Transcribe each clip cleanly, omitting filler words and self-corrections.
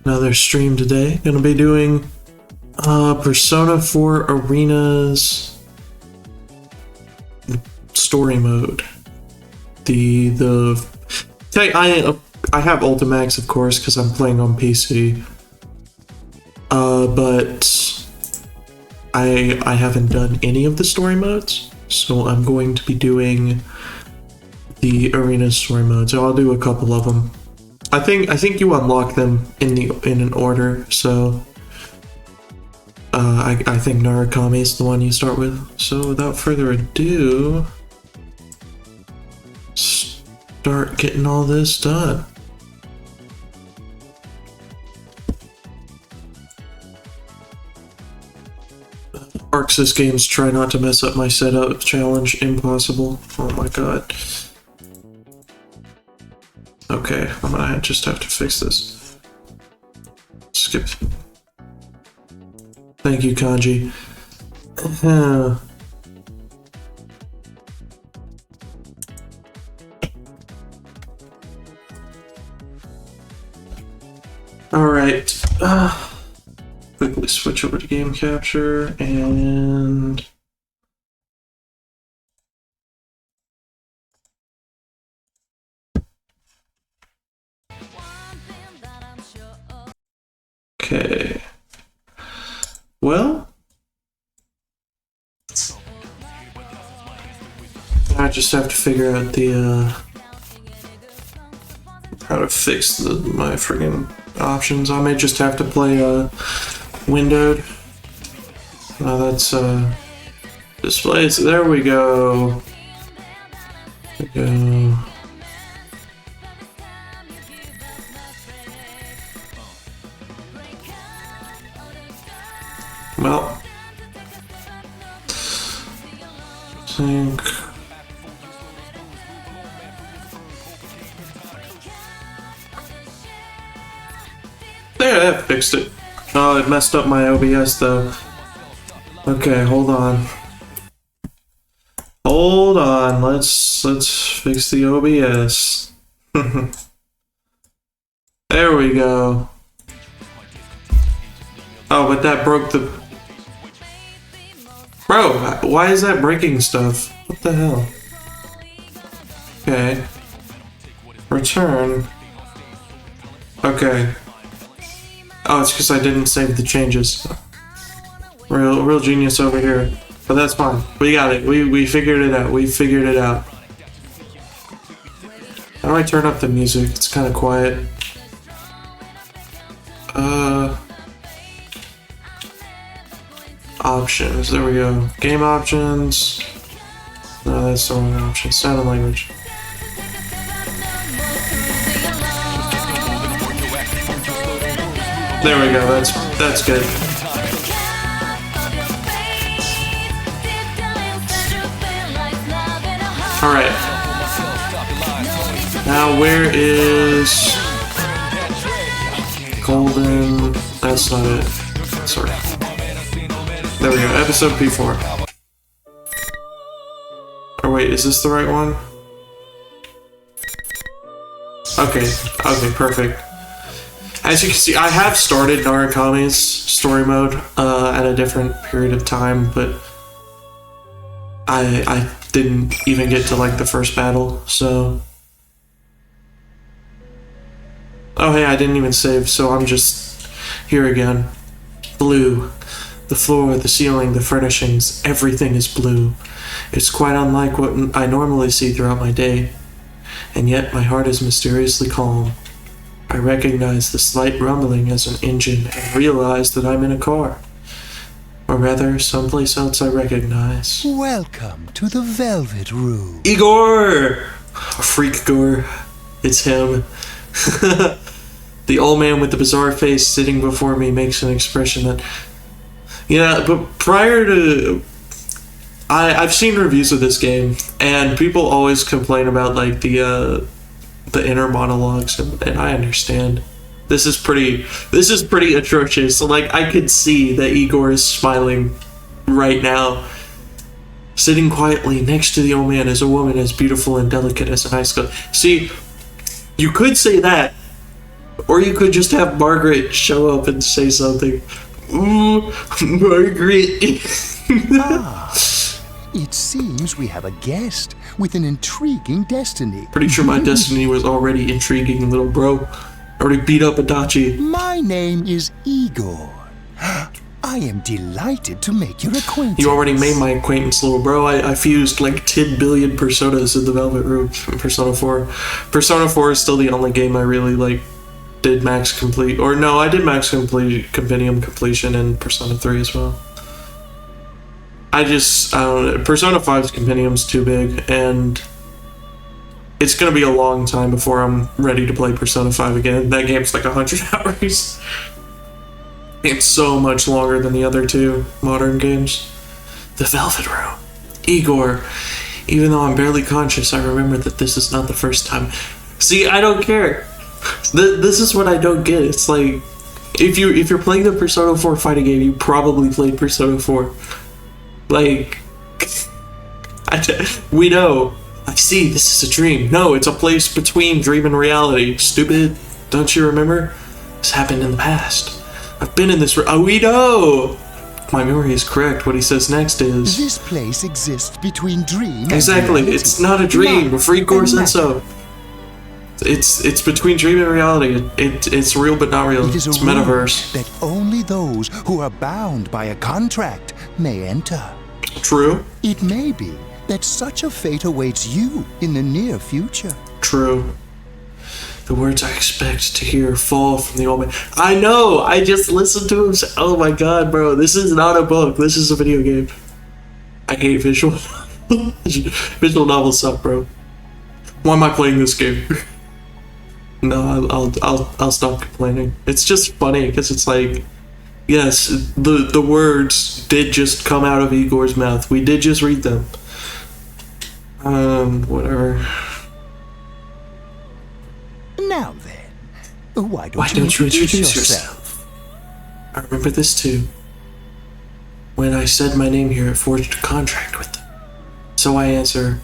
another stream today. Gonna be doing Persona 4 Arena's story mode. I have Ultimax, of course, because I'm playing on PC. But I haven't done any of the story modes, so I'm going to be doing the Arena story modes. I'll do a couple of them. I think you unlock them in an order, so I think Narukami is the one you start with. So without further ado, start getting all this done. Arxis games try not to mess up my setup challenge. Impossible. Oh my god. Okay, I'm gonna just have to fix this. Skip. Thank you, Kanji. Alright. Quickly switch over to game capture and... Okay. Well, I just have to figure out the how to fix my friggin' options. I may just have to play windowed. That's displays. There we go. There we go. Well, I think there, that fixed it. Oh, it messed up my OBS though. Okay, hold on. Hold on. Let's fix the OBS. There we go. Oh, but that broke the... Bro, why is that breaking stuff? What the hell? Okay. Return. Okay. Oh, it's because I didn't save the changes. Real genius over here. But that's fine. We got it. We figured it out. We figured it out. How do I turn up the music? It's kind of quiet. Options. There we go. Game options. No, that's the wrong option. Sound and language. There we go. That's good. All right. Now where is Golden? That's not it. Sorry. There we go, episode P4. Oh wait, is this the right one? Okay, perfect. As you can see, I have started Narukami's story mode at a different period of time, but I didn't even get to like the first battle, so... Oh hey, I didn't even save, so I'm just here again. Blue. The floor, the ceiling, the furnishings, everything is blue. It's quite unlike what I normally see throughout my day. And yet my heart is mysteriously calm. I recognize the slight rumbling as an engine and realize that I'm in a car. Or rather, someplace else I recognize. Welcome to the Velvet Room. Igor! Freak Gore. It's him. The old man with the bizarre face sitting before me makes an expression that... Yeah, but prior to... I've seen reviews of this game, and people always complain about, like, the inner monologues, and I understand. This is pretty atrocious. So, like, I could see that Igor is smiling right now. Sitting quietly next to the old man is a woman as beautiful and delicate as an ice sculpture. See, you could say that, Or you could just have Margaret show up and say something. Ooh, Margaret. It seems we have a guest with an intriguing destiny. Pretty sure my destiny was already intriguing, little bro. I already beat up Adachi. My name is Igor. I am delighted to make your acquaintance. You already made my acquaintance, little bro. I fused like 10 billion personas in the Velvet Room in Persona 4. Persona 4 is still the only game I really did max complete. Or no, I did max complete compendium completion in Persona 3 as well. I don't know. Persona 5's compendium's too big, and it's gonna be a long time before I'm ready to play Persona 5 again. That game's like 100 hours. It's so much longer than the other two modern games. The Velvet Room. Igor. Even though I'm barely conscious, I remember that this is not the first time. See, I don't care. This is what I don't get. It's like, if you're playing the Persona 4 fighting game, you probably played Persona 4. Like, we know. I see, this is a dream. No, it's a place between dream and reality. Stupid. Don't you remember? This happened in the past. I've been in this. Oh, we know. My memory is correct. What he says next is, this place exists between dream exactly. and reality. It's not a dream. Free course and so. It's between dream and reality. It's real but not real. It's metaverse. That only those who are bound by a contract may enter. True. It may be that such a fate awaits you in the near future. True. The words I expect to hear fall from the old man. I know! I just listened to him say, oh my god, bro, this is not a book. This is a video game. I hate visual visual novels suck, bro. Why am I playing this game? No, I'll stop complaining. It's just funny, because it's like, yes, the words did just come out of Igor's mouth. We did just read them. Whatever. Now then, why don't you introduce yourself? I remember this too. When I said my name here, it forged a contract with them. So I answer,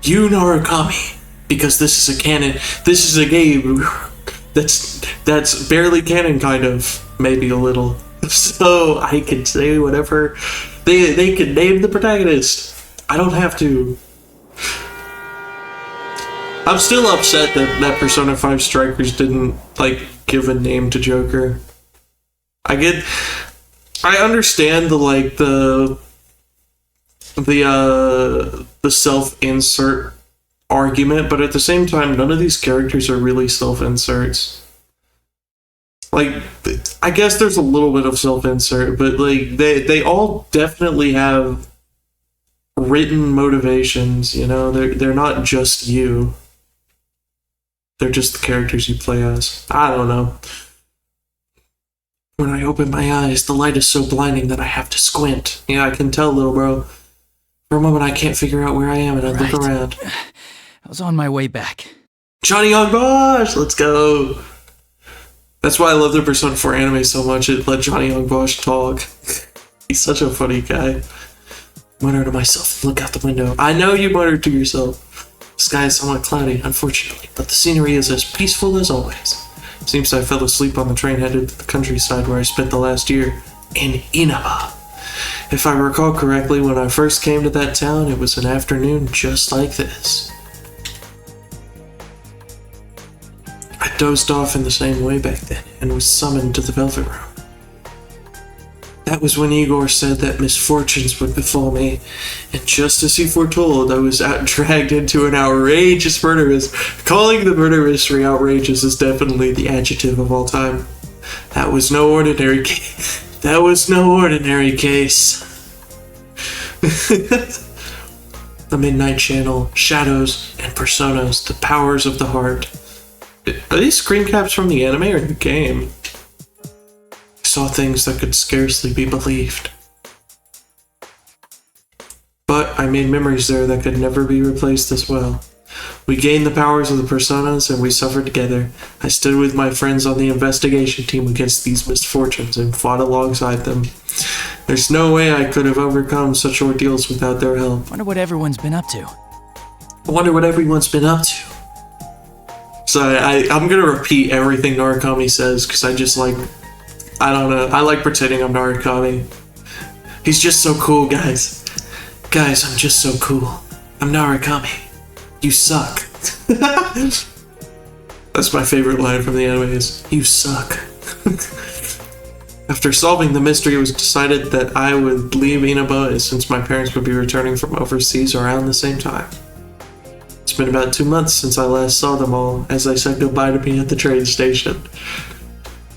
you Narukami, because this is a canon. This is a game that's barely canon, kind of, maybe a little. So I can say whatever. They can name the protagonist. I don't have to. I'm still upset that Persona 5 Strikers didn't, give a name to Joker. I understand the self-insert argument, but at the same time, none of these characters are really self-inserts. I guess there's a little bit of self-insert, but, they all definitely have written motivations, you know? They're not just you. They're just the characters you play as. I don't know. When I open my eyes, the light is so blinding that I have to squint. Yeah, I can tell, little bro. For a moment, I can't figure out where I am, and I look around. I was on my way back. Johnny Young Bosch! Let's go! That's why I love the Persona 4 anime so much. It let Johnny Young Bosch talk. He's such a funny guy. Mutter to myself, look out the window. I know you muttered to yourself. The sky is somewhat cloudy, unfortunately, but the scenery is as peaceful as always. Seems I fell asleep on the train headed to the countryside where I spent the last year, in Inaba. If I recall correctly, when I first came to that town, it was an afternoon just like this. I dozed off in the same way back then, and was summoned to the Velvet Room. That was when Igor said that misfortunes would befall me, and just as he foretold, I was dragged into an outrageous murder mystery. Calling the murder mystery outrageous is definitely the adjective of all time. That was no ordinary case. That was no ordinary case. The Midnight Channel, Shadows, and Personas, the powers of the heart. Are these screen caps from the anime or the game? I saw things that could scarcely be believed. But I made memories there that could never be replaced as well. We gained the powers of the Personas and we suffered together. I stood with my friends on the investigation team against these misfortunes and fought alongside them. There's no way I could have overcome such ordeals without their help. Wonder what everyone's been up to. I wonder what everyone's been up to. So I'm gonna repeat everything Narukami says because I just like, I don't know, I like pretending I'm Narukami. He's just so cool, guys. Guys, I'm just so cool. I'm Narukami. You suck. That's my favorite line from the anime is, you suck. After solving the mystery, it was decided that I would leave Inaba since my parents would be returning from overseas around the same time. It's been about 2 months since I last saw them all, as they said goodbye to me at the train station.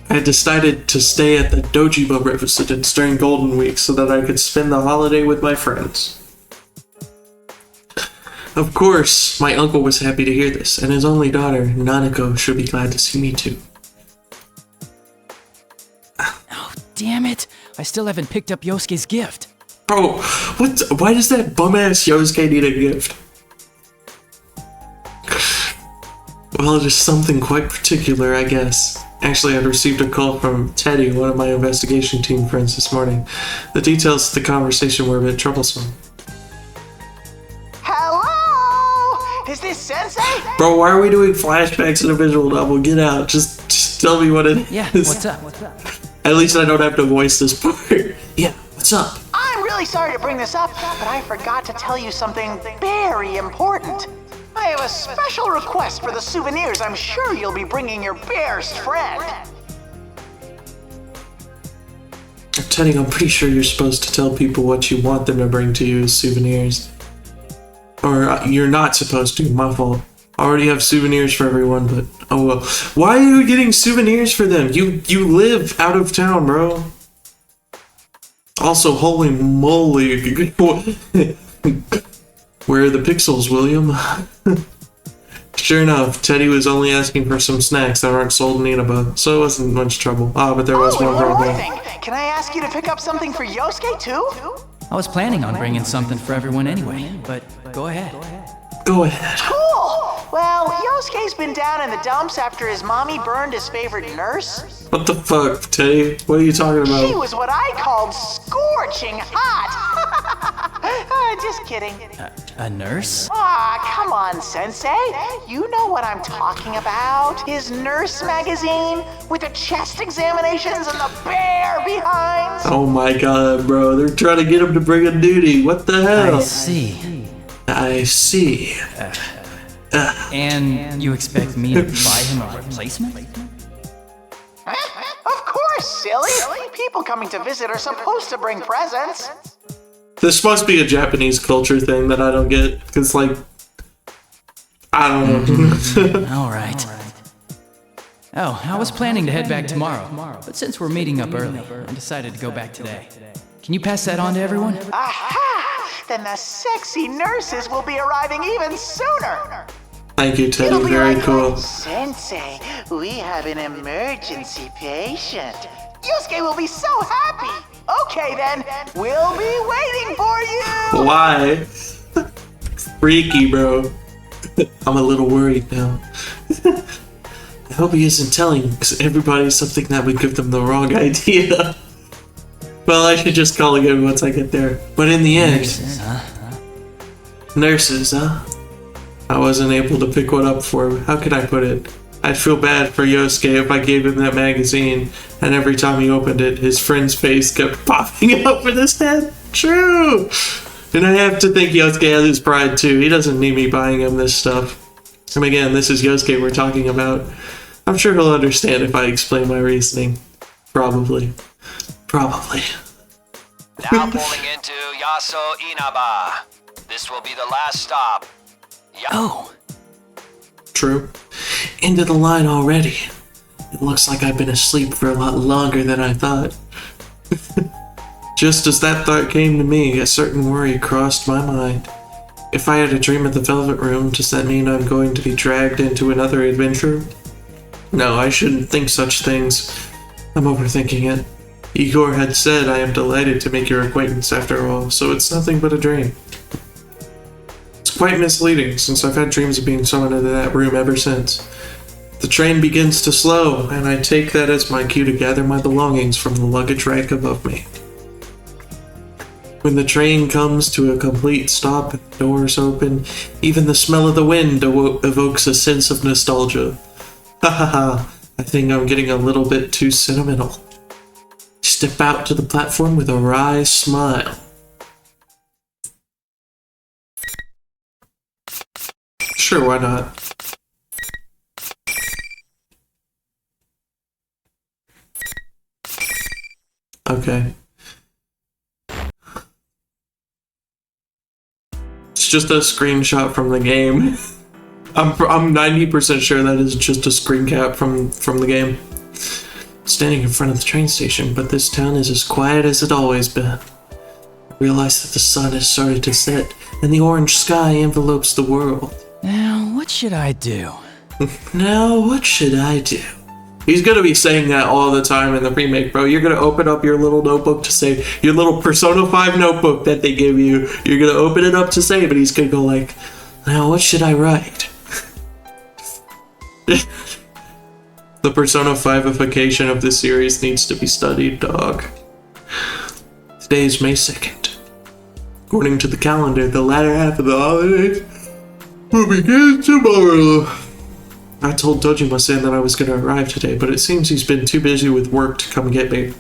I had decided to stay at the Dojiba residence during Golden Week so that I could spend the holiday with my friends. Of course, my uncle was happy to hear this, and his only daughter, Nanako, should be glad to see me too. Oh, damn it. I still haven't picked up Yosuke's gift. Bro, what? Why does that bum-ass Yosuke need a gift? Well, it is something quite particular, I guess. Actually, I'd received a call from Teddy, one of my investigation team friends, this morning. The details of the conversation were a bit troublesome. Is this Sensei? Bro, why are we doing flashbacks in a visual novel? Get out. Just tell me what it is. Yeah, what's up? At least I don't have to voice this part. Yeah, what's up? I'm really sorry to bring this up, but I forgot to tell you something very important. I have a special request for the souvenirs I'm sure you'll be bringing your best friend. Teddy, I'm pretty sure you're supposed to tell people what you want them to bring to you as souvenirs. Or you're not supposed to, my fault. I already have souvenirs for everyone, but oh well. Why are you getting souvenirs for them? You live out of town, bro. Also, holy moly. Where are the pixels, William? Sure enough, Teddy was only asking for some snacks that aren't sold in Inaba, so it wasn't much trouble. Ah, but there was one problem. Can I ask you to pick up something for Yosuke too? I was planning on bringing something for everyone anyway, but go ahead. Go ahead. Cool! Well, Yosuke's been down in the dumps after his mommy burned his favorite nurse. What the fuck, Teddy? What are you talking about? She was what I called scorching hot. Just kidding. A nurse? Aw, come on, Sensei. You know what I'm talking about. His nurse magazine with the chest examinations and the bare behinds. Oh my god, bro. They're trying to get him to bring a duty. What the hell? I see. I see. And you expect me to buy him a replacement? Of course, silly. People coming to visit are supposed to bring presents. This must be a Japanese culture thing that I don't get, because, like, I don't know. Alright. Oh, I was planning to head back tomorrow, but since we're meeting up early, I decided to go back today. Can you pass that on to everyone? Aha! Then the sexy nurses will be arriving even sooner. Thank you, Teddy. It'll be Very like, cool. Sensei, we have an emergency patient. Yusuke will be so happy. Okay then, we'll be waiting for you. Why? Freaky, bro. I'm a little worried now. I hope he isn't telling, because everybody's something that would give them the wrong idea. Well, I should just call again once I get there. But in the end... Nurses, huh? I wasn't able to pick one up for him. How could I put it? I'd feel bad for Yosuke if I gave him that magazine, and every time he opened it, his friend's face kept popping up with his head. True! And I have to think Yosuke has his pride too. He doesn't need me buying him this stuff. And again, this is Yosuke we're talking about. I'm sure he'll understand if I explain my reasoning. Probably. Probably. Now pulling into Yaso Inaba. This will be the last stop. Oh. True. Into the line already. It looks like I've been asleep for a lot longer than I thought. Just as that thought came to me, a certain worry crossed my mind. If I had a dream at the Velvet Room, does that mean I'm going to be dragged into another adventure? No, I shouldn't think such things. I'm overthinking it. Igor had said I am delighted to make your acquaintance after all, so it's nothing but a dream. It's quite misleading, since I've had dreams of being summoned into that room ever since. The train begins to slow, and I take that as my cue to gather my belongings from the luggage rack above me. When the train comes to a complete stop and the doors open, even the smell of the wind evokes a sense of nostalgia. Ha ha ha, I think I'm getting a little bit too sentimental. Step out to the platform with a wry smile. Sure, why not? Okay. It's just a screenshot from the game. I'm 90% sure that is just a screen cap from the game. Standing in front of the train station, but this town is as quiet as it always been. I realize that the sun has started to set, and the orange sky envelopes the world. Now, what should I do? Now, what should I do? He's gonna be saying that all the time in the remake, bro. You're gonna open up your little notebook to save, your little Persona 5 notebook that they give you. You're gonna open it up to save, and he's gonna go like, now what should I write? The Persona 5ification of this series needs to be studied, dog. Today is May 2nd. According to the calendar, the latter half of the holidays will begin tomorrow. I told Dojima-san that I was going to arrive today, but it seems he's been too busy with work to come get me.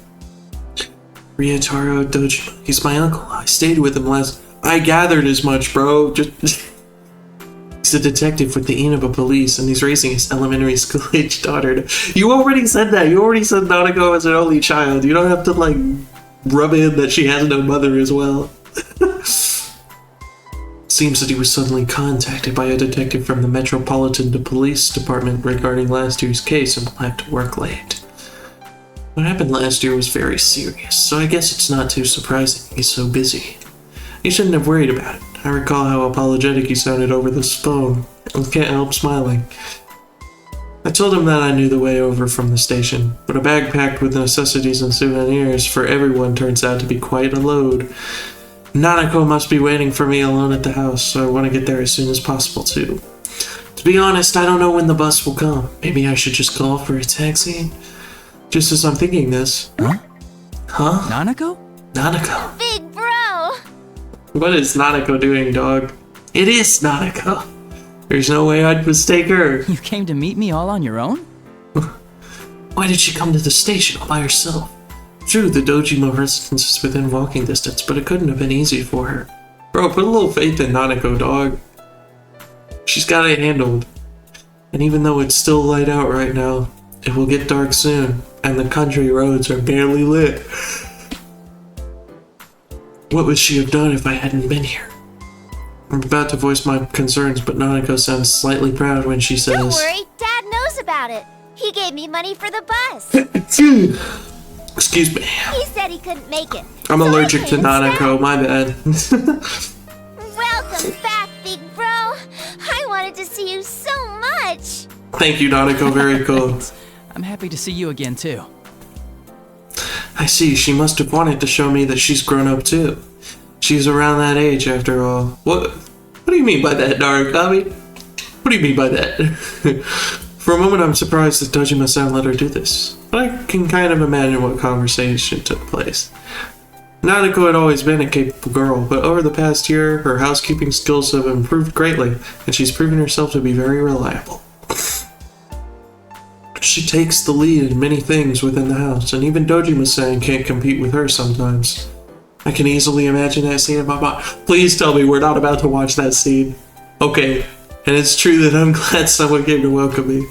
Ryotaro Dojima, he's my uncle. I stayed with him last... I gathered as much, bro. He's a detective with the Inaba police, and he's raising his elementary school-age daughter. You already said that. You already said Nanako is an only child. You don't have to, like, rub in that she has no mother as well. Seems that he was suddenly contacted by a detective from the Metropolitan Police Department regarding last year's case and will have to work late. What happened last year was very serious, so I guess it's not too surprising he's so busy. He shouldn't have worried about it. I recall how apologetic he sounded over this phone. I can't help smiling. I told him that I knew the way over from the station, but a bag packed with necessities and souvenirs for everyone turns out to be quite a load. Nanako must be waiting for me alone at the house, so I want to get there as soon as possible too. To be honest, I don't know when the bus will come. Maybe I should just call for a taxi? Just as I'm thinking this. Huh? Huh? Nanako? Nanako. Big bro! What is Nanako doing, dog? It is Nanako. There's no way I'd mistake her. You came to meet me all on your own? Why did she come to the station all by herself? True, the Dojima residence is within walking distance, but it couldn't have been easy for her. Bro, put a little faith in Nanako, dog. She's got it handled. And even though it's still light out right now, it will get dark soon, and the country roads are barely lit. What would she have done if I hadn't been here? I'm about to voice my concerns, but Nanako sounds slightly proud when she says... Don't worry, Dad knows about it. He gave me money for the bus. Excuse me. He said he couldn't make it. I'm so allergic I to came Nanako, instead. my bad. Welcome back, big bro. I wanted to see you so much. Thank you, Nanako, very cool. I'm happy to see you again, too. I see, she must have wanted to show me that she's grown up too. She's around that age after all. What do you mean by that, Narukami? What do you mean by that? For a moment I'm surprised that Dojima-san let her do this, but I can kind of imagine what conversation took place. Nanako had always been a capable girl, but over the past year, her housekeeping skills have improved greatly, and she's proven herself to be very reliable. She takes the lead in many things within the house, and even Dojima-san can't compete with her sometimes. I can easily imagine that scene in my mind. Please tell me we're not about to watch that scene. Okay, and it's true that I'm glad someone came to welcome me.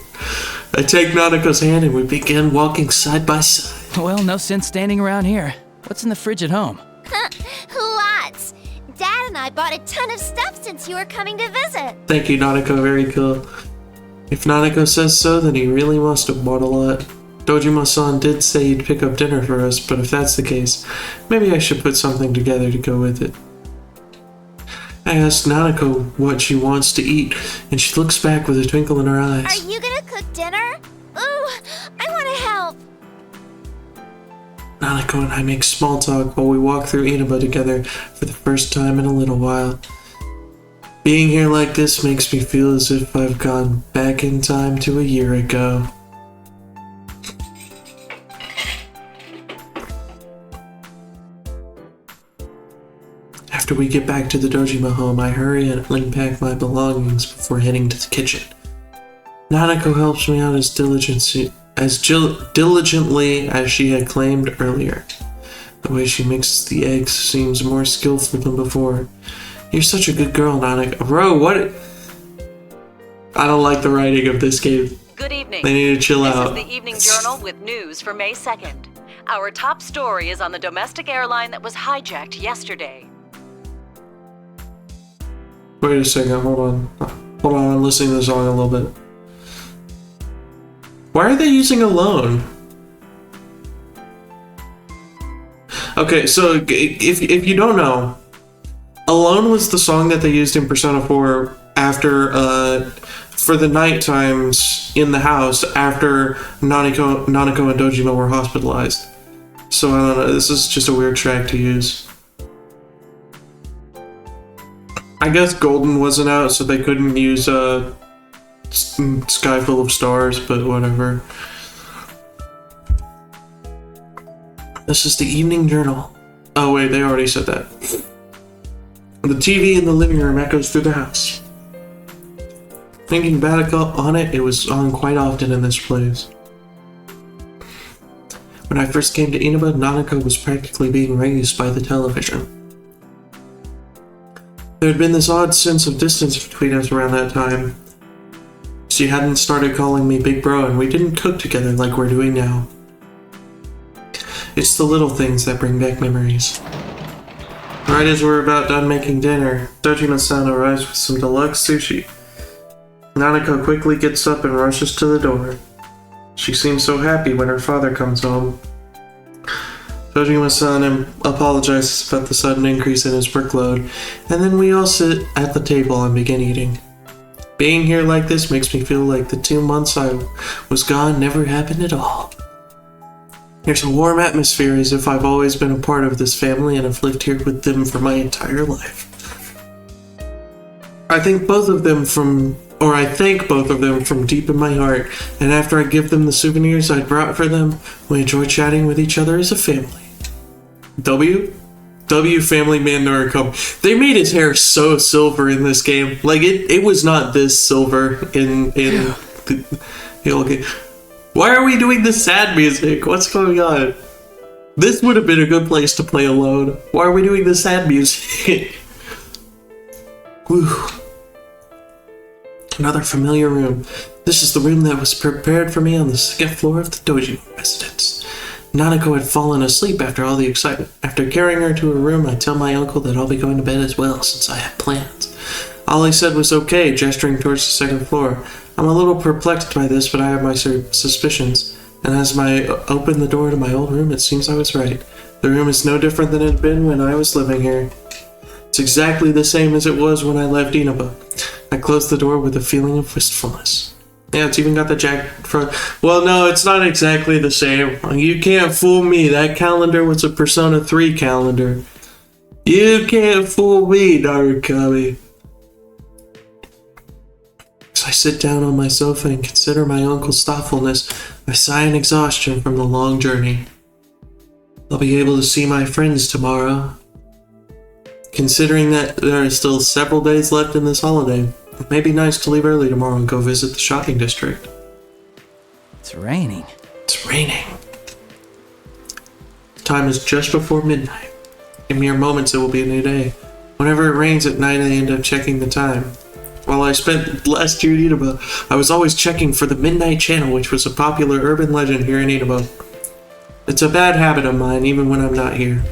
I take Nanako's hand and we begin walking side by side. Well, no sense standing around here. What's in the fridge at home? Lots. Dad and I bought a ton of stuff since you were coming to visit. Thank you, Nanako, very cool. If Nanako says so, then he really must have bought a lot. Dojima-san did say he'd pick up dinner for us, but if that's the case, maybe I should put something together to go with it. I asked Nanako what she wants to eat, and she looks back with a twinkle in her eyes. Are you gonna cook dinner? Ooh, I wanna help. Nanako and I make small talk while we walk through Inaba together for the first time in a little while. Being here like this makes me feel as if I've gone back in time to a year ago. After we get back to the Dojima home, I hurry and unpack my belongings before heading to the kitchen. Nanako helps me out as diligently as she had claimed earlier. The way she mixes the eggs seems more skillful than before. You're such a good girl, Nanako. Bro, what? I don't like the writing of this game. Good evening. They need to chill out. This is the Evening Journal with news for May 2nd. Our top story is on the domestic airline that was hijacked yesterday. Wait a second, hold on. Hold on, I'm listening to the song a little bit. Why are they using Alone? Okay, so if you don't know, Alone was the song that they used in Persona 4 after, for the night times in the house after Nanako and Dojima were hospitalized. So I don't know, this is just a weird track to use. I guess Golden wasn't out, so they couldn't use Sky Full of Stars, but whatever. This is the Evening Journal. Oh wait, they already said that. The TV in the living room echoes through the house. Thinking back on it, it was on quite often in this place. When I first came to Inaba, Nanako was practically being raised by the television. There had been this odd sense of distance between us around that time. She hadn't started calling me Big Bro, and we didn't cook together like we're doing now. It's the little things that bring back memories. Right as we're about done making dinner, Dojima-san arrives with some deluxe sushi. Nanako quickly gets up and rushes to the door. She seems so happy when her father comes home. Dojima-san apologizes about the sudden increase in his workload, and then we all sit at the table and begin eating. Being here like this makes me feel like the 2 months I was gone never happened at all. There's a warm atmosphere as if I've always been a part of this family and have lived here with them for my entire life. I thank both of them from deep in my heart, and after I give them the souvenirs I brought for them, we enjoy chatting with each other as a family. W Family Man Naricum. They made his hair so silver in this game. Like, it was not this silver in the old game. Why are we doing this sad music? What's going on? This would have been a good place to play Alone. Why are we doing this sad music? Whew. Another familiar room. This is the room that was prepared for me on the second floor of the Dojima residence. Nanako had fallen asleep after all the excitement. After carrying her to her room, I tell my uncle that I'll be going to bed as well, since I have plans. All he said was okay, gesturing towards the second floor. I'm a little perplexed by this, but I have my suspicions. And as I open the door to my old room, it seems I was right. The room is no different than it had been when I was living here. It's exactly the same as it was when I left Inaba. I closed the door with a feeling of wistfulness. Yeah, it's even got the jack front. Well, no, it's not exactly the same. You can't fool me. That calendar was a Persona 3 calendar. You can't fool me, Narukami. As I sit down on my sofa and consider my uncle's thoughtfulness, I sigh in exhaustion from the long journey. I'll be able to see my friends tomorrow. Considering that there are still several days left in this holiday, it may be nice to leave early tomorrow and go visit the shopping district. It's raining. It's raining. The time is just before midnight. In mere moments it will be a new day. Whenever it rains at night, I end up checking the time. While I spent last year in Inaba, I was always checking for the Midnight Channel, which was a popular urban legend here in Inaba. It's a bad habit of mine, even when I'm not here.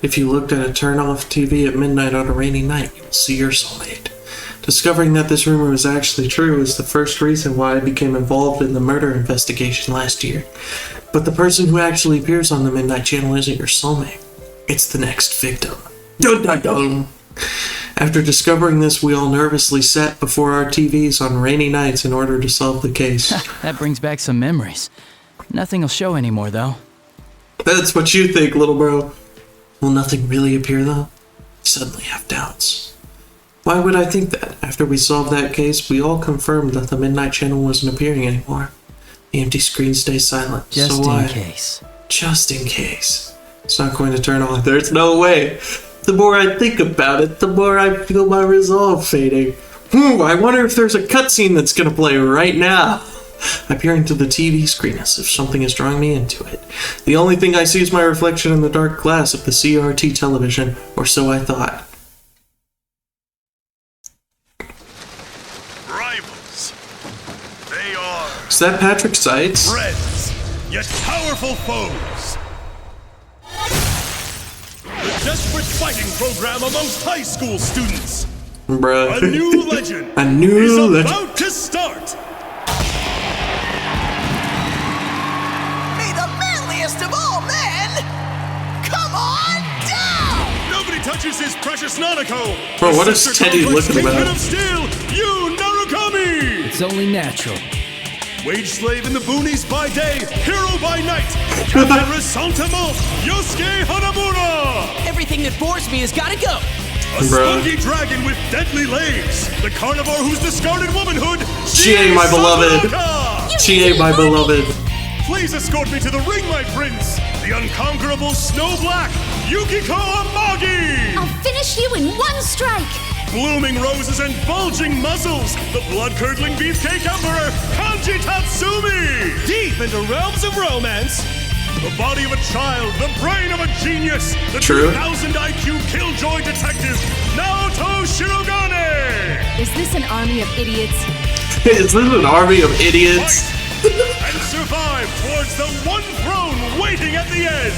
If you looked at a turn-off TV at midnight on a rainy night, you will see your soulmate. Discovering that this rumor was actually true is the first reason why I became involved in the murder investigation last year. But the person who actually appears on the Midnight Channel isn't your soulmate. It's the next victim. Dun dun dun! After discovering this, we all nervously sat before our TVs on rainy nights in order to solve the case. That brings back some memories. Nothing will show anymore, though. That's what you think, little bro. Will nothing really appear, though? I suddenly have doubts. Why would I think that? After we solved that case, we all confirmed that the Midnight Channel wasn't appearing anymore. The empty screen stays silent. Just so in case. Just in case. It's not going to turn on. There's no way. The more I think about it, the more I feel my resolve fading. I wonder if there's a cutscene that's gonna play right now. I peer into the TV screen as if something is drawing me into it. The only thing I see is my reflection in the dark glass of the CRT television, or so I thought. Rivals. They are Is that Patrick Seitz? friends, yet powerful foes. The desperate fighting program amongst high school students. Bruh. A new legend A new is legend. about to start. May the manliest of all men come on down! Nobody touches his precious Nanako. Bro, what is Sister Teddy Complex looking Kingpin about? of Steel, Yu Narukami. It's only natural. Wage slave in the boonies by day, hero by night. Captain Resentiment, Yosuke Hanamura. Everything that bores me has gotta go. A Bruh. spunky dragon with deadly legs. The carnivore whose discarded womanhood. She ain't my beloved. Sakuraka. She ain't my beloved. Please escort me to the ring, my prince. The unconquerable Snow Black, Yukiko Amagi. I'll finish you in one strike. Blooming roses and bulging muzzles. The blood-curdling beefcake emperor, Kanji Tatsumi. Deep into realms of romance. The body of a child, the brain of a genius. The True. 2000 IQ killjoy detective, Naoto Shirogane. Is this an army of idiots? Is this an army of idiots? Fight and survive towards the one throne waiting at the end.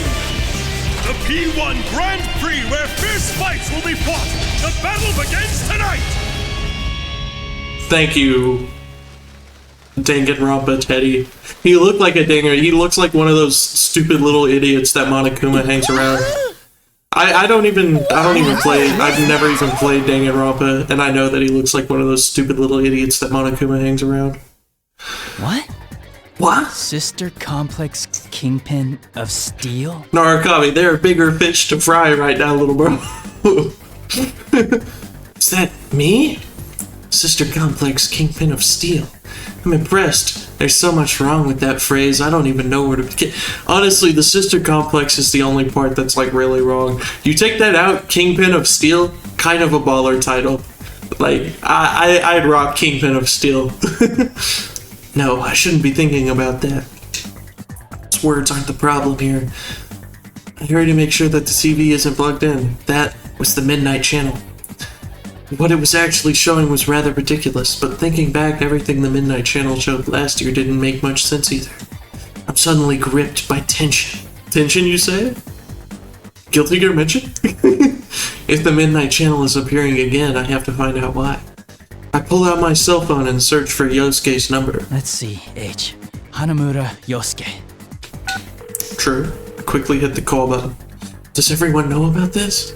The P1 Grand Prix where fierce fights will be fought. The battle begins tonight. Thank you, Danganronpa Teddy. He looked like a dinger. He looks like one of those stupid little idiots that Monokuma hangs around. I don't even play. I've never even played Danganronpa, and I know that he looks like one of those stupid little idiots that Monokuma hangs around. What? What? Sister Complex Kingpin of Steel? Narukami, there are bigger fish to fry right now, little bro. Is that me? Sister Complex Kingpin of Steel. I'm impressed. There's so much wrong with that phrase, I don't even know where to begin. Honestly, the Sister Complex is the only part that's like really wrong. You take that out, Kingpin of Steel, kind of a baller title. Like, I'd rock Kingpin of Steel. No, I shouldn't be thinking about that. Those words aren't the problem here. I hurry to make sure that the TV isn't plugged in. That was the Midnight Channel. What it was actually showing was rather ridiculous, but thinking back, everything the Midnight Channel showed last year didn't make much sense either. I'm suddenly gripped by tension. Tension, you say? Guilty Gear mention? If the Midnight Channel is appearing again, I have to find out why. I pull out my cell phone and search for Yosuke's number. Let's see, H. Hanamura Yosuke. True. I quickly hit the call button. Does everyone know about this?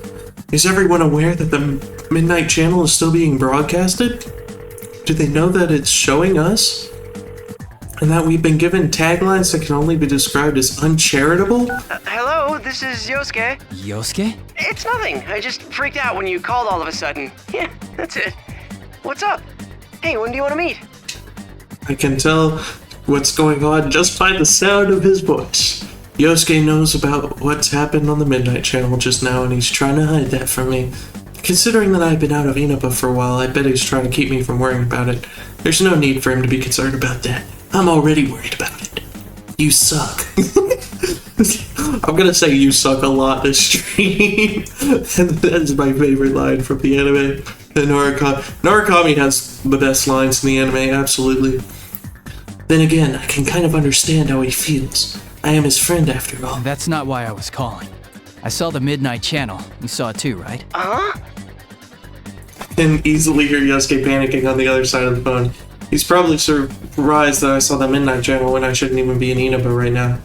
Is everyone aware that the Midnight Channel is still being broadcasted? Do they know that it's showing us? And that we've been given taglines that can only be described as uncharitable? Hello, this is Yosuke. Yosuke? It's nothing. I just freaked out when you called all of a sudden. Yeah, that's it. What's up? Hey, when do you want to meet? I can tell what's going on just by the sound of his voice. Yosuke knows about what's happened on the Midnight Channel just now, and he's trying to hide that from me. Considering that I've been out of Inaba for a while, I bet he's trying to keep me from worrying about it. There's no need for him to be concerned about that. I'm already worried about it. You suck. I'm gonna say you suck a lot this stream. That's my favorite line from the anime. And Narukami has the best lines in the anime, absolutely. Then again, I can kind of understand how he feels. I am his friend after all. That's not why I was calling. I saw the Midnight Channel. You saw it too, right? Huh? I can easily hear Yosuke panicking on the other side of the phone. He's probably surprised that I saw the Midnight Channel when I shouldn't even be in Inaba right now.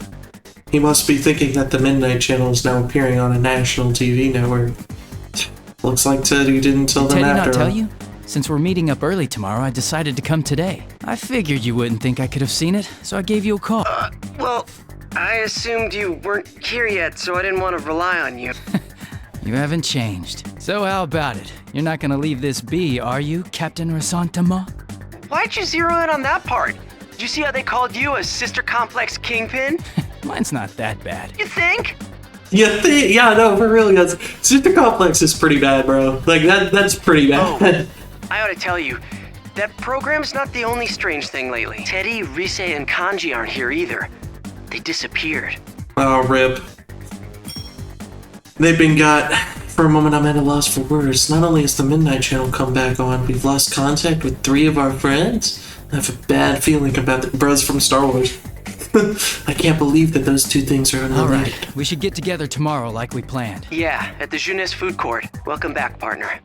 He must be thinking that the Midnight Channel is now appearing on a national TV network. Looks like Teddy didn't tell them Teddy after not tell all. you? Since we're meeting up early tomorrow, I decided to come today. I figured you wouldn't think I could have seen it, so I gave you a call. Well, I assumed you weren't here yet, so I didn't want to rely on you. You haven't changed. So how about it? You're not gonna leave this be, are you, Captain Resentiment? Why'd you zero in on that part? Did you see how they called you a Sister Complex Kingpin? Mine's not that bad. You think? Yeah, no, for real, guys. Super Complex is pretty bad, bro. Like, that's pretty bad. I ought to tell you, that program's not the only strange thing lately. Teddy, Rise, and Kanji aren't here either. They disappeared. Oh, rip. They've been got. For a moment, I'm at a loss for words. Not only has the Midnight Channel come back on, we've lost contact with 3 of our friends. I have a bad feeling about the bros from Star Wars. I can't believe that those 2 things are unrelated. Alright, we should get together tomorrow like we planned. Yeah, at the Jeunesse food court. Welcome back, partner.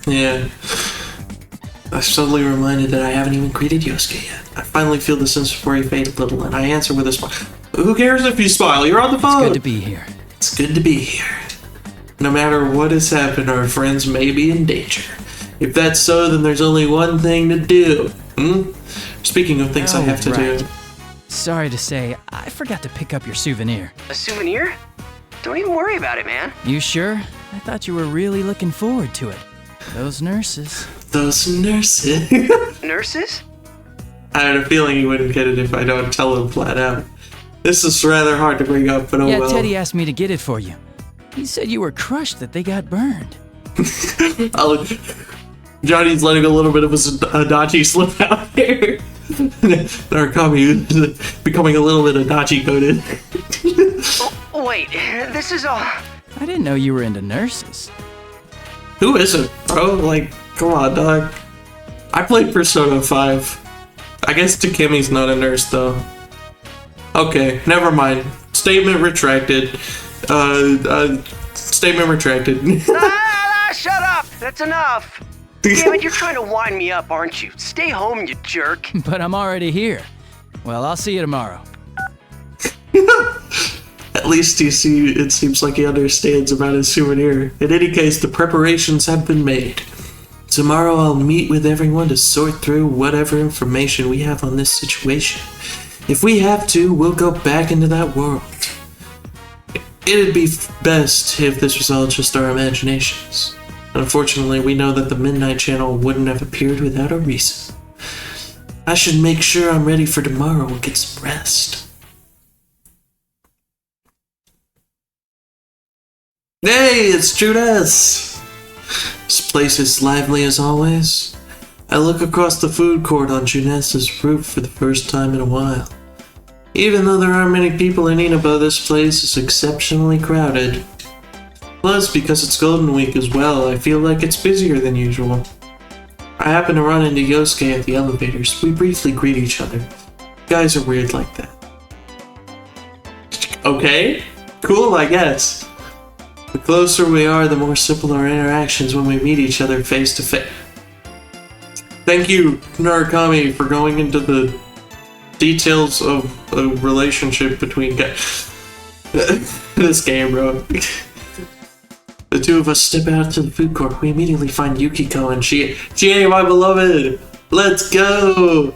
Yeah. I'm suddenly reminded that I haven't even greeted Yosuke yet. I finally feel the sense of worry fade a little, and I answer with a smile. Who cares if you smile? You're on the phone! It's good to be here. It's good to be here. No matter what has happened, our friends may be in danger. If that's so, then there's only one thing to do. Speaking of things I have to do. Sorry to say, I forgot to pick up your souvenir. A souvenir? Don't even worry about it, man. You sure? I thought you were really looking forward to it. Those nurses. Those nurses. Nurses? I had a feeling he wouldn't get it if I don't tell him flat out. This is rather hard to bring up, but oh well. Yeah, Teddy asked me to get it for you. He said you were crushed that they got burned. Johnny's letting a little bit of a Adachi slip out here. Narukami is becoming a little bit Adachi coded. Wait, this is all... I didn't know you were into nurses. Who isn't, bro? Like, come on, dog. I played Persona 5. I guess Takemi's not a nurse, though. Okay, never mind. Statement retracted. Statement retracted. Shut up! That's enough! Damn it, you're trying to wind me up, aren't you? Stay home, you jerk. But I'm already here. Well, I'll see you tomorrow. At least it seems like he understands about his souvenir. In any case, the preparations have been made. Tomorrow I'll meet with everyone to sort through whatever information we have on this situation. If we have to, we'll go back into that world. It'd be best if this was all just our imaginations. Unfortunately, we know that the Midnight Channel wouldn't have appeared without a reason. I should make sure I'm ready for tomorrow and get some rest. Hey, it's Judas! This place is lively as always. I look across the food court on Junes's roof for the first time in a while. Even though there aren't many people in Inaba, this place is exceptionally crowded. Plus, because it's Golden Week as well, I feel like it's busier than usual. I happen to run into Yosuke at the elevators. We briefly greet each other. Guys are weird like that. Okay, cool, I guess. The closer we are, the more simple our interactions when we meet each other face to face. Thank you, Narukami, for going into the details of a relationship between guys. This game, bro. The 2 of us step out to the food court. We immediately find Yukiko and Chie, my beloved! Let's go!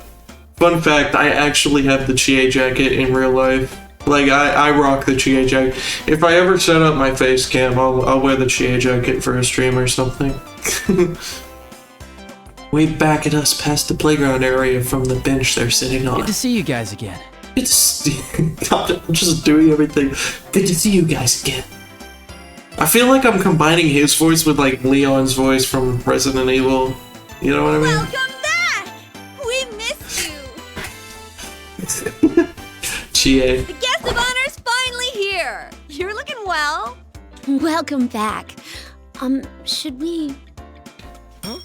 Fun fact, I actually have the Chie jacket in real life. Like, I rock the Chie jacket. If I ever set up my face cam, I'll wear the Chie jacket for a stream or something. Wave back at us past the playground area from the bench they're sitting on. Good to see you guys again. Good to see God, I'm just doing everything. Good to see you guys again. I feel like I'm combining his voice with, like, Leon's voice from Resident Evil. You know what I mean? Welcome back! We missed you! Chie. The guest of honor's finally here! You're looking well. Welcome back. Should we... Huh?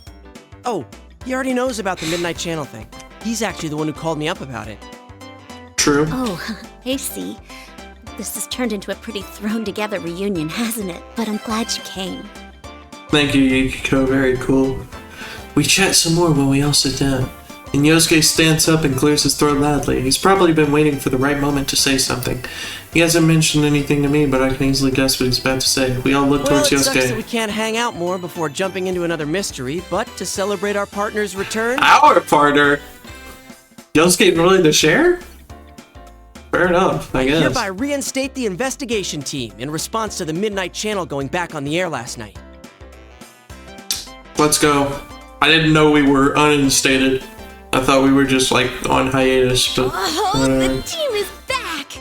Oh, he already knows about the Midnight Channel thing. He's actually the one who called me up about it. True. Oh, I see. This has turned into a pretty thrown-together reunion, hasn't it? But I'm glad you came. Thank you, Yukiko. Very cool. We chat some more when we all sit down. And Yosuke stands up and clears his throat loudly. He's probably been waiting for the right moment to say something. He hasn't mentioned anything to me, but I can easily guess what he's about to say. We all look towards Yosuke. Well, it sucks that we can't hang out more before jumping into another mystery, but to celebrate our partner's return... Our partner? Yosuke willing to share? Fair enough, I guess. Hereby reinstate the investigation team in response to the Midnight Channel going back on the air last night. Let's go. I didn't know we were uninstated. I thought we were just, like, on hiatus, but... Oh, the team is back!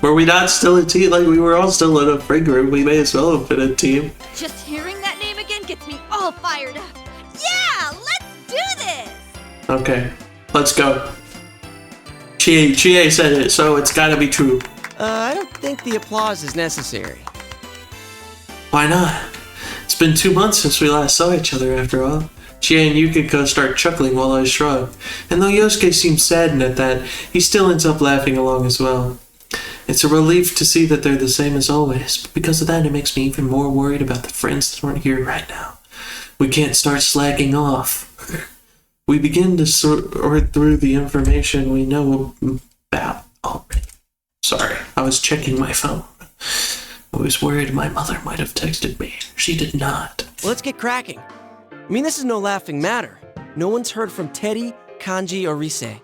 Were we not still a team? Like, we were all still in a friend group. We may as well have been a team. Just hearing that name again gets me all fired up. Yeah, let's do this! Okay, let's go. Chie said it, so it's gotta be true. I don't think the applause is necessary. Why not? It's been 2 months since we last saw each other after all. Chie and Yukiko start chuckling while I shrug. And though Yosuke seems saddened at that, he still ends up laughing along as well. It's a relief to see that they're the same as always, but because of that it makes me even more worried about the friends that aren't here right now. We can't start slacking off. We begin to sort through the information we know about already. Sorry, I was checking my phone. I was worried my mother might have texted me. She did not. Let's get cracking. I mean, this is no laughing matter. No one's heard from Teddy, Kanji, or Rise.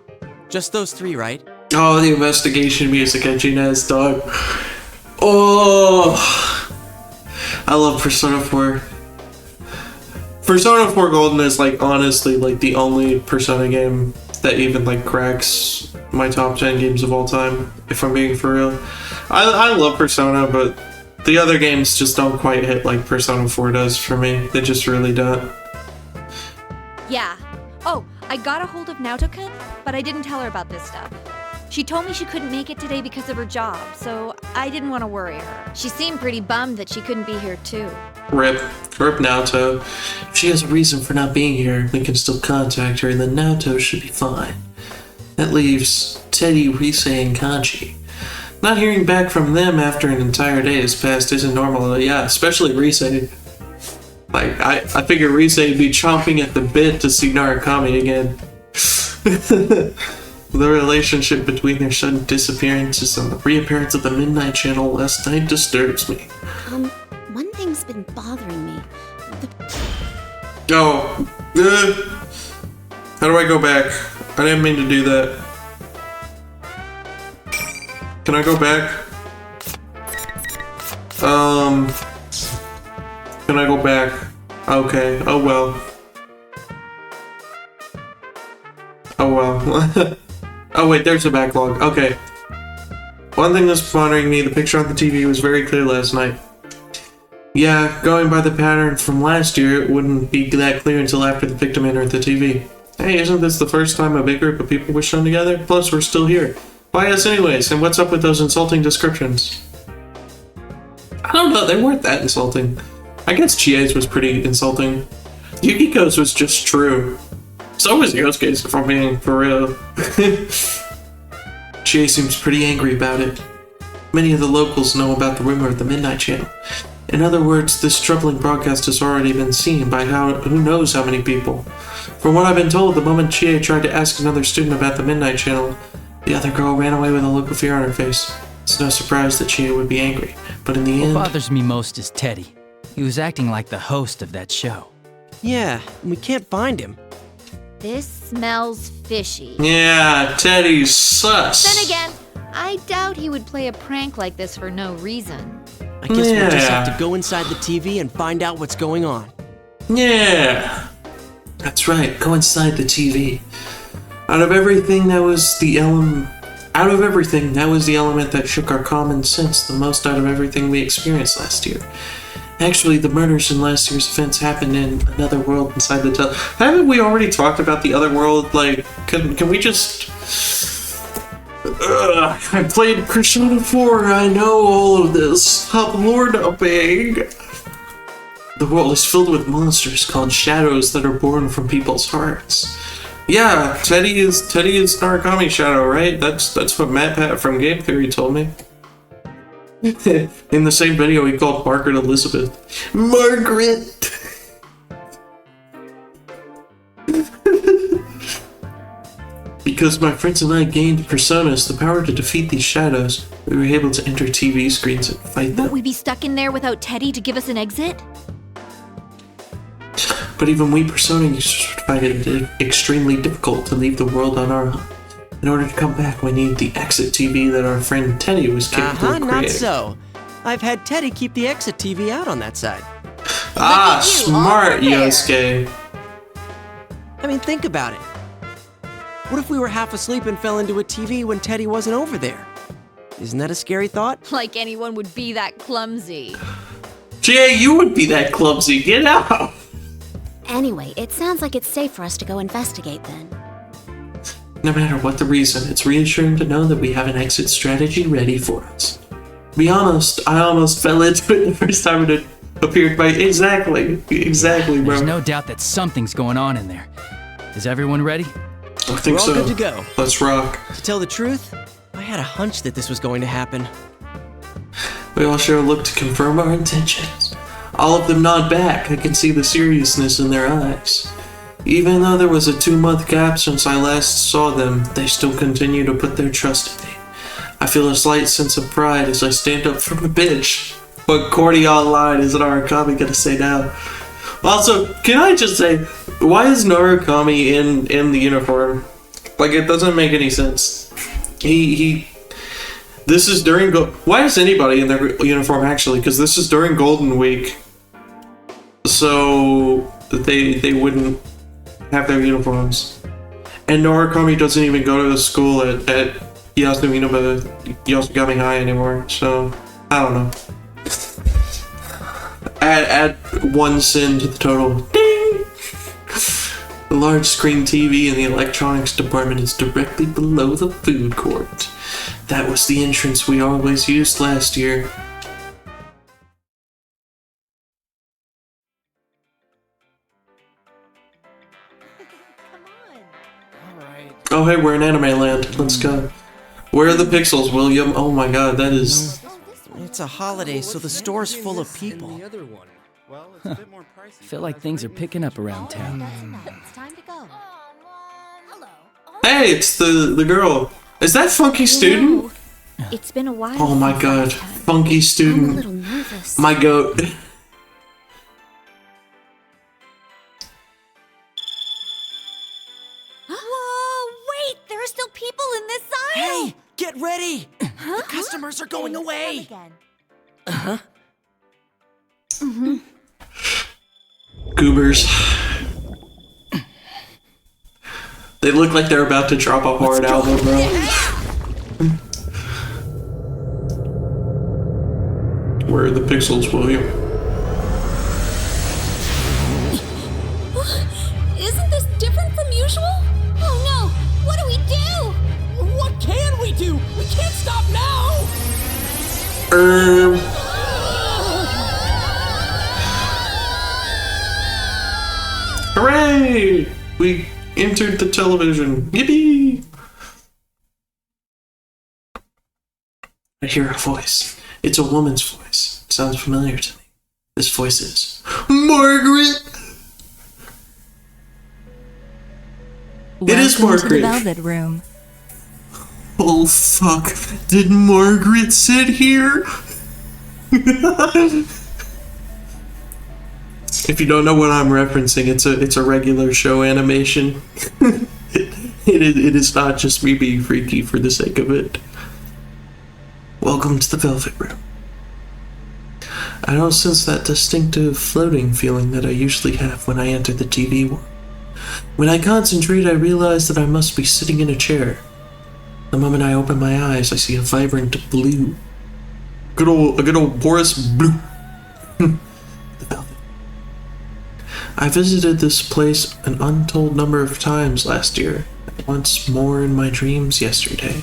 Just those three, right? Oh, the investigation music at Gina's dog. Oh, I love Persona 4. Persona 4 Golden is like honestly like the only Persona game that even like cracks my top 10 games of all time, if I'm being for real. I love Persona, but the other games just don't quite hit like Persona 4 does for me. They just really don't. Yeah. Oh, I got a hold of Naoto-kun, but I didn't tell her about this stuff. She told me she couldn't make it today because of her job, so I didn't want to worry her. She seemed pretty bummed that she couldn't be here too. Rip Naoto. If she has a reason for not being here, we can still contact her, and then Naoto should be fine. That leaves Teddy, Rise, and Kanji. Not hearing back from them after an entire day has passed isn't normal. Yeah, especially Rise. Like, I figure Rise would be chomping at the bit to see Narukami again. The relationship between their sudden disappearances and the reappearance of the Midnight Channel last night disturbs me. One thing's been bothering me. How do I go back? I didn't mean to do that. Can I go back? Can I go back? Okay, oh well. Oh well. Oh wait, there's a backlog. Okay. One thing that's bothering me, the picture on the TV was very clear last night. Yeah, going by the pattern from last year, it wouldn't be that clear until after the victim entered the TV. Hey, isn't this the first time a big group of people were shown together? Plus, we're still here. Why us anyways? And what's up with those insulting descriptions? I don't know, they weren't that insulting. I guess Chie's was pretty insulting. Yukiko's was just true. So was Yosuke's, if I'm being for real. Chie seems pretty angry about it. Many of the locals know about the rumor of the Midnight Channel. In other words, this troubling broadcast has already been seen by who knows how many people. From what I've been told, the moment Chie tried to ask another student about the Midnight Channel, the other girl ran away with a look of fear on her face. It's no surprise that Chie would be angry, but in the end... What bothers me most is Teddy. He was acting like the host of that show. Yeah, we can't find him. This smells fishy. Yeah, Teddy's sus. Then again, I doubt he would play a prank like this for no reason. I guess we'll just have to go inside the TV and find out what's going on. Yeah. That's right, go inside the TV. Out of everything, that was the element that shook our common sense the most out of everything we experienced last year. Actually, the murders in last year's events happened in another world inside the Haven't we already talked about the other world? Like, can we just... I played Persona 4, I know all of this. Stop lord-upping. The world is filled with monsters called shadows that are born from people's hearts. Yeah, Teddy is Narukami Shadow, right? That's what Matt Pat from Game Theory told me. In the same video, he called Margaret Elizabeth. Margaret! Because my friends and I gained personas, the power to defeat these shadows, we were able to enter TV screens and fight them. Won't we be stuck in there without Teddy to give us an exit? But even we persona users would find it extremely difficult to leave the world on our own. In order to come back, we need the exit TV that our friend Teddy was capable of creating. Not so. I've had Teddy keep the exit TV out on that side. Ah, smart, Yosuke. I mean, think about it. What if we were half asleep and fell into a TV when Teddy wasn't over there? Isn't that a scary thought? Like anyone would be that clumsy. Jay, you would be that clumsy. Get out. Anyway, it sounds like it's safe for us to go investigate then. No matter what the reason, it's reassuring to know that we have an exit strategy ready for us. To be honest, I almost fell into it the first time it appeared by exactly, bro. There's no doubt that something's going on in there. Is everyone ready? I think We're all so. good to go. Let's rock. To tell the truth, I had a hunch that this was going to happen. We all share a look to confirm our intentions. All of them nod back. I can see the seriousness in their eyes. Even though there was a 2-month gap since I last saw them, they still continue to put their trust in me. I feel a slight sense of pride as I stand up from the bench. What corny online is Narukami gonna say now? Also, can I just say, why is Narukami in the uniform? Like, it doesn't make any sense. This is during why is anybody in their uniform actually? Because this is during Golden Week, so they wouldn't have their uniforms. And Narukami doesn't even go to the school at Yasugami High anymore. So I don't know. Add one sin to the total. Ding! The large screen TV in the electronics department is directly below the food court. That was the entrance we always used last year. Oh hey, we're in anime land. Let's go. Where are the pixels, William? Oh my god, that is... It's a holiday, so the store's full of people. I feel like things are picking up around town. It's time to go. Hey, it's the girl. Is that Funky Student? It's been a while. Oh my god, Funky I'm a Student. little nervous. My goat. Whoa, wait! There are still people in this aisle! Hey, get ready! The customers are going away! Again. Goobers. They look like they're about to drop a hard album, bro. Where are the pixels, William? Isn't this different from usual? Oh no! What do we do? What can we do? We can't stop now! Hooray! We entered the television. Yippee! I hear a voice. It's a woman's voice. It sounds familiar to me. This voice is Margaret! It is Margaret! To the Velvet Room. Oh fuck. Did Margaret sit here? If you don't know what I'm referencing, it's a regular show animation. It is not just me being freaky for the sake of it. Welcome to the Velvet Room. I don't sense that distinctive floating feeling that I usually have when I enter the TV world. When I concentrate, I realize that I must be sitting in a chair. The moment I open my eyes, I see a vibrant blue. A good old porous blue. The Velvet. I visited this place an untold number of times last year, and once more in my dreams yesterday.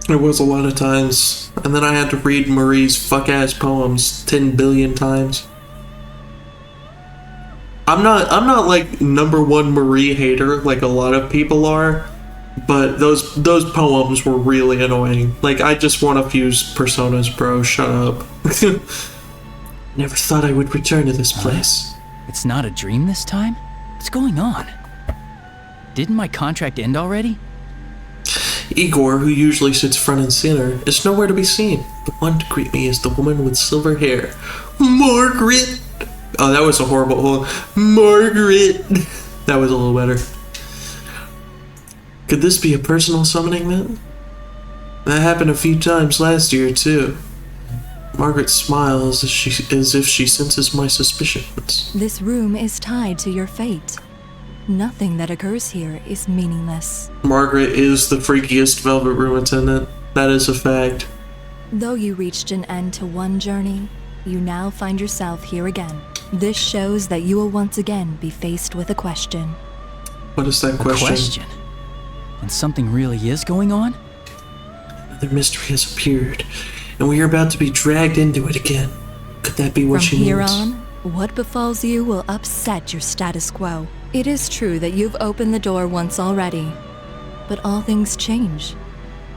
It was a lot of times, and then I had to read Marie's fuck-ass poems 10 billion times. I'm not like #1 Marie hater like a lot of people are, but those poems were really annoying. Like, I just want to fuse personas, bro. Shut up. Never thought I would return to this place. It's not a dream this time? What's going on? Didn't my contract end already? Igor, who usually sits front and center, is nowhere to be seen. The one to greet me is the woman with silver hair. Margaret! Oh, that was a horrible... Margaret! That was a little better. Could this be a personal summoning then? That happened a few times last year, too. Margaret smiles as if she senses my suspicions. This room is tied to your fate. Nothing that occurs here is meaningless. Margaret is the freakiest Velvet Room attendant. That is a fact. Though you reached an end to one journey, you now find yourself here again. This shows that you will once again be faced with a question. What is that question? A question? And something really is going on? Another mystery has appeared, and we are about to be dragged into it again. Could that be what she means? From here on, what befalls you will upset your status quo. It is true that you've opened the door once already, but all things change.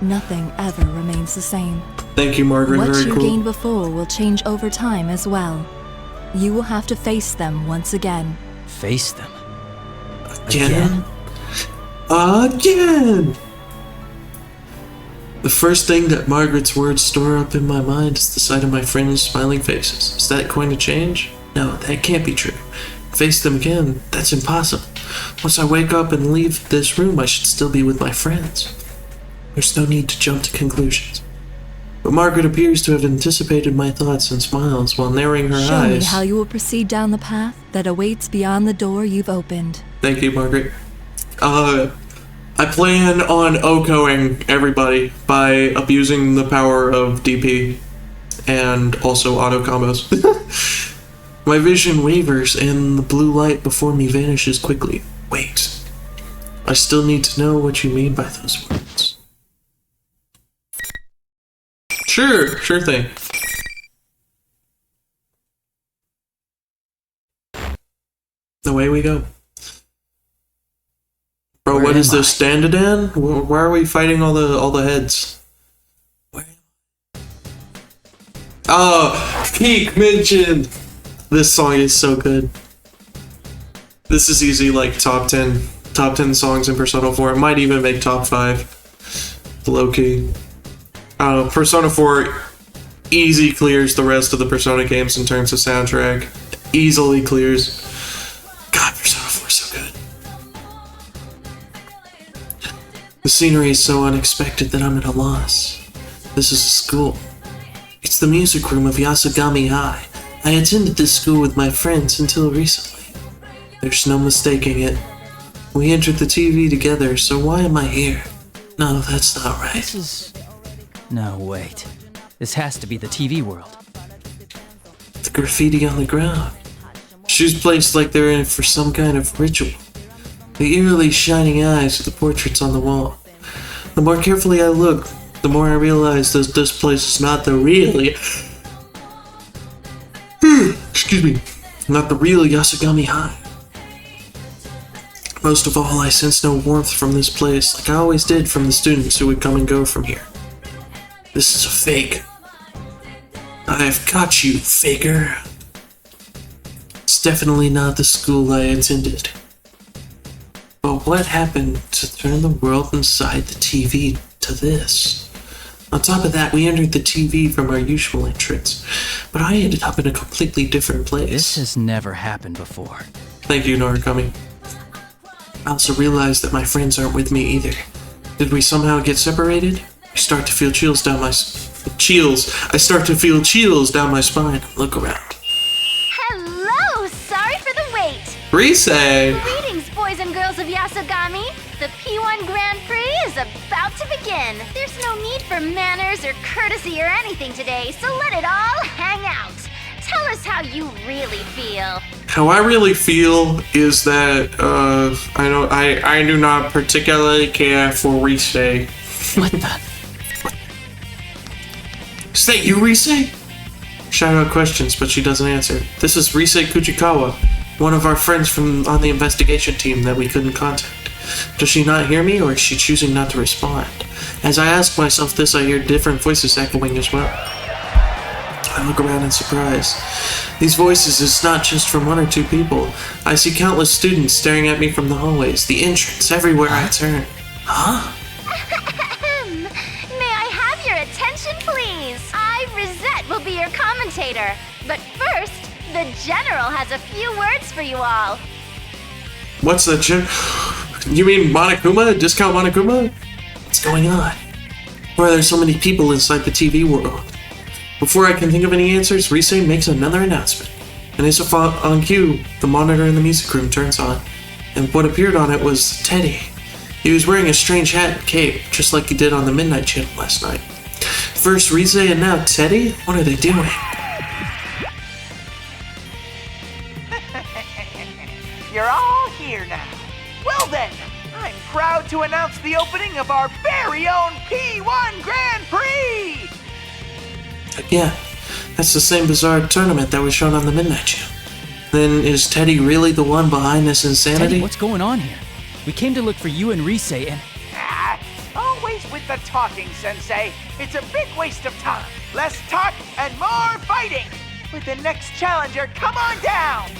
Nothing ever remains the same. Thank you, Margaret. What Very you cool. gained before will change over time as well. You will have to face them once again. Face them? Again? Again! The first thing that Margaret's words store up in my mind is the sight of my friends' smiling faces. Is that going to change? No, that can't be true. Face them again? That's impossible. Once I wake up and leave this room, I should still be with my friends. There's no need to jump to conclusions. But Margaret appears to have anticipated my thoughts and smiles while narrowing her Show me eyes. how you will proceed down the path that awaits beyond the door you've opened. Thank you, Margaret. I plan on OHKOing everybody by abusing the power of DP and also auto combos. My vision wavers and the blue light before me vanishes quickly. Wait. I still need to know what you mean by those words. Sure thing. Away we go. Bro, Where what is am this, Dandadan? Why are we fighting all the heads? Oh, Peak mentioned! This song is so good. This is easy, like top 10 songs in Persona 4. It might even make top 5. Low-key. Persona 4 easy clears the rest of the Persona games in terms of soundtrack. Easily clears. God, Persona 4 is so good. The scenery is so unexpected that I'm at a loss. This is a school. It's the music room of Yasogami High. I attended this school with my friends until recently. There's no mistaking it. We entered the TV together, so why am I here? No, that's not right. This is... No, wait. This has to be the TV world. The graffiti on the ground. Shoes placed like they're in for some kind of ritual. The eerily shining eyes of the portraits on the wall. The more carefully I look, the more I realize that this place is not the real... Excuse me. Not the real Yasogami High. Most of all, I sense no warmth from this place, like I always did from the students who would come and go from here. This is a fake. I've got you, faker. It's definitely not the school I attended. But what happened to turn the world inside the TV to this? On top of that, we entered the TV from our usual entrance, but I ended up in a completely different place. This has never happened before. Thank you, Narukami. I also realized that my friends aren't with me either. Did we somehow get separated? I start to feel chills down my spine. Look around. Hello! Sorry for the wait. Rise! Greetings, boys and girls of Yasogami. The P1 Grand Prix is about to begin. There's no need for manners or courtesy or anything today, so let it all hang out. Tell us how you really feel. How I really feel is that I do not particularly care for Rise. What the? Is that you, Rise? Shout out questions, but she doesn't answer. This is Rise Kujikawa, one of our friends from on the investigation team that we couldn't contact. Does she not hear me, or is she choosing not to respond? As I ask myself this, I hear different voices echoing as well. I look around in surprise. These voices is not just from one or two people. I see countless students staring at me from the hallways, the entrance, everywhere I turn. Huh? May I have your attention, please? I, Rosette, will be your commentator. But first, the General has a few words for you all. What's the You mean Monokuma? Discount Monokuma? What's going on? Why are there so many people inside the TV world? Before I can think of any answers, Rise makes another announcement. And as if on cue, the monitor in the music room turns on, and what appeared on it was Teddy. He was wearing a strange hat and cape, just like he did on the Midnight Channel last night. First Rise and now Teddy? What are they doing? You're all here now. Well then, I'm proud to announce the opening of our very own P1 Grand Prix! Yeah, that's the same bizarre tournament that was shown on the Midnight Channel. Then is Teddy really the one behind this insanity? Teddy, what's going on here? We came to look for you and Rise and... Always with the talking, Sensei. It's a big waste of time. Less talk and more fighting. With the next challenger, come on down!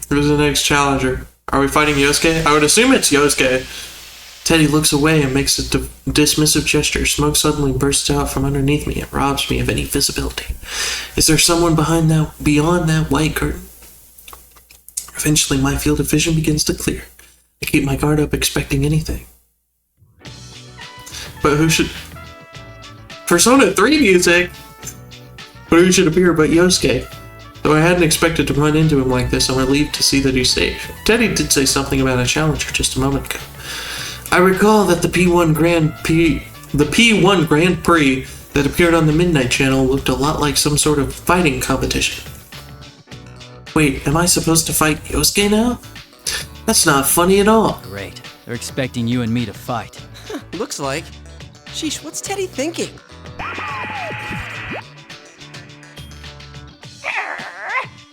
Who's the next challenger? Are we fighting Yosuke? I would assume it's Yosuke. Teddy looks away and makes a dismissive gesture. Smoke suddenly bursts out from underneath me and robs me of any visibility. Is there someone beyond that white curtain? Eventually, my field of vision begins to clear. I keep my guard up, expecting anything. But who should... Persona 3 music! But who should appear but Yosuke? Though I hadn't expected to run into him like this, I'm relieved to see that he's safe. Teddy did say something about a challenger just a moment ago. I recall that the P1 Grand Prix that appeared on the Midnight Channel looked a lot like some sort of fighting competition. Wait, am I supposed to fight Yosuke now? That's not funny at all. Great. They're expecting you and me to fight. Looks like. Sheesh, what's Teddy thinking?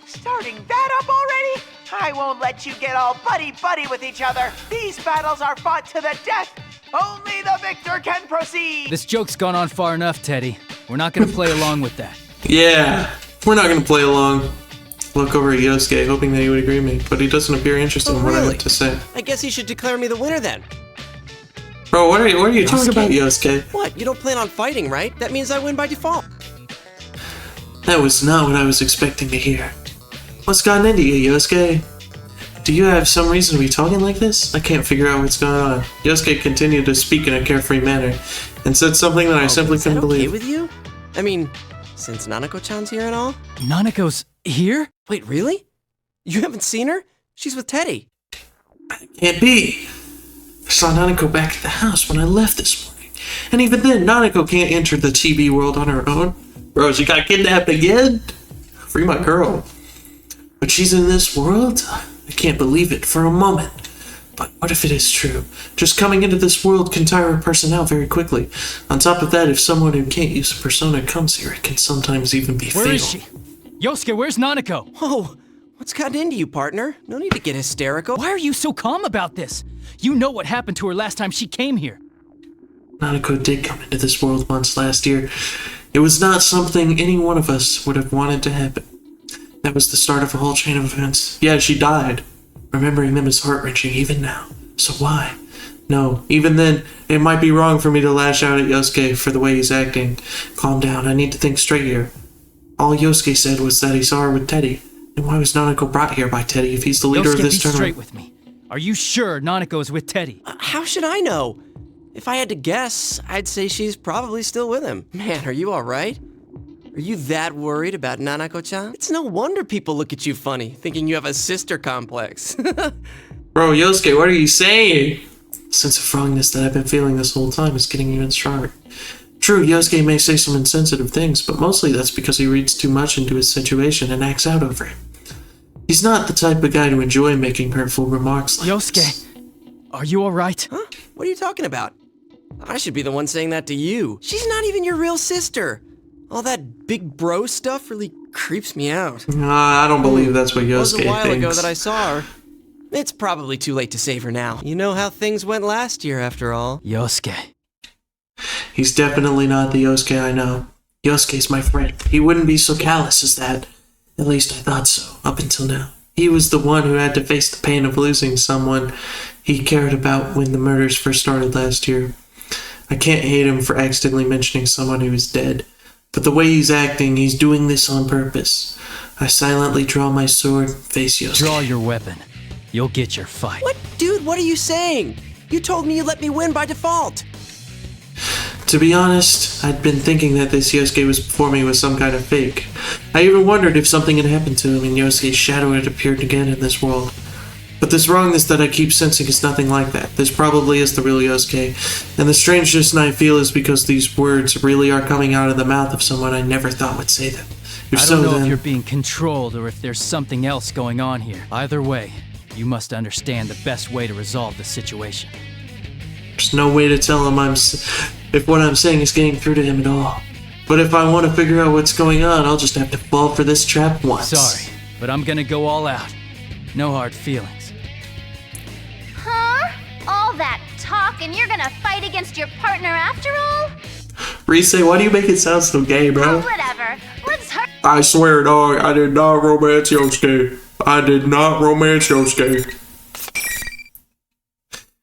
Starting that up already? I won't let you get all buddy-buddy with each other. These battles are fought to the death. Only the victor can proceed. This joke's gone on far enough, Teddy. We're not gonna play along with that. Yeah, we're not gonna play along. Look over at Yosuke, hoping that he would agree with me, but he doesn't appear interested in what I have to say. I guess he should declare me the winner then. Bro, what are you talking about, Yosuke? What? You don't plan on fighting, right? That means I win by default. That was not what I was expecting to hear. What's gotten into you, Yosuke? Do you have some reason to be talking like this? I can't figure out what's going on. Yosuke continued to speak in a carefree manner, and said something that I simply couldn't believe. Okay with you? I mean, since Nanako-chan's here and all? Nanako's here? Wait, really? You haven't seen her? She's with Teddy. Can't be. I saw Nanako back at the house when I left this morning. And even then, Nanako can't enter the TV world on her own. Bro, she got kidnapped again? Free my girl. But she's in this world? I can't believe it for a moment. But what if it is true? Just coming into this world can tire a person out very quickly. On top of that, if someone who can't use a persona comes here, it can sometimes even be fatal. Where is she? Yosuke, where's Nanako? Whoa, what's gotten into you, partner? No need to get hysterical. Why are you so calm about this? You know what happened to her last time she came here. Nanako did come into this world once last year. It was not something any one of us would have wanted to happen. That was the start of a whole chain of events. Yeah, she died. Remembering them is heart-wrenching even now. So why? No, even then, it might be wrong for me to lash out at Yosuke for the way he's acting. Calm down, I need to think straight here. All Yosuke said was that he saw her with Teddy. And why was Nanako brought here by Teddy if he's the leader of this tournament? Straight with me. Are you sure Nanako's with Teddy? How should I know? If I had to guess, I'd say she's probably still with him. Man, are you alright? Are you that worried about Nanako-chan? It's no wonder people look at you funny, thinking you have a sister complex. Bro, Yosuke, what are you saying? The sense of wrongness that I've been feeling this whole time is getting even stronger. True, Yosuke may say some insensitive things, but mostly that's because he reads too much into his situation and acts out over it. He's not the type of guy to enjoy making hurtful remarks like Yosuke, this. Are you alright? Huh? What are you talking about? I should be the one saying that to you. She's not even your real sister. All that big bro stuff really creeps me out. I don't believe that's what Yosuke thinks. It was a while ago that I saw her. It's probably too late to save her now. You know how things went last year, after all. Yosuke. He's definitely not the Yosuke I know. Yosuke's my friend. He wouldn't be so callous as that. At least I thought so, up until now. He was the one who had to face the pain of losing someone he cared about when the murders first started last year. I can't hate him for accidentally mentioning someone who is dead. But the way he's acting, he's doing this on purpose. I silently draw my sword, face Yosuke. Draw your weapon. You'll get your fight. What? Dude, what are you saying? You told me you let me win by default. To be honest, I'd been thinking that this Yosuke was before me was some kind of fake. I even wondered if something had happened to him and Yosuke's shadow had appeared again in this world. But this wrongness that I keep sensing is nothing like that. This probably is the real Yosuke. And the strangeness I feel is because these words really are coming out of the mouth of someone I never thought would say them. I don't know if you're being controlled or if there's something else going on here. Either way, you must understand the best way to resolve the situation. There's no way to tell him if what I'm saying is getting through to him at all. But if I want to figure out what's going on, I'll just have to fall for this trap once. Sorry, but I'm gonna go all out. No hard feelings. Huh? All that talk and you're gonna fight against your partner after all? Rise, why do you make it sound so gay, bro? Oh, whatever. Let's hurry. I swear, dog, I did not romance Yosuke. I did not romance Yosuke.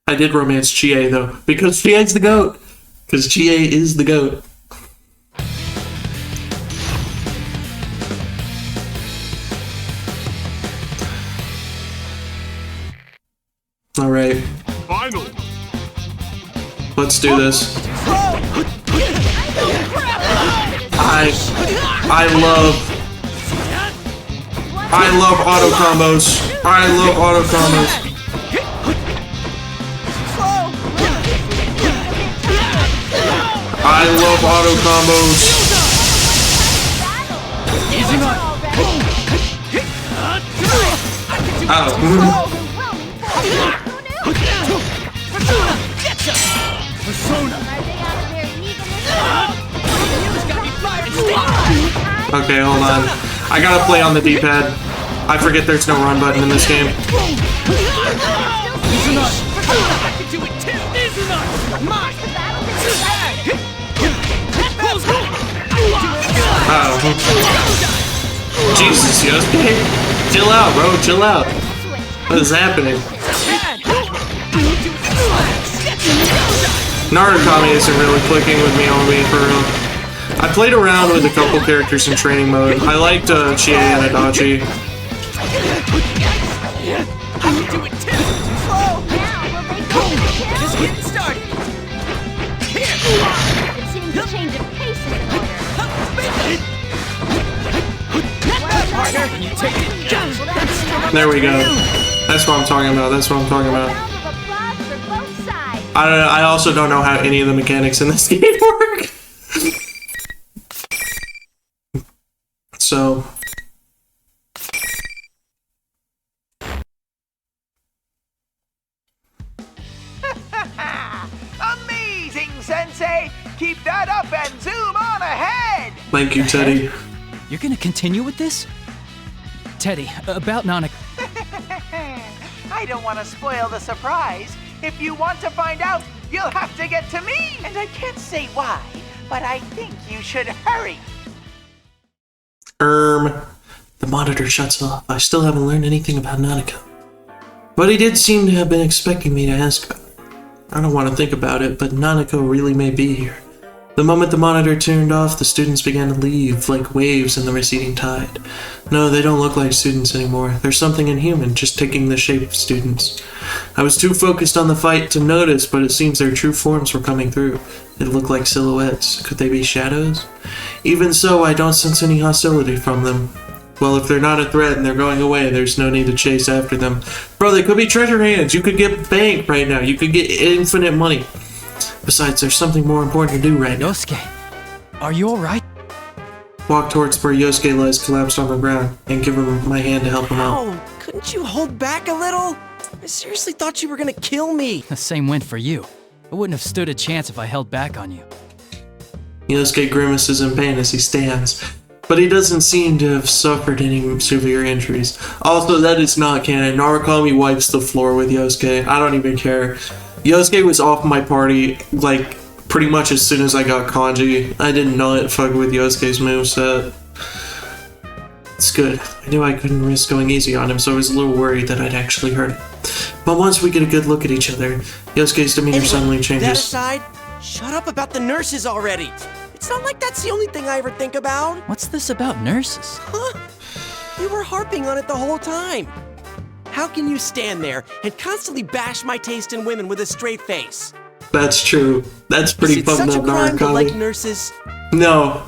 I did romance Chie, though, because Chie's the GOAT. Because Chie is the GOAT. Alright. Final. Let's do this. I love auto combos. I love auto combos. I love auto combos. Ow. Okay, hold on. I gotta play on the D-pad. I forget there's no run button in this game. Oh. Jesus, Yosuke. Chill out, bro. Chill out. What is happening? Narukami isn't really clicking with me on me for real. I played around with a couple characters in training mode. I liked Chie and Adachi. Just getting started. It seems a change of pace is in Partner, can you take it? There we go. That's what I'm talking about. That's what I'm talking about. I also don't know how any of the mechanics in this game work. So. Amazing, Sensei! Keep that up and zoom on ahead! Thank you, Teddy. You're gonna continue with this? Teddy, about Nanako. I don't want to spoil the surprise. If you want to find out, you'll have to get to me! And I can't say why, but I think you should hurry. The monitor shuts off. I still haven't learned anything about Nanako. But he did seem to have been expecting me to ask about it. I don't want to think about it, but Nanako really may be here. The moment the monitor turned off, the students began to leave, like waves in the receding tide. No, they don't look like students anymore. There's something inhuman, just taking the shape of students. I was too focused on the fight to notice, but it seems their true forms were coming through. It looked like silhouettes. Could they be shadows? Even so, I don't sense any hostility from them. Well, if they're not a threat and they're going away, there's no need to chase after them. Bro, they could be treasure hands. You could get bank right now. You could get infinite money. Besides, there's something more important to do right now. Yosuke, are you alright? Walk towards where Yosuke lies collapsed on the ground and give him my hand to help him out. Oh, couldn't you hold back a little? I seriously thought you were gonna kill me. The same went for you. I wouldn't have stood a chance if I held back on you. Yosuke grimaces in pain as he stands, but he doesn't seem to have suffered any severe injuries. Also, that is not canon. Narukami wipes the floor with Yosuke. I don't even care. Yosuke was off my party, like, pretty much as soon as I got Kanji. I did not fuck with Yosuke's moveset. It's good. I knew I couldn't risk going easy on him, so I was a little worried that I'd actually hurt him. But once we get a good look at each other, Yosuke's demeanor suddenly changes. That aside, shut up about the nurses already. It's not like that's the only thing I ever think about. What's this about nurses? Huh? You were harping on it the whole time. How can you stand there and constantly bash my taste in women with a straight face? That's true. That's pretty fucked up, It's such a crime to like Narukami. nurses. No.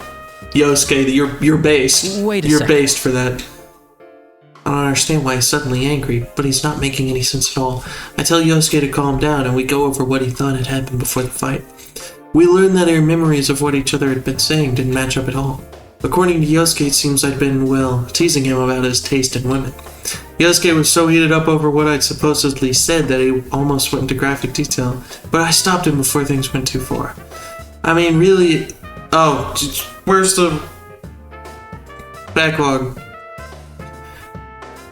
Yosuke, you're based. Wait a You're second. based for that. I don't understand why he's suddenly angry, but he's not making any sense at all. I tell Yosuke to calm down, and we go over what he thought had happened before the fight. We learn that our memories of what each other had been saying didn't match up at all. According to Yosuke, it seems I'd been, well, teasing him about his taste in women. Yosuke was so heated up over what I'd supposedly said that he almost went into graphic detail, but I stopped him before things went too far. I mean, really... Oh, where's the... backlog?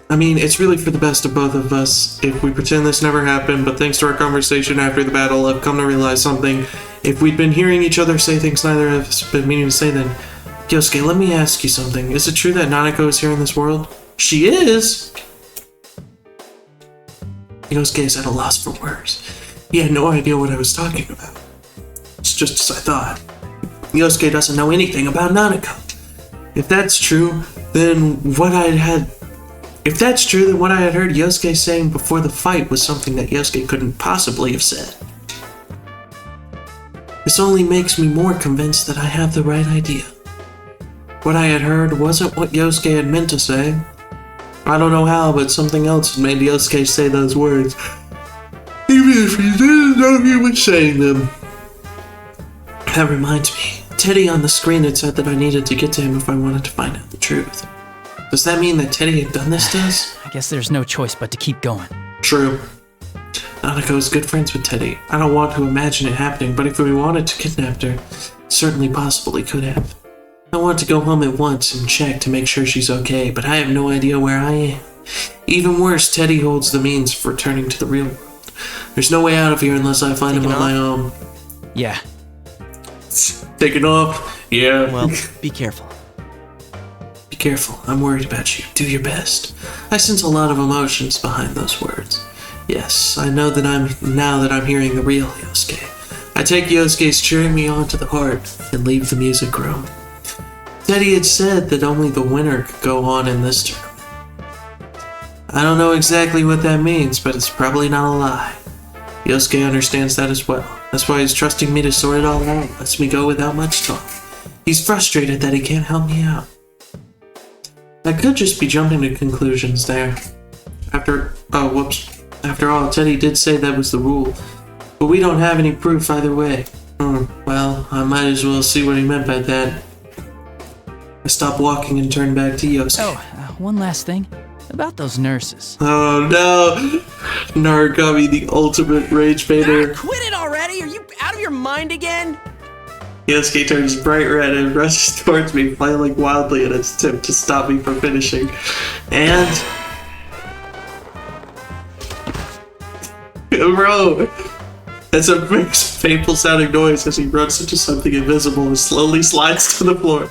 I mean, it's really for the best of both of us if we pretend this never happened, but thanks to our conversation after the battle, I've come to realize something. If we'd been hearing each other say things neither of us been meaning to say, then... Yosuke, let me ask you something. Is it true that Nanako is here in this world? She is? Yosuke is at a loss for words. He had no idea what I was talking about. It's just as I thought. Yosuke doesn't know anything about Nanako. If that's true, then what I had heard Yosuke saying before the fight was something that Yosuke couldn't possibly have said. This only makes me more convinced that I have the right idea. What I had heard wasn't what Yosuke had meant to say. I don't know how, but something else had made Yosuke say those words, even if he didn't know he was saying them. That reminds me, Teddy on the screen had said that I needed to get to him if I wanted to find out the truth. Does that mean that Teddy had done this to us? I guess there's no choice but to keep going. True. Nanako is good friends with Teddy. I don't want to imagine it happening, but if we wanted to kidnap her, certainly possibly could have. I want to go home at once and check to make sure she's okay, but I have no idea where I am. Even worse, Teddy holds the means for returning to the real world. There's no way out of here unless I find him on my own. Yeah. Taking off? Yeah. Well, be careful. Be careful. I'm worried about you. Do your best. I sense a lot of emotions behind those words. Yes, I know that now that I'm hearing the real Yosuke. I take Yosuke's cheering me on to the heart and leave the music room. Teddy had said that only the winner could go on in this tournament. I don't know exactly what that means, but it's probably not a lie. Yosuke understands that as well. That's why he's trusting me to sort it all out. Lets me go without much talk. He's frustrated that he can't help me out. I could just be jumping to conclusions there. After all, Teddy did say that was the rule. But we don't have any proof either way. Well, I might as well see what he meant by that. I stopped walking and turned back to Yosuke. Oh, one last thing. About those nurses. Oh no! Narukami, the ultimate rage baiter. Quit it already! Are you out of your mind again? Yosuke turns bright red and rushes towards me, flailing wildly in its attempt to stop me from finishing. And... Bro! That's a mixed, painful sounding noise as he runs into something invisible and slowly slides to the floor.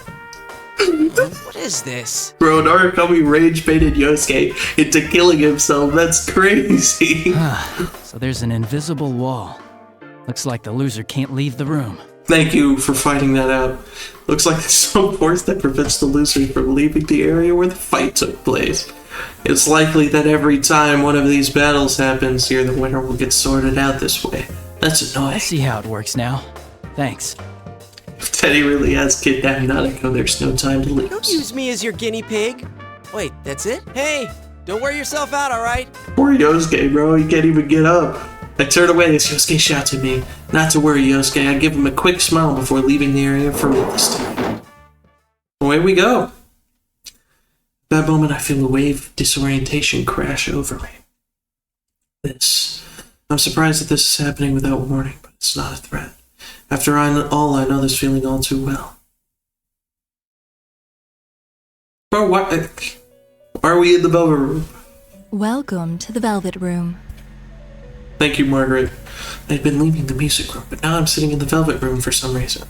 What is this? Bro, Narukami rage baited Yosuke into killing himself. That's crazy. So there's an invisible wall. Looks like the loser can't leave the room. Thank you for finding that out. Looks like there's some force that prevents the loser from leaving the area where the fight took place. It's likely that every time one of these battles happens here, the winner will get sorted out this way. That's annoying. I see how it works now. Thanks. If Teddy really has kidnapped Nanako, there's no time to lose. Don't use me as your guinea pig. Wait, that's it? Hey, don't wear yourself out, alright? Poor Yosuke, bro. He can't even get up. I turn away as Yosuke shouts at me. Not to worry, Yosuke. I give him a quick smile before leaving the area for real this time. Away we go. At that moment, I feel a wave of disorientation crash over me. I'm surprised that this is happening without warning, but it's not a threat. After all, I know this feeling all too well. Bro, why are we in the Velvet Room? Welcome to the Velvet Room. Thank you, Margaret. I'd been leaving the music room, but now I'm sitting in the Velvet Room for some reason.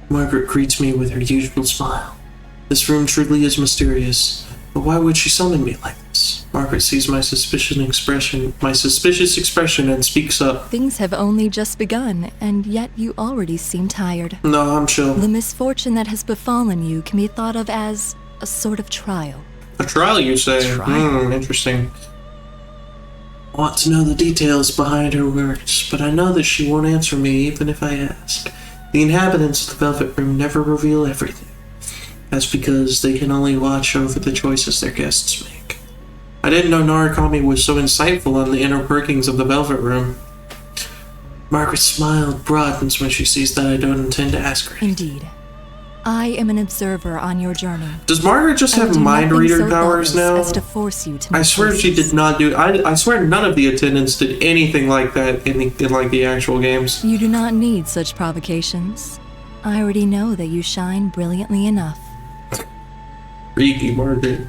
Margaret greets me with her usual smile. This room truly is mysterious, but why would she summon me like this? Margaret sees my suspicious expression and speaks up. Things have only just begun, and yet you already seem tired. No, I'm chill. The misfortune that has befallen you can be thought of as a sort of trial. A trial, you say? Interesting. I want to know the details behind her words, but I know that she won't answer me even if I ask. The inhabitants of the Velvet Room never reveal everything. That's because they can only watch over the choices their guests make. I didn't know Narukami was so insightful on the inner workings of the Velvet Room. Margaret's smile broadens when she sees that I don't intend to ask her. Indeed. I am an observer on your journey. Does Margaret just have mind reader powers now? As to force you to I swear choices. she did not do. I swear none of the attendants did anything like that in like the actual games. You do not need such provocations. I already know that you shine brilliantly enough. Freaky Margaret.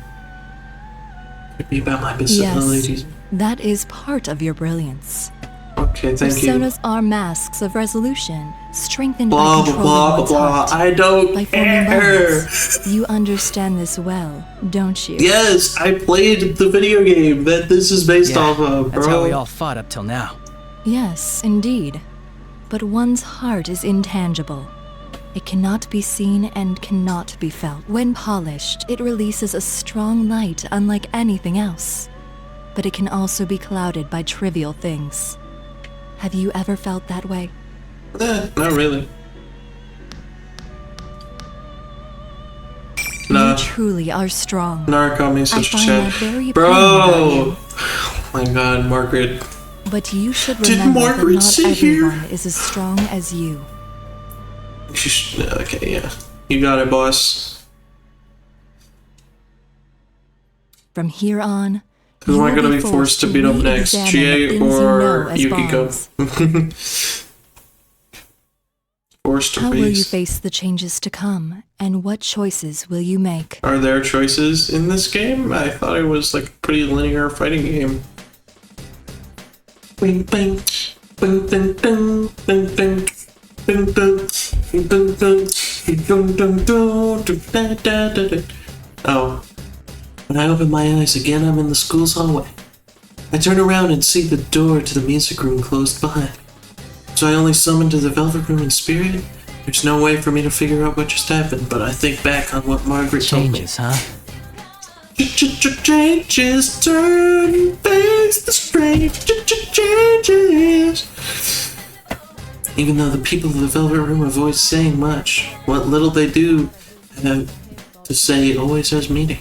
Could be about my disabilities. Yes, that is part of your brilliance. Okay, thank you. Personas are masks of resolution, strengthened Blah by blah controlling blah one's blah. heart. I don't By forming care. bonds. You understand this well, don't you? Yes, I played the video game that this is based off of, bro. That's how we all fought up till now. Yes, indeed. But one's heart is intangible. It cannot be seen and cannot be felt. When polished, it releases a strong light unlike anything else. But it can also be clouded by trivial things. Have you ever felt that way? Not really. Nah. You truly are strong. Narukami is I such a find that chat. very Bro! appealing about you. Oh my god, Margaret. But you should Did remember that Margaret not sit here? everyone is as strong as you. Okay, yeah. You got it, boss. From here on, Who am I gonna be forced to beat up next? Chie or Yukiko? Forced to How will you face. face the changes to come, and what choices will you make? Are there choices in this game? I thought it was like a pretty linear fighting game. Bing bing. Bing bing bing bing bing. Bing bing. Bing bing bing. Dun dun dun dun da da da. Oh. When I open my eyes again, I'm in the school's hallway. I turn around and see the door to the music room closed behind me. So I only summoned to the Velvet Room in spirit? There's no way for me to figure out what just happened, but I think back on what Margaret told me. Changes, huh? Changes, turn and face the strange changes. Even though the people of the Velvet Room avoid saying much, what little they do have to say always has meaning.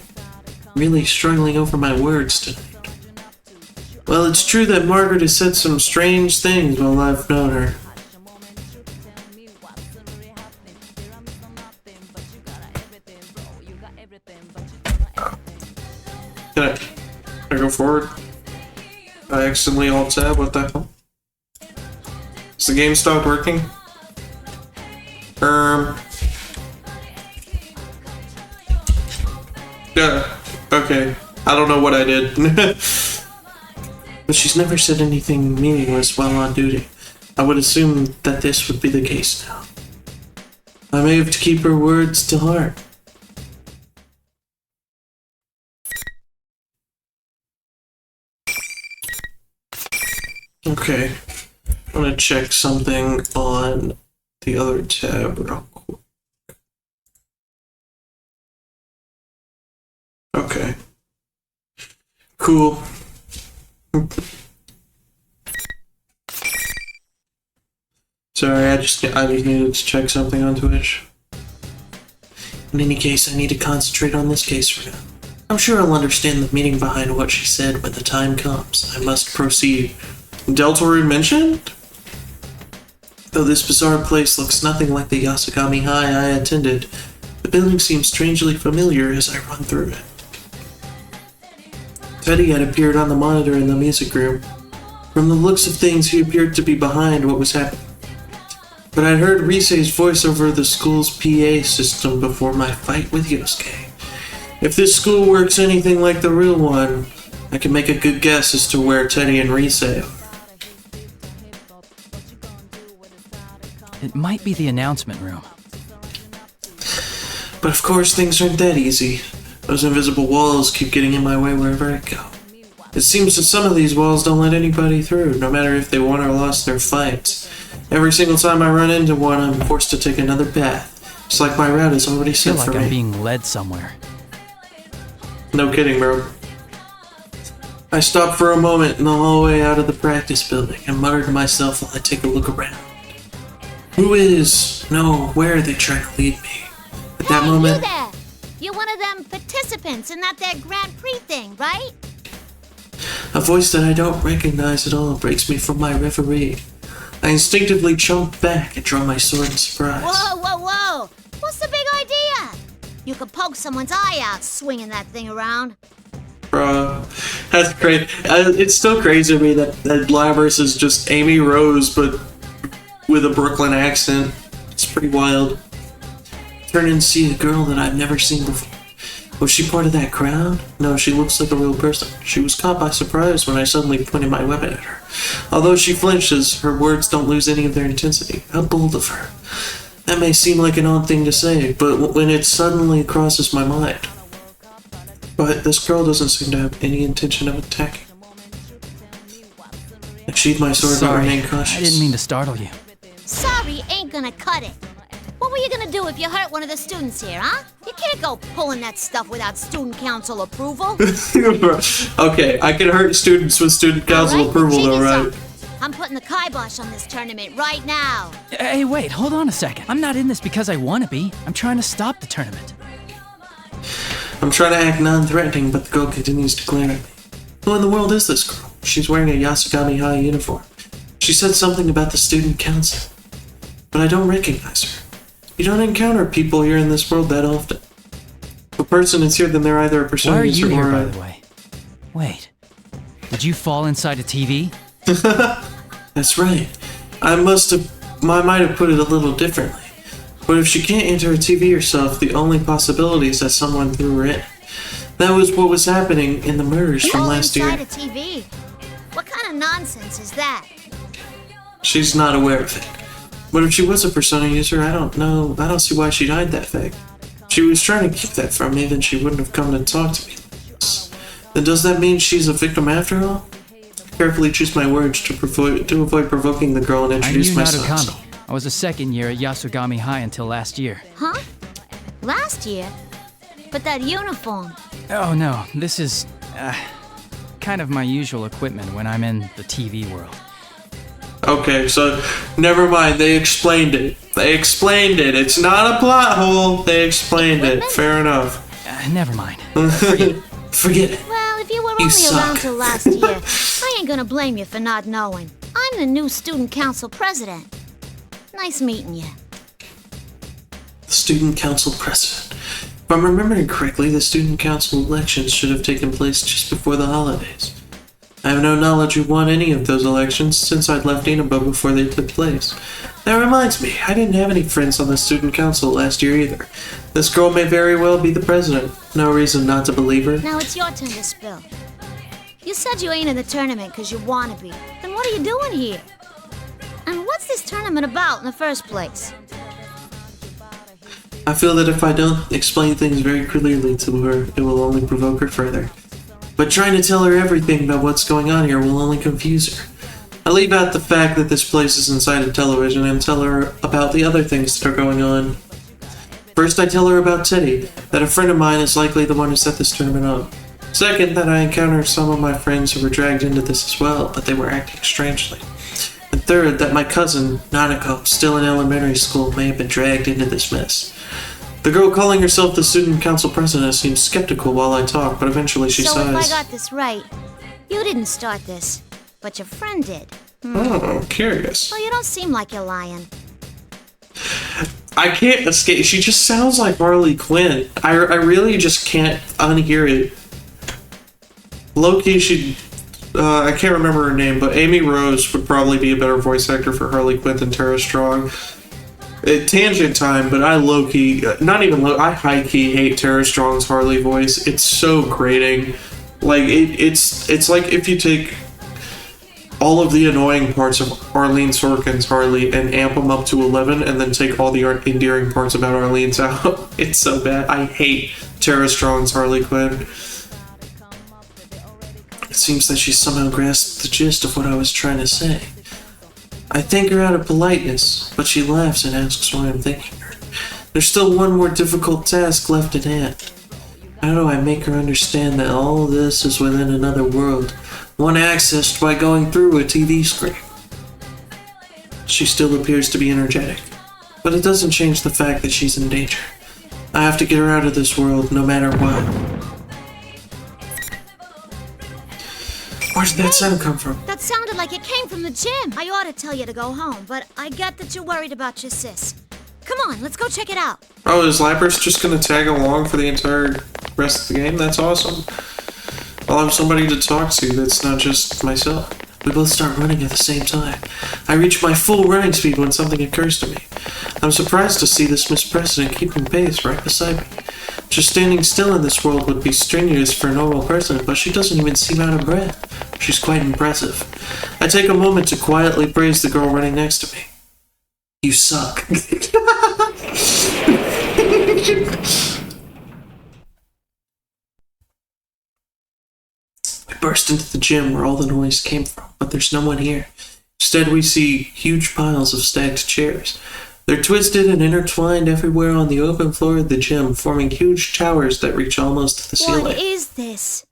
Really struggling over my words tonight. Well, it's true that Margaret has said some strange things while I've known her. Can I go forward? I accidentally alt-tab, what the hell? Does the game stop working? Yeah, okay. I don't know what I did. But she's never said anything meaningless while on duty. I would assume that this would be the case now. I may have to keep her words to heart. Okay. I'm gonna check something on the other tab real quick. Okay. Cool. Sorry, I just needed to check something on Twitch. In any case, I need to concentrate on this case for now. I'm sure I'll understand the meaning behind what she said when the time comes. I must proceed. Deltarune mentioned? Though this bizarre place looks nothing like the Yasogami High I attended, the building seems strangely familiar as I run through it. Teddy had appeared on the monitor in the music room. From the looks of things, he appeared to be behind what was happening. But I'd heard Risei's voice over the school's PA system before my fight with Yosuke. If this school works anything like the real one, I can make a good guess as to where Teddy and Risei are. It might be the announcement room. But of course, things aren't that easy. Those invisible walls keep getting in my way wherever I go. It seems that some of these walls don't let anybody through, no matter if they won or lost their fights. Every single time I run into one, I'm forced to take another path. It's like my route is already I feel set like for I'm me. being led somewhere. No kidding, bro. I stopped for a moment in the hallway out of the practice building and muttered to myself while I take a look around. Who is, no, where are they trying to lead me? At that moment, You there! You're one of them participants in that Grand Prix thing, right? A voice that I don't recognize at all breaks me from my reverie. I instinctively jump back and draw my sword in surprise. Whoa, whoa, whoa! What's the big idea? You could poke someone's eye out swinging that thing around. Bruh, that's crazy. It's still crazy to me that Labrys is just Amy Rose, but with a Brooklyn accent. It's pretty wild. Turn and see a girl that I've never seen before. Was she part of that crowd? No, she looks like a real person. She was caught by surprise when I suddenly pointed my weapon at her. Although she flinches, her words don't lose any of their intensity. How bold of her. That may seem like an odd thing to say, but when it suddenly crosses my mind. But this girl doesn't seem to have any intention of attacking. I sheathe my sword and remain cautious. I didn't mean to startle you. Sorry ain't gonna cut it. What were you gonna do if you hurt one of the students here, huh? You can't go pulling that stuff without student council approval. Okay, I can hurt students with student council approval though, right? I'm putting the kibosh on this tournament right now. Hey, wait, hold on a second. I'm not in this because I want to be. I'm trying to stop the tournament. I'm trying to act non-threatening, but the girl continues to glare at me. Who in the world is this girl? She's wearing a Yasugami High uniform. She said something about the student council, but I don't recognize her. You don't encounter people here in this world that often. If a person is here, then they're either a persona Why are you here, or by the way? Wait, did you fall inside a TV? That's right. I might have put it a little differently. But if she can't enter a TV herself, the only possibility is that someone threw her in. That was what was happening in the murders from last year. Inside a TV? What kind of nonsense is that? She's not aware of it. But if she was a persona user, I don't see why she'd hide that fact. If she was trying to keep that from me, then she wouldn't have come to talk to me like this. Then does that mean she's a victim after all? I carefully choose my words to avoid provoking the girl and introduce myself. Narukami. I was a second year at Yasugami High until last year. Huh? Last year? But that uniform. Oh no, this is kind of my usual equipment when I'm in the TV world. Okay, so never mind. They explained it. It's not a plot hole. They explained it. Fair enough. Never mind. Forget it. Well, if you were only around till last year, I ain't gonna blame you for not knowing. I'm the new student council president. Nice meeting you. The student council president. If I'm remembering correctly, the student council elections should have taken place just before the holidays. I have no knowledge who won any of those elections since I'd left Inaba before they took place. That reminds me, I didn't have any friends on the student council last year either. This girl may very well be the president. No reason not to believe her. Now it's your turn to spill. You said you ain't in the tournament because you want to be. Then what are you doing here? And what's this tournament about in the first place? I feel that if I don't explain things very clearly to her, it will only provoke her further. But trying to tell her everything about what's going on here will only confuse her. I leave out the fact that this place is inside a television and tell her about the other things that are going on. First, I tell her about Teddy, that a friend of mine is likely the one who set this tournament up. Second, that I encountered some of my friends who were dragged into this as well, but they were acting strangely. And third, that my cousin, Nanako, still in elementary school, may have been dragged into this mess. The girl calling herself the student council president seems skeptical while I talk, but eventually she sighs. So if I got this right, you didn't start this, but your friend did. Oh, I'm curious. Well, you don't seem like you're lying. I can't escape. She just sounds like Harley Quinn. I really just can't unhear it. Loki, I can't remember her name, but Amy Rose would probably be a better voice actor for Harley Quinn than Tara Strong. Tangent time, but I I high-key hate Tara Strong's Harley voice. It's so grating. Like, it's like if you take all of the annoying parts of Arlene Sorkin's Harley and amp them up to 11, and then take all the endearing parts about Arlene's out. It's so bad. I hate Tara Strong's Harley Quinn. It seems that she somehow grasped the gist of what I was trying to say. I thank her out of politeness, but she laughs and asks why I'm thanking her. There's still one more difficult task left at hand. How do I make her understand that all this is within another world, one accessed by going through a TV screen? She still appears to be energetic, but it doesn't change the fact that she's in danger. I have to get her out of this world no matter what. Where did that sound come from? That sounded like it came from the gym. I ought to tell you to go home, but I get that you're worried about your sis. Come on, let's go check it out. Oh, is Lapras just gonna tag along for the entire rest of the game? That's awesome. I'll have somebody to talk to that's not just myself. We both start running at the same time. I reach my full running speed when something occurs to me. I'm surprised to see this Miss President keeping pace right beside me. Just standing still in this world would be strenuous for a normal person, but she doesn't even seem out of breath. She's quite impressive. I take a moment to quietly praise the girl running next to me. You suck. We burst into the gym where all the noise came from, but there's no one here. Instead, we see huge piles of stacked chairs. They're twisted and intertwined everywhere on the open floor of the gym, forming huge towers that reach almost to the ceiling. What is this?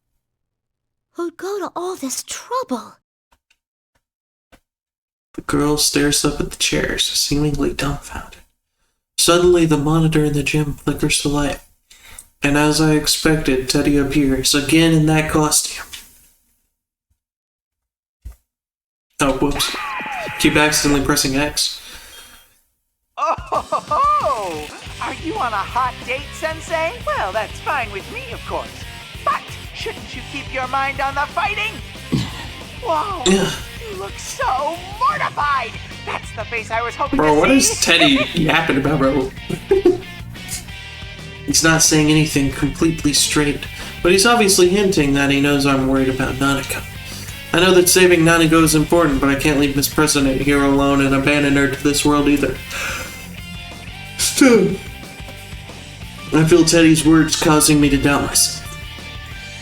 Who'd go to all this trouble? The girl stares up at the chairs, seemingly dumbfounded. Suddenly, the monitor in the gym flickers to life. And as I expected, Teddy appears, again in that costume. Oh, whoops. Keep accidentally pressing X. Oh, are you on a hot date, Sensei? Well, that's fine with me, of course. But shouldn't you keep your mind on the fighting? Whoa, you look so mortified. That's the face I was hoping to see. Bro, what is Teddy yapping about, bro? He's not saying anything completely straight, but he's obviously hinting that he knows I'm worried about Nanako. I know that saving Nanako is important, but I can't leave Miss President here alone and abandon her to this world either. Still, I feel Teddy's words causing me to doubt myself.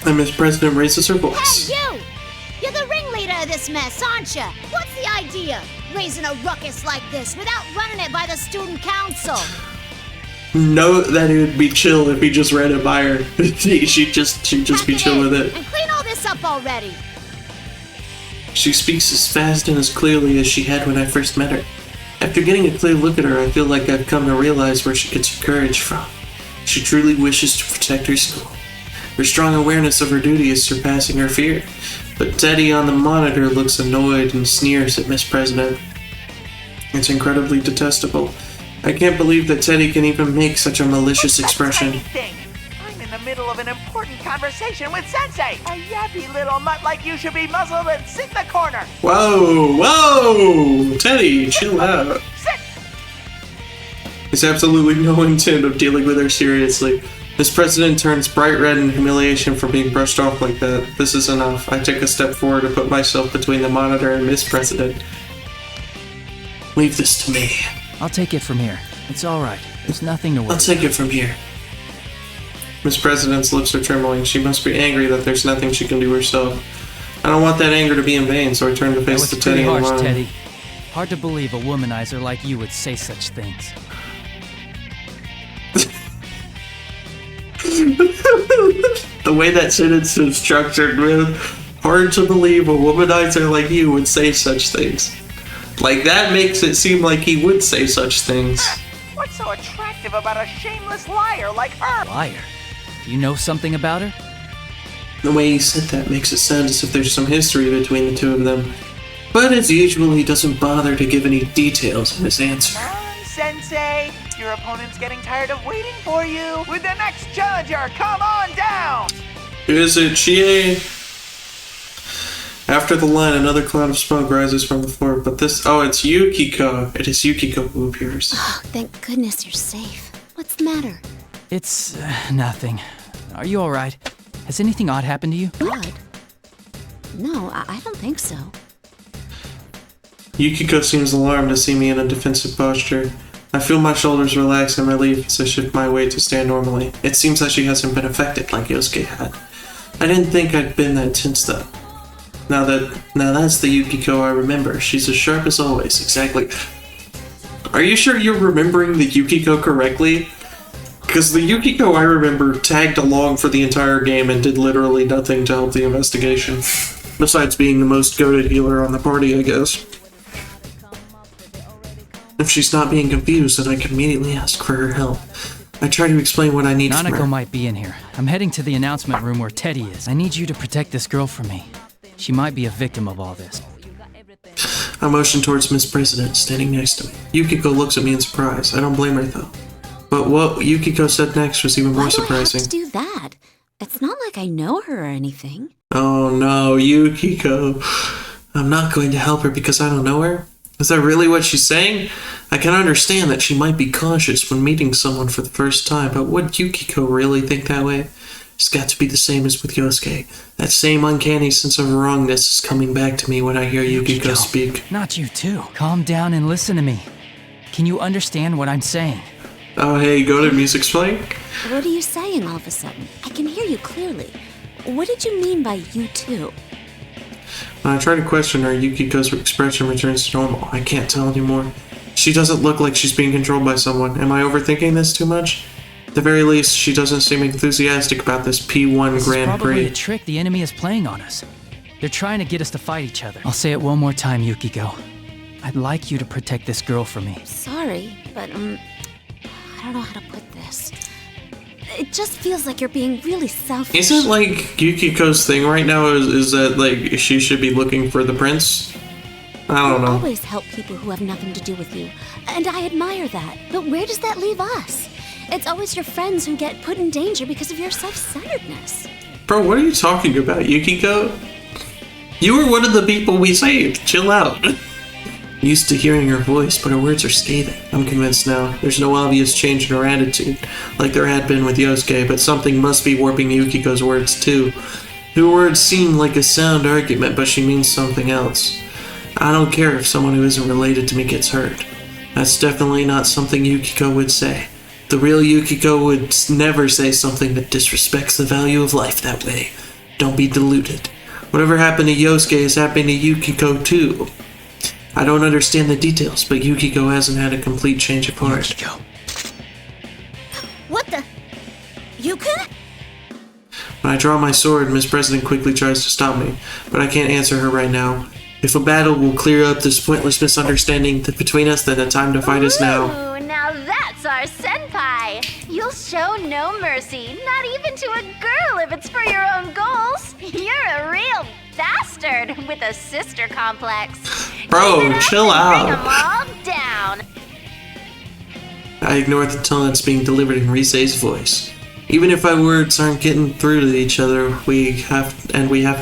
And Miss President raises her voice. Hey, you! You're the ringleader of this mess, aren't you? What's the idea? Raising a ruckus like this without running it by the student council? Know that it would be chill if he just ran it by her. she'd just be chill with it. And clean all this up already. She speaks as fast and as clearly as she had when I first met her. After getting a clear look at her, I feel like I've come to realize where she gets her courage from. She truly wishes to protect her school. Her strong awareness of her duty is surpassing her fear. But Teddy on the monitor looks annoyed and sneers at Miss President. It's incredibly detestable. I can't believe that Teddy can even make such a malicious expression. I'm in the middle of an important conversation with Sensei. A yappy little mutt like you should be muzzled and sit in the corner. Whoa! Teddy, chill out. Sit! There's absolutely no intent of dealing with her seriously. Miss President turns bright red in humiliation for being brushed off like that. This is enough. I take a step forward to put myself between the monitor and Miss President. Leave this to me. I'll take it from here. It's alright. There's nothing to worry I'll take it from here. Miss President's lips are trembling. She must be angry that there's nothing she can do herself. I don't want that anger to be in vain, so I turn to face the Teddy harsh, alone. Teddy. Hard to believe a womanizer like you would say such things. The way that sentence is structured, man. Hard to believe a womanizer like you would say such things. Like, that makes it seem like he would say such things. What's so attractive about a shameless liar like her? Liar? Do you know something about her? The way he said that makes it sound as if there's some history between the two of them. But as usual, he doesn't bother to give any details in his answer. Come on, Sensei. Your opponent's getting tired of waiting for you. With the next challenger, come on down! Is it Chie? After the line, another cloud of smoke rises from the floor, but this... Oh, it's Yukiko. It is Yukiko who appears. Oh, thank goodness you're safe. What's the matter? It's nothing. Are you alright? Has anything odd happened to you? Odd? No, I don't think so. Yukiko seems alarmed to see me in a defensive posture. I feel my shoulders relax and relief as I shift my weight to stand normally. It seems that she hasn't been affected like Yosuke had. I didn't think I'd been that tense though. Now that's the Yukiko I remember. She's as sharp as always, exactly. Are you sure you're remembering the Yukiko correctly? Because the Yukiko I remember tagged along for the entire game and did literally nothing to help the investigation. Besides being the most goated healer on the party, I guess. If she's not being confused, then I can immediately ask for her help. I try to explain what I need from her. Nanako might be in here. I'm heading to the announcement room where Teddy is. I need you to protect this girl from me. She might be a victim of all this. I motion towards Miss President, standing next to me. Yukiko looks at me in surprise. I don't blame her, though. But what Yukiko said next was even more surprising. Why do I have to do that? It's not like I know her or anything. Oh no, Yukiko. I'm not going to help her because I don't know her? Is that really what she's saying? I can understand that she might be cautious when meeting someone for the first time, but would Yukiko really think that way? It's got to be the same as with Yosuke. That same uncanny sense of wrongness is coming back to me when I hear Yukiko speak. Not you too. Calm down and listen to me. Can you understand what I'm saying? Oh hey, go to music's playing? What are you saying all of a sudden? I can hear you clearly. What did you mean by you too? When I try to question her, Yukiko's expression returns to normal. I can't tell anymore. She doesn't look like she's being controlled by someone. Am I overthinking this too much? At the very least, she doesn't seem enthusiastic about this P1 This Grand is probably Prix. a trick the enemy is playing on us. They're trying to get us to fight each other. I'll say it one more time, Yukiko. I'd like you to protect this girl for me. Sorry, but I don't know how to put this. It just feels like you're being really selfish. Isn't like Yukiko's thing right now is that like she should be looking for the prince? I don't You know. always help people who have nothing to do with you, and I admire that. But where does that leave us? It's always your friends who get put in danger because of your self-centeredness. Bro, what are you talking about, Yukiko? You were one of the people we saved. Chill out. Used to hearing her voice, but her words are scathing. I'm convinced now. There's no obvious change in her attitude, like there had been with Yosuke, but something must be warping Yukiko's words too. Her words seem like a sound argument, but she means something else. I don't care if someone who isn't related to me gets hurt. That's definitely not something Yukiko would say. The real Yukiko would never say something that disrespects the value of life that way. Don't be deluded. Whatever happened to Yosuke is happening to Yukiko too. I don't understand the details, but Yukiko hasn't had a complete change of heart. Yukiko. What the? You can? When I draw my sword, Miss President quickly tries to stop me, but I can't answer her right now. If a battle will clear up this pointless misunderstanding between us, then the time to fight is now. Ooh, now that's our senpai. You'll show no mercy, not even to a girl if it's for your own goals. You're a real bastard with a sister complex. Bro, chill out. Bring 'em all down. I ignore the tone that's being delivered in Rise's voice. Even if our words aren't getting through to each other, we have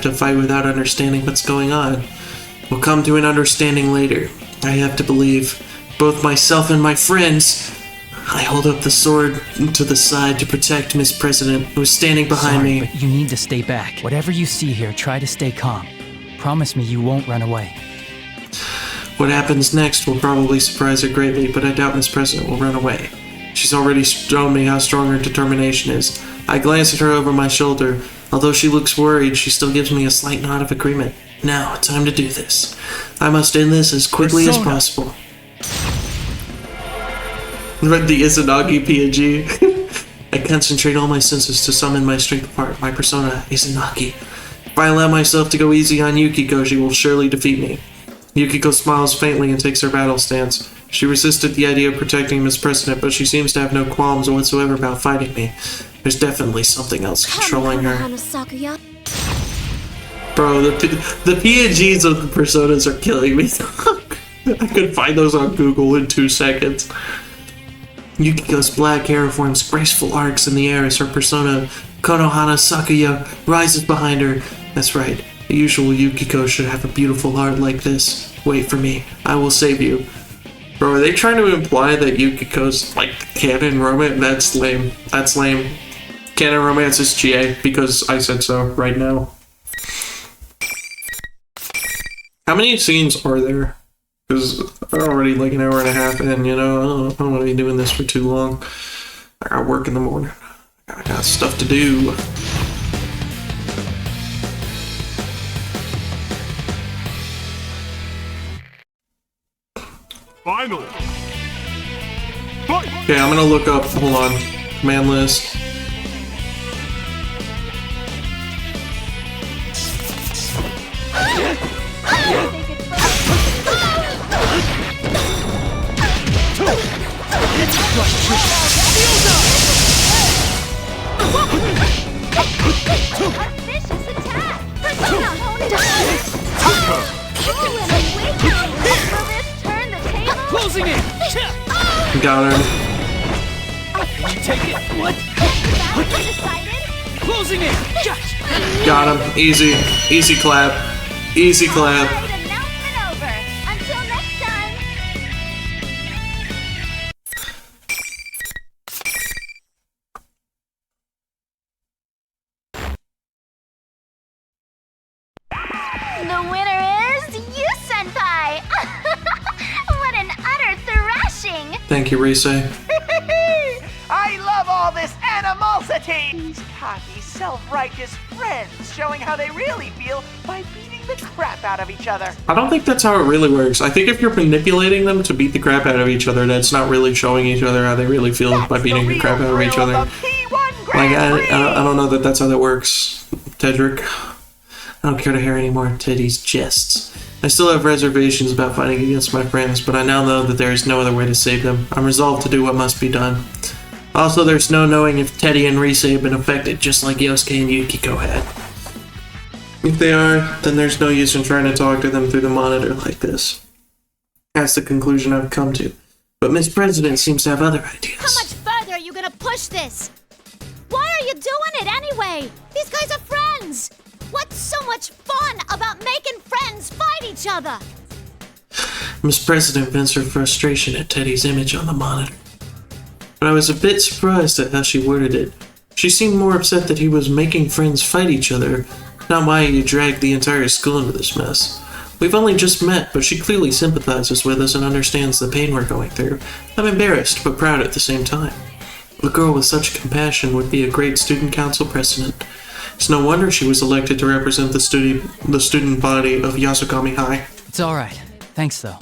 to fight without understanding what's going on. We'll come to an understanding later. I have to believe both myself and my friends. I hold up the sword to the side to protect Miss President, who is standing behind me. But you need to stay back. Whatever you see here, try to stay calm. Promise me you won't run away. What happens next will probably surprise her greatly, but I doubt Miss President will run away. She's already shown me how strong her determination is. I glance at her over my shoulder. Although she looks worried, she still gives me a slight nod of agreement. Now, time to do this. I must end this as quickly as possible. Read the Izanagi PNG. I concentrate all my senses to summon my strength apart. My persona, Izanagi. If I allow myself to go easy on Yukiko, she will surely defeat me. Yukiko smiles faintly and takes her battle stance. She resisted the idea of protecting Miss President, but she seems to have no qualms whatsoever about fighting me. There's definitely something else controlling her. Bro, the PNGs of the personas are killing me. I could find those on Google in 2 seconds. Yukiko's black hair forms graceful arcs in the air as her persona, Konohana Sakuya, rises behind her. That's right, the usual Yukiko should have a beautiful heart like this. Wait for me, I will save you. Bro, are they trying to imply that Yukiko's like canon romance? That's lame. That's lame. Canon romance is GA, because I said so right now. How many scenes are there? Because we're already like an hour and a half in, you know, I don't want to be doing this for too long. I got work in the morning. I got stuff to do. Finally. Okay, I'm gonna look up, hold on, command list. A vicious attack! Persona honed up! Got him. Can you take it? What? Closing in. Yes. Got him. Easy. Easy clap. Easy clap. Announcement over. Until next time. The winner is you, Senpai. What an utter thrashing. Thank you, Rise. I love all this animosity! These cocky, self-righteous friends showing how they really feel by beating the crap out of each other. I don't think that's how it really works. I think if you're manipulating them to beat the crap out of each other, that's not really showing each other how they really feel by beating the crap out of each other. Like, I don't know that that's how that works, Tedric. I don't care to hear any more of Teddy's jests. I still have reservations about fighting against my friends, but I now know that there is no other way to save them. I'm resolved to do what must be done. Also, there's no knowing if Teddy and Rise have been affected, just like Yosuke and Yukiko had. If they are, then there's no use in trying to talk to them through the monitor like this. That's the conclusion I've come to. But Miss President seems to have other ideas. How much further are you gonna push this? Why are you doing it anyway? These guys are friends! What's so much fun about making friends fight each other? Miss President vents her frustration at Teddy's image on the monitor. But I was a bit surprised at how she worded it. She seemed more upset that he was making friends fight each other, not why he dragged the entire school into this mess. We've only just met, but she clearly sympathizes with us and understands the pain we're going through. I'm embarrassed, but proud at the same time. A girl with such compassion would be a great student council president. It's no wonder she was elected to represent the student body of Yasogami High. It's alright. Thanks, though.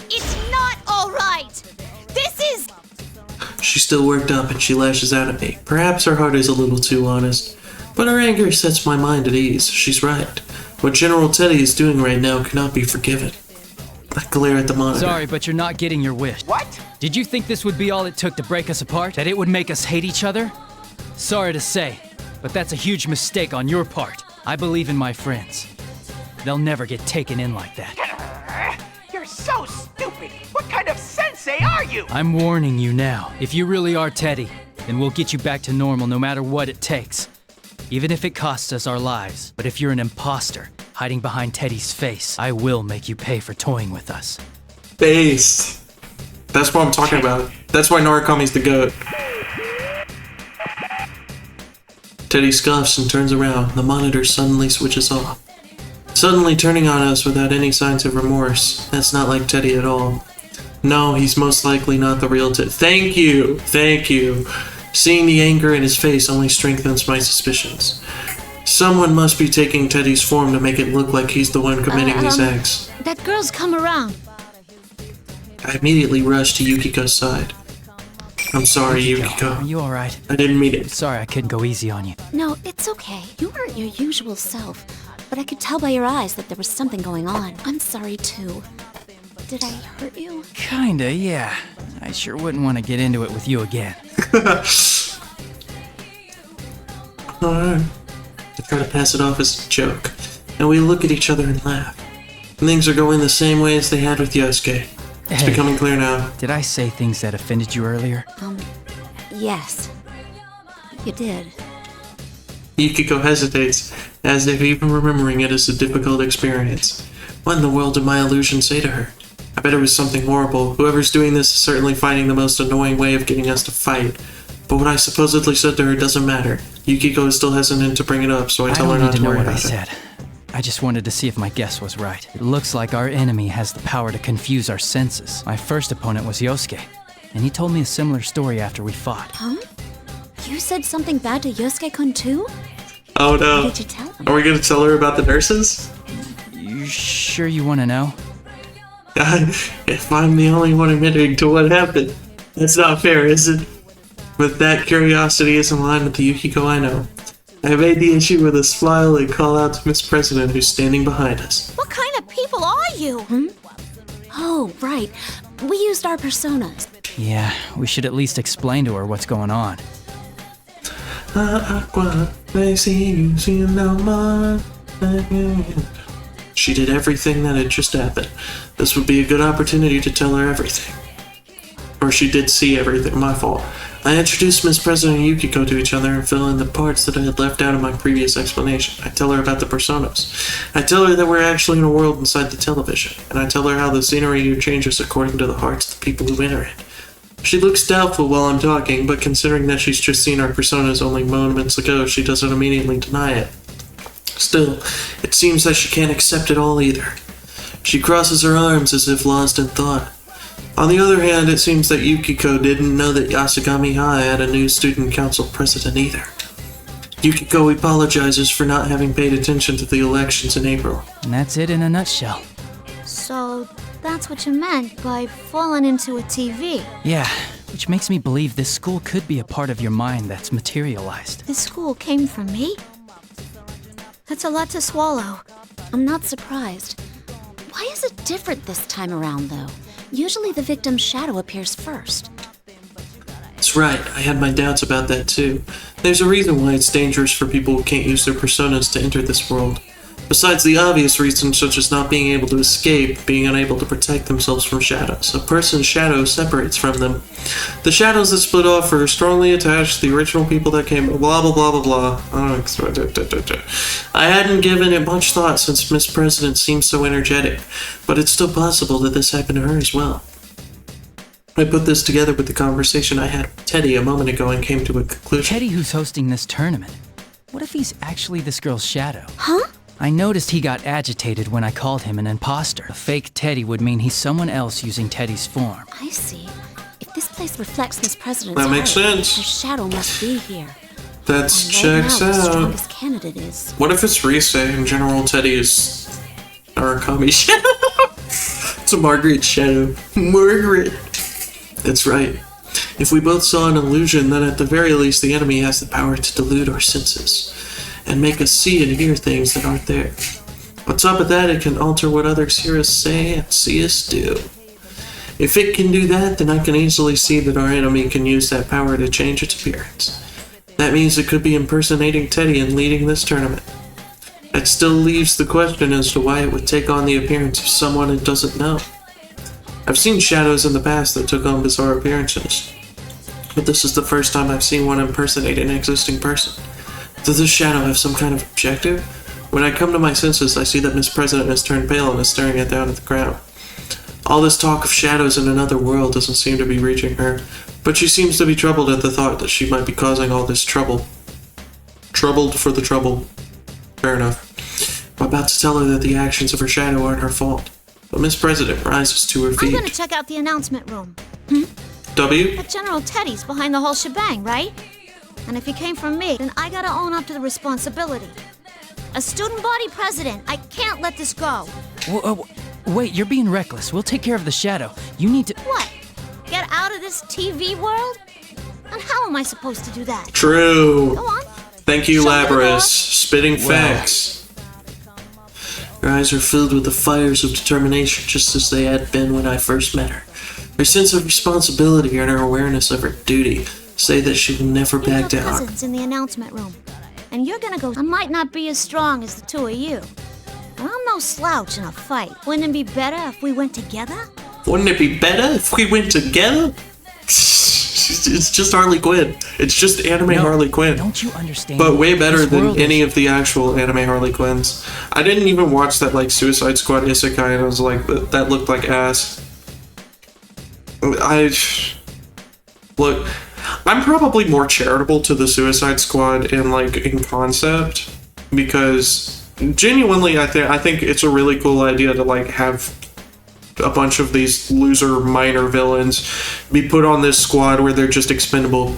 It's not alright! This is... She's still worked up and she lashes out at me. Perhaps her heart is a little too honest. But her anger sets my mind at ease. She's right. What General Teddy is doing right now cannot be forgiven. I glare at the monitor. Sorry, but you're not getting your wish. What? Did you think this would be all it took to break us apart? That it would make us hate each other? Sorry to say, but that's a huge mistake on your part. I believe in my friends. They'll never get taken in like that. You're so stupid! What kind of sensei are you? I'm warning you now. If you really are Teddy, then we'll get you back to normal no matter what it takes. Even if it costs us our lives. But if you're an imposter, hiding behind Teddy's face, I will make you pay for toying with us. Face. That's what I'm talking about. That's why Narukami's the GOAT. Teddy scoffs and turns around. The monitor suddenly switches off. Suddenly turning on us without any signs of remorse. That's not like Teddy at all. No, he's most likely not the real Teddy. Thank you! Thank you! Seeing the anger in his face only strengthens my suspicions. Someone must be taking Teddy's form to make it look like he's the one committing these acts. That girl's come around. I immediately rush to Yukiko's side. I'm sorry, Yukiko. Are you alright? I didn't mean it. Sorry I couldn't go easy on you. No, it's okay. You weren't your usual self, but I could tell by your eyes that there was something going on. I'm sorry too. Did I hurt you? Kinda, yeah. I sure wouldn't want to get into it with you again. Alright. I try to pass it off as a joke, and we look at each other and laugh. Things are going the same way as they had with Yosuke. It's becoming clear now. Did I say things that offended you earlier? Yes. You did. Yukiko hesitates, as if even remembering it is a difficult experience. What in the world did my illusion say to her? I bet it was something horrible. Whoever's doing this is certainly finding the most annoying way of getting us to fight. But what I supposedly said to her doesn't matter. Yukiko is still hesitant to bring it up, so I tell her not to worry about it. I don't need to know what I said. I just wanted to see if my guess was right. It looks like our enemy has the power to confuse our senses. My first opponent was Yosuke, and he told me a similar story after we fought. Huh? You said something bad to Yosuke-kun too? Oh no. What did you tell him? Are we gonna tell her about the nurses? You sure you want to know? If I'm the only one admitting to what happened, that's not fair, is it? But that curiosity is in line with the Yukiko I know. I evade the issue with a smile and call out to Miss President, who's standing behind us. What kind of people are you? Oh, right. We used our personas. Yeah, we should at least explain to her what's going on. She did everything that had just happened. This would be a good opportunity to tell her everything. Or she did see everything. My fault. I introduced Miss President and Yukiko to each other and fill in the parts that I had left out of my previous explanation. I tell her about the personas. I tell her that we're actually in a world inside the television. And I tell her how the scenery here changes according to the hearts of the people who enter it. She looks doubtful while I'm talking, but considering that she's just seen our personas only moments ago, she doesn't immediately deny it. Still, it seems that she can't accept it all either. She crosses her arms as if lost in thought. On the other hand, it seems that Yukiko didn't know that Yasogami High had a new student council president either. Yukiko apologizes for not having paid attention to the elections in April. And that's it in a nutshell. So, that's what you meant by falling into a TV. Yeah, which makes me believe this school could be a part of your mind that's materialized. This school came from me? That's a lot to swallow. I'm not surprised. Why is it different this time around, though? Usually the victim's shadow appears first. That's right, I had my doubts about that too. There's a reason why it's dangerous for people who can't use their personas to enter this world. Besides the obvious reasons such as not being able to escape, being unable to protect themselves from shadows. A person's shadow separates from them. The shadows that split off are strongly attached to the original people that came blah blah blah blah blah. I hadn't given it much thought since Miss President seems so energetic, but it's still possible that this happened to her as well. I put this together with the conversation I had with Teddy a moment ago and came to a conclusion. Teddy who's hosting this tournament. What if he's actually this girl's shadow? Huh? I noticed he got agitated when I called him an imposter. A fake Teddy would mean he's someone else using Teddy's form. I see. If this place reflects Miss President's That makes heart, sense. her shadow must be here. That checks now, the out. strongest candidate is. What if it's Rise and General Teddy is Arakami shadow? It's a Margaret shadow. Margaret. That's right. If we both saw an illusion, then at the very least the enemy has the power to delude our senses and make us see and hear things that aren't there. On top of that, it can alter what others hear us say and see us do. If it can do that, then I can easily see that our enemy can use that power to change its appearance. That means it could be impersonating Teddy and leading this tournament. That still leaves the question as to why it would take on the appearance of someone it doesn't know. I've seen shadows in the past that took on bizarre appearances, but this is the first time I've seen one impersonate an existing person. Does this shadow have some kind of objective? When I come to my senses, I see that Miss President has turned pale and is staring down at the ground. All this talk of shadows in another world doesn't seem to be reaching her, but she seems to be troubled at the thought that she might be causing all this trouble. Troubled for the trouble. Fair enough. I'm about to tell her that the actions of her shadow aren't her fault, but Miss President rises to her I'm feet. gonna check out the announcement room. W? That General Teddy's behind the whole shebang, right? And if he came from me, then I gotta own up to the responsibility. As student body president, I can't let this go. Wait, you're being reckless. We'll take care of the shadow. You need to... What? Get out of this TV world? And how am I supposed to do that? True. Go on. Thank you, Show me the door. Labras. Spitting facts. Her eyes are filled with the fires of determination, just as they had been when I first met her. Her sense of responsibility and her awareness of her duty say that she will never back Your down. cousin's in the announcement room. And you're gonna go, I might not be as strong as the two of you. But I'm no slouch in a fight. Wouldn't it be better if we went together? Wouldn't it be better if we went together? It's just Harley Quinn. It's just anime Harley Quinn. Don't you understand? But way better This than world any of the actual anime Harley Quinns. I didn't even watch that like Suicide Squad Isekai and I was like, that looked like ass. Look, I'm probably more charitable to the Suicide Squad in concept, because genuinely I think it's a really cool idea to have a bunch of these loser minor villains be put on this squad where they're just expendable.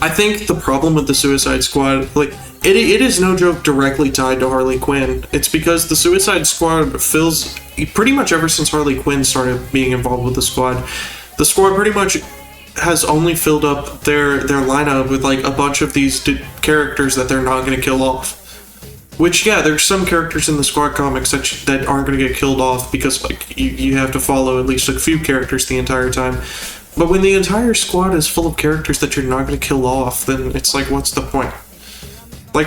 I think the problem with the Suicide Squad, it is no joke directly tied to Harley Quinn. It's because the Suicide Squad fills, pretty much ever since Harley Quinn started being involved with the squad pretty much has only filled up their lineup with a bunch of these characters that they're not going to kill off. Which, yeah, there's some characters in the squad comics that aren't going to get killed off because you have to follow at least a few characters the entire time. But when the entire squad is full of characters that you're not going to kill off, then it's what's the point?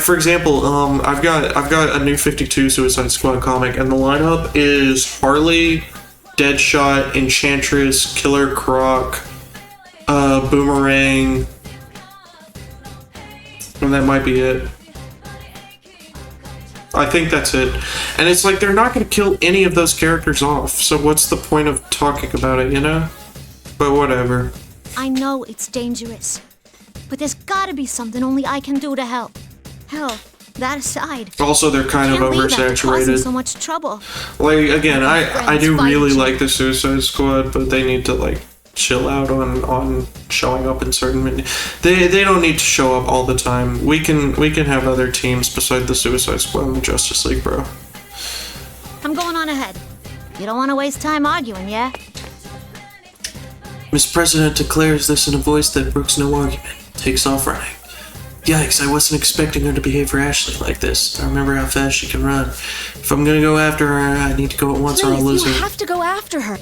For example, I've got a new 52 Suicide Squad comic, and the lineup is Harley, Deadshot, Enchantress, Killer Croc, Boomerang, and that might be it. I think that's it. And it's like, they're not going to kill any of those characters off, so what's the point of talking about it, you know? But whatever. I know it's dangerous, but there's gotta be something only I can do to help. Hell, that aside. Also, they're kind of oversaturated. So much trouble. Like, again, I do really like the Suicide Squad, but they need to, like, chill out on showing up in certain they don't need to show up all the time. We can have other teams beside the Suicide Squad and the Justice League, bro. I'm going on ahead. You don't want to waste time arguing, yeah? Mr. President declares this in a voice that brooks no argument. Takes off running. Yikes, I wasn't expecting her to behave for Ashley like this. I remember how fast she can run. If I'm gonna go after her, I need to go at once or I'll lose her. You have to go after her.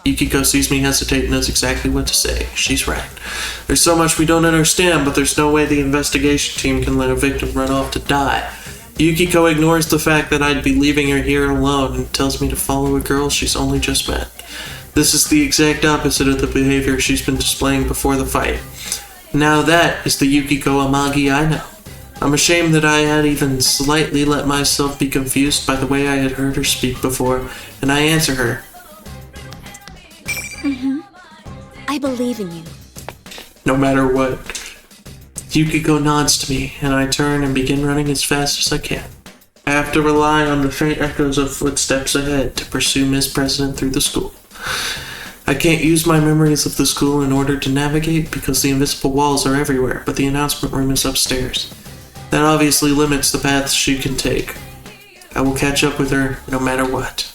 Yukiko sees me hesitate and knows exactly what to say. She's right. There's so much we don't understand, but there's no way the investigation team can let a victim run off to die. Yukiko ignores the fact that I'd be leaving her here alone and tells me to follow a girl she's only just met. This is the exact opposite of the behavior she's been displaying before the fight. Now that is the Yukiko Amagi I know. I'm ashamed that I had even slightly let myself be confused by the way I had heard her speak before, and I answer her. I believe in you. No matter what. Yukiko nods to me, and I turn and begin running as fast as I can. I have to rely on the faint echoes of footsteps ahead to pursue Miss President through the school. I can't use my memories of the school in order to navigate because the invisible walls are everywhere, but the announcement room is upstairs. That obviously limits the paths she can take. I will catch up with her no matter what.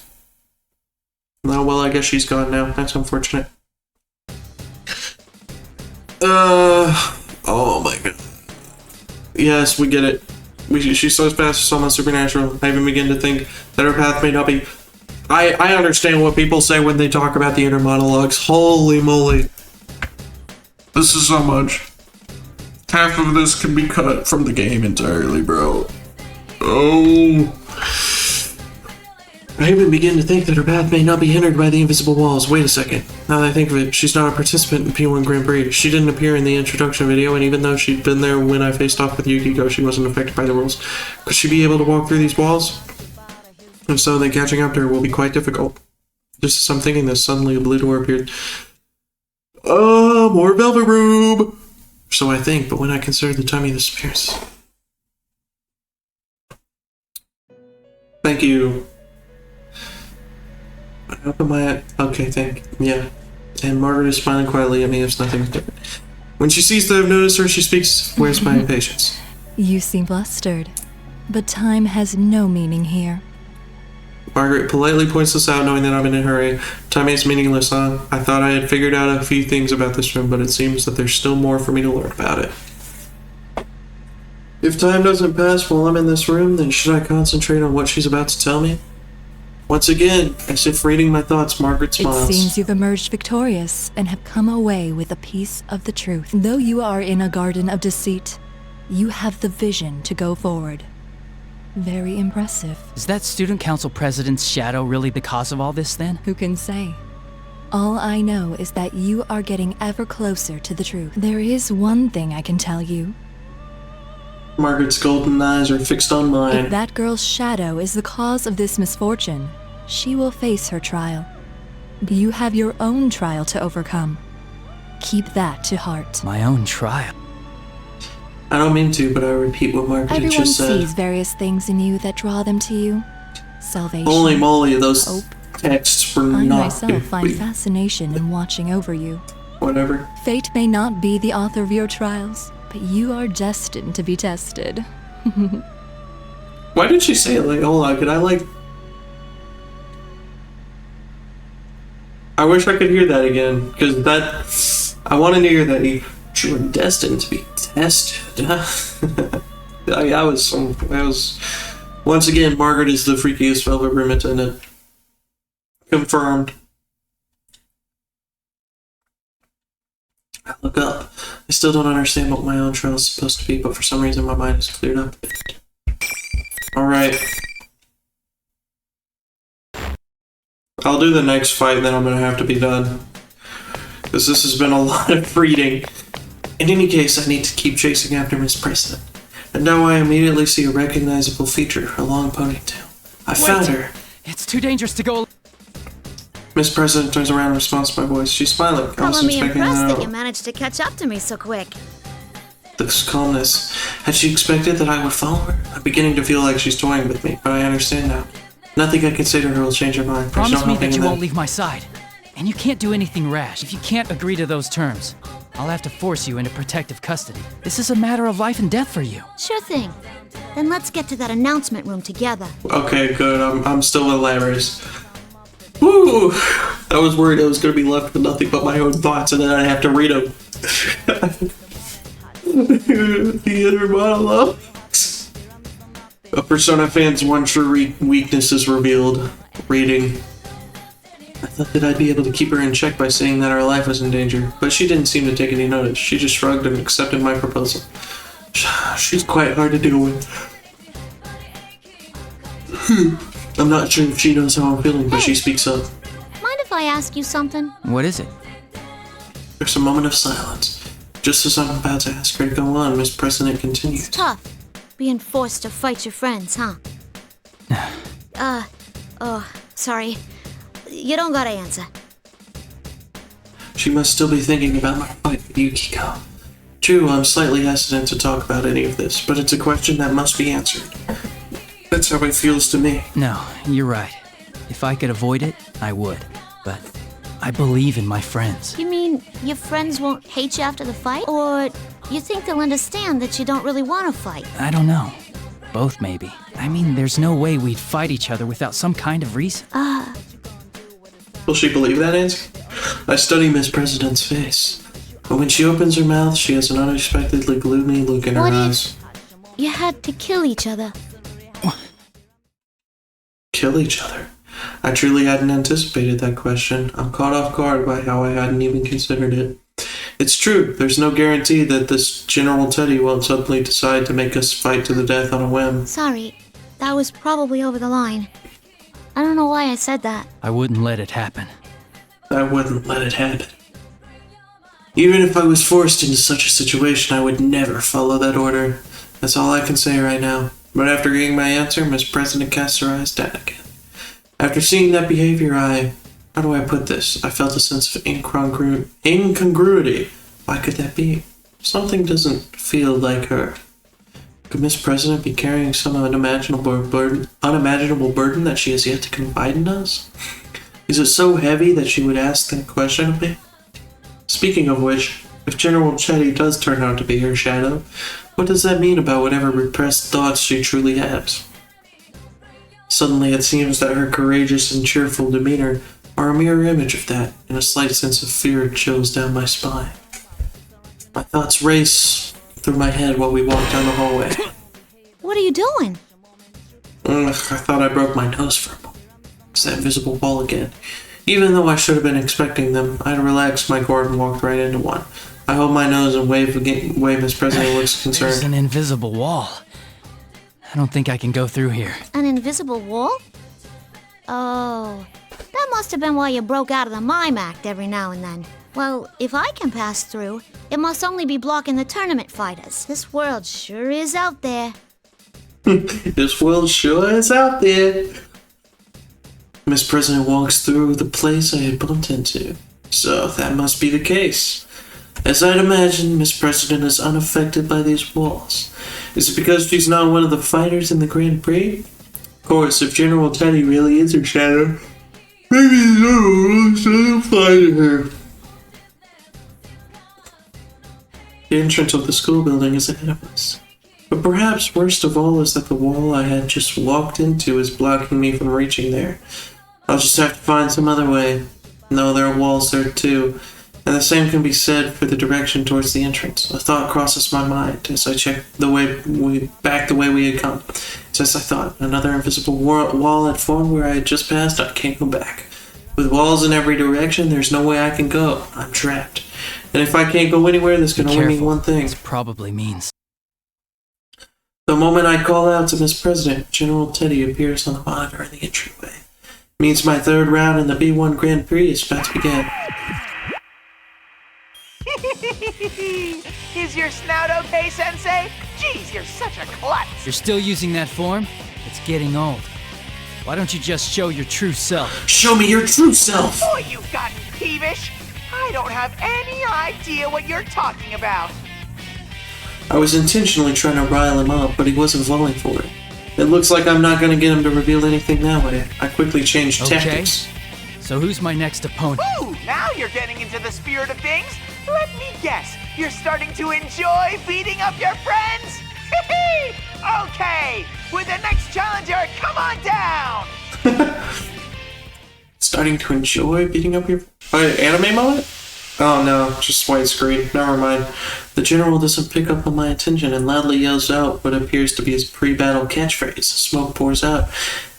Oh, well, I guess she's gone now. That's unfortunate. Oh my god. Yes, we get it. She's so fast, it's almost supernatural. I even begin to think that her path may not be... I understand what people say when they talk about the inner monologues. Holy moly. This is so much. Half of this can be cut from the game entirely, bro. Oh... I even begin to think that her path may not be hindered by the invisible walls. Wait a second. Now that I think of it, she's not a participant in P1 Grand Prix. She didn't appear in the introduction video, and even though she'd been there when I faced off with Yukiko, she wasn't affected by the rules. Could she be able to walk through these walls? If so, then catching up to her will be quite difficult. Just as I'm thinking this, suddenly a blue door appeared. Oh, more Velvet Room! So I think, but when I consider the timing of this appearance... Thank you. I open my... Okay, yeah. And Margaret is smiling quietly at me as nothing's different. When she sees that I've noticed her, she speaks, "Where's my impatience?" You seem flustered, but time has no meaning here. Margaret politely points this out, knowing that I'm in a hurry. Time is meaningless, huh? I thought I had figured out a few things about this room, but it seems that there's still more for me to learn about it. If time doesn't pass while I'm in this room, then should I concentrate on what she's about to tell me? Once again, as if reading my thoughts, Margaret smiles. It seems you've emerged victorious and have come away with a piece of the truth. Though you are in a garden of deceit, you have the vision to go forward. Very impressive. Is that student council president's shadow really the cause of all this then? Who can say? All I know is that you are getting ever closer to the truth. There is one thing I can tell you. Margaret's golden eyes are fixed on mine. If that girl's shadow is the cause of this misfortune, she will face her trial. You have your own trial to overcome. Keep that to heart. My own trial? I don't mean to, but I repeat what Margaret Everyone just said. sees various things in you that draw them to you. Salvation. Holy moly, those hope. texts were I not... myself find fascination in watching over you. Whatever. Fate may not be the author of your trials, but you are destined to be tested. Why did she say it like, hold on, could I like... I wish I could hear that again, because that... I wanted to hear that you were destined to be tested. that was... Once again, Margaret is the freakiest Velvet Room attendant. Confirmed. I look up. I still don't understand what my own trial is supposed to be, but for some reason my mind is cleared up. Alright. I'll I'll do the next fight, and then I'm gonna have to be done. Because this has been a lot of reading. In any case, I need to keep chasing after Miss President. And now I immediately see a recognizable feature, her long ponytail. I found her. It's too dangerous to go. Miss President turns around in response to my voice. She's smiling. I was Calling me expecting impressed that you managed to catch up to me so quick. This calmness. Had she expected that I would follow her? I'm beginning to feel like she's toying with me, but I understand now. Nothing I can say to her will change her mind. Promise me that you won't leave my side. And you can't do anything rash. If you can't agree to those terms, I'll have to force you into protective custody. This is a matter of life and death for you. Sure thing. Then let's get to that announcement room together. Okay, good. I'm still with Laris. Woo! I was worried I was going to be left with nothing but my own thoughts, and then I'd have to read them. The inner monologues. A Persona fan's one true weakness is revealed. Reading. I thought that I'd be able to keep her in check by saying that our life was in danger, but she didn't seem to take any notice. She just shrugged and accepted my proposal. She's quite hard to deal with. I'm not sure if she knows how I'm feeling, but she speaks up. Mind if I ask you something? What is it? There's a moment of silence. Just as I'm about to ask her to go on, Miss President continues. It's tough, being forced to fight your friends, huh? Oh, sorry. You don't gotta answer. She must still be thinking about my fight with Yukiko. True, I'm slightly hesitant to talk about any of this, but it's a question that must be answered. That's how it feels to me. No, you're right. If I could avoid it, I would. But I believe in my friends. You mean your friends won't hate you after the fight? Or you think they'll understand that you don't really want to fight? I don't know. Both, maybe. I mean, there's no way we'd fight each other without some kind of reason. Will she believe that answer? I study Miss President's face. But when she opens her mouth, she has an unexpectedly gloomy look in her eyes. You had to kill each other. Kill each other? I truly hadn't anticipated that question. I'm caught off guard by how I hadn't even considered it. It's true, there's no guarantee that this General Teddy won't suddenly decide to make us fight to the death on a whim. Sorry, that was probably over the line. I don't know why I said that. I wouldn't let it happen. I wouldn't let it happen. Even if I was forced into such a situation, I would never follow that order. That's all I can say right now. But after getting my answer, Miss President cast her eyes down again. After seeing that behavior, how do I put this? I felt a sense of incongruity. Why could that be? Something doesn't feel like her. Could Miss President be carrying some unimaginable burden that she has yet to confide in us? Is it so heavy that she would ask that question of me? Speaking of which, if General Teddy does turn out to be her shadow, what does that mean about whatever repressed thoughts she truly has? Suddenly it seems that her courageous and cheerful demeanor are a mirror image of that, and a slight sense of fear chills down my spine. My thoughts race through my head while we walk down the hallway. What are you doing? I thought I broke my nose for a moment. It's that invisible wall again. Even though I should have been expecting them, I relaxed my cord and walked right into one. I hold my nose and wave Miss President looks concerned. There's an invisible wall. I don't think I can go through here. An invisible wall? Oh, that must have been why you broke out of the mime act every now and then. Well, if I can pass through, it must only be blocking the tournament fighters. This world sure is out there. This world sure is out there. Miss President walks through the place I had bumped into. So that must be the case. As I'd imagine, Miss President is unaffected by these walls. Is it because she's not one of the fighters in the Grand Prix? Of course, if General Teddy really is her shadow, maybe no doesn't apply to her. The entrance of the school building is ahead of us. But perhaps worst of all is that the wall I had just walked into is blocking me from reaching there. I'll just have to find some other way. No, there are walls there too. And the same can be said for the direction towards the entrance. A thought crosses my mind as I check the way we had come. It's as I thought, another invisible wall had formed where I had just passed. I can't go back. With walls in every direction, there's no way I can go. I'm trapped. And if I can't go anywhere, this can only mean one thing. This probably means. The moment I call out to Miss President, General Teddy appears on the monitor in the entryway. Means my third round in the B1 Grand Prix is about to begin. Is your snout okay, Sensei? Jeez, you're such a klutz. You're still using that form? It's getting old. Why don't you just show your true self? Show me your true self! Boy, you've gotten peevish. I don't have any idea what you're talking about. I was intentionally trying to rile him up, but he wasn't falling for it. It looks like I'm not going to get him to reveal anything that way. I quickly changed tactics. So who's my next opponent? Ooh, now you're getting into the spirit of things. Let me guess, you're starting to enjoy beating up your friends? Okay, with the next challenger, come on down! Starting to enjoy beating up your... anime moment? Oh no, just widescreen. Never mind. The general doesn't pick up on my attention and loudly yells out what appears to be his pre-battle catchphrase. Smoke pours out.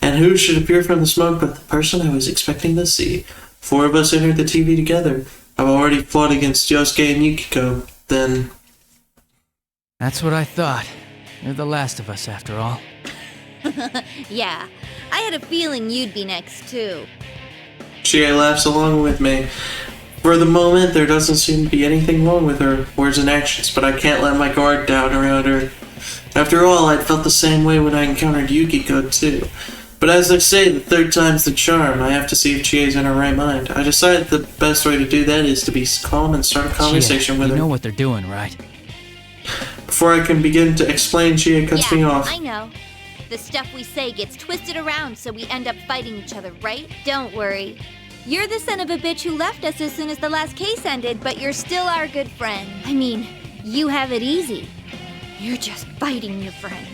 And who should appear from the smoke but the person I was expecting to see? 4 of us entered the TV together. I've already fought against Yosuke and Yukiko. Then... That's what I thought. You're the last of us, after all. Yeah, I had a feeling you'd be next, too. Chie laughs along with me. For the moment, there doesn't seem to be anything wrong with her words and actions, but I can't let my guard down around her. After all, I'd felt the same way when I encountered Yukiko, too. But as they say, the third time's the charm. I have to see if Chie's in her right mind. I decided the best way to do that is to be calm and start a conversation with her. You know what they're doing, right? Before I can begin to explain, Chie cuts me off. I know. The stuff we say gets twisted around so we end up fighting each other, right? Don't worry. You're the son of a bitch who left us as soon as the last case ended, but you're still our good friend. I mean, you have it easy. You're just fighting your friends.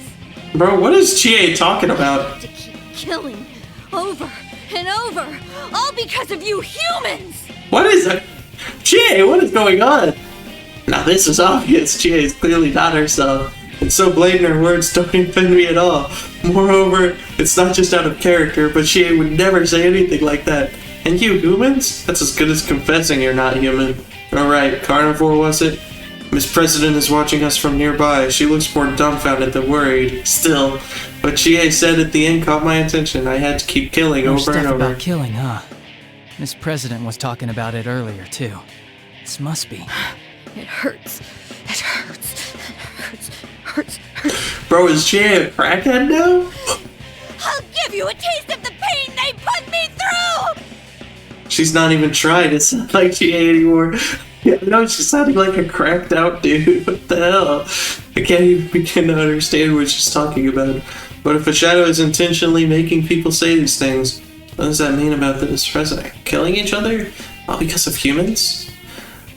Bro, what is Chie talking about? To keep killing over and over, all because of you humans! What is it? Chie, what is going on? Now this is obvious. Chie is clearly not herself. And so blatant her words don't offend me at all. Moreover, it's not just out of character, but Chie would never say anything like that. And you humans? That's as good as confessing you're not human. Alright, carnivore was it? Miss President is watching us from nearby. She looks more dumbfounded than worried. Still, what Chie said at the end caught my attention. I had to keep killing over and over. About killing, huh? Miss President was talking about it earlier, too. This must be. It hurts. It hurts. It hurts. Bro, is Chie a crackhead now? I'll give you a taste of the pain they put me through! She's not even trying to sound like Chie anymore. Yeah, no, she's sounding like a cracked out dude. What the hell? I can't even begin to understand what she's talking about. But if a shadow is intentionally making people say these things, what does that mean about this president? Killing each other? All because of humans?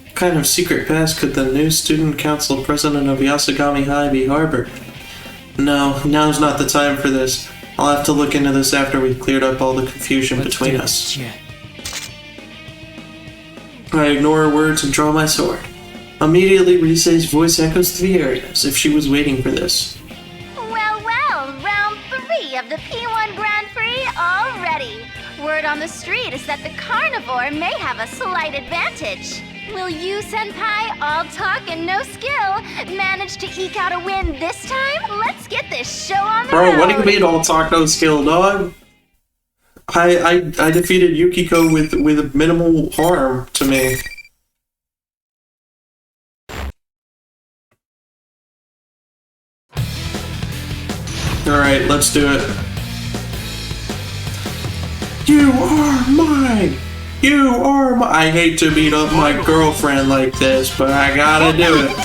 What kind of secret past could the new student council president of Yasagami High be harbored? No, now's not the time for this. I'll have to look into this after we've cleared up all the confusion between us. I ignore her words and draw my sword. Immediately, Rise's voice echoes through the area, as if she was waiting for this. Well, round 3 of the P1 Grand Prix already. Word on the street is that the carnivore may have a slight advantage. Will you, Senpai, all talk and no skill, manage to eke out a win this time? Let's get this show on the road. Bro, what do you mean all talk, no skill, dog? I defeated Yukiko with minimal harm to me. Alright, let's do it. You are mine! You are mine! I hate to beat up my girlfriend like this, but I gotta do it.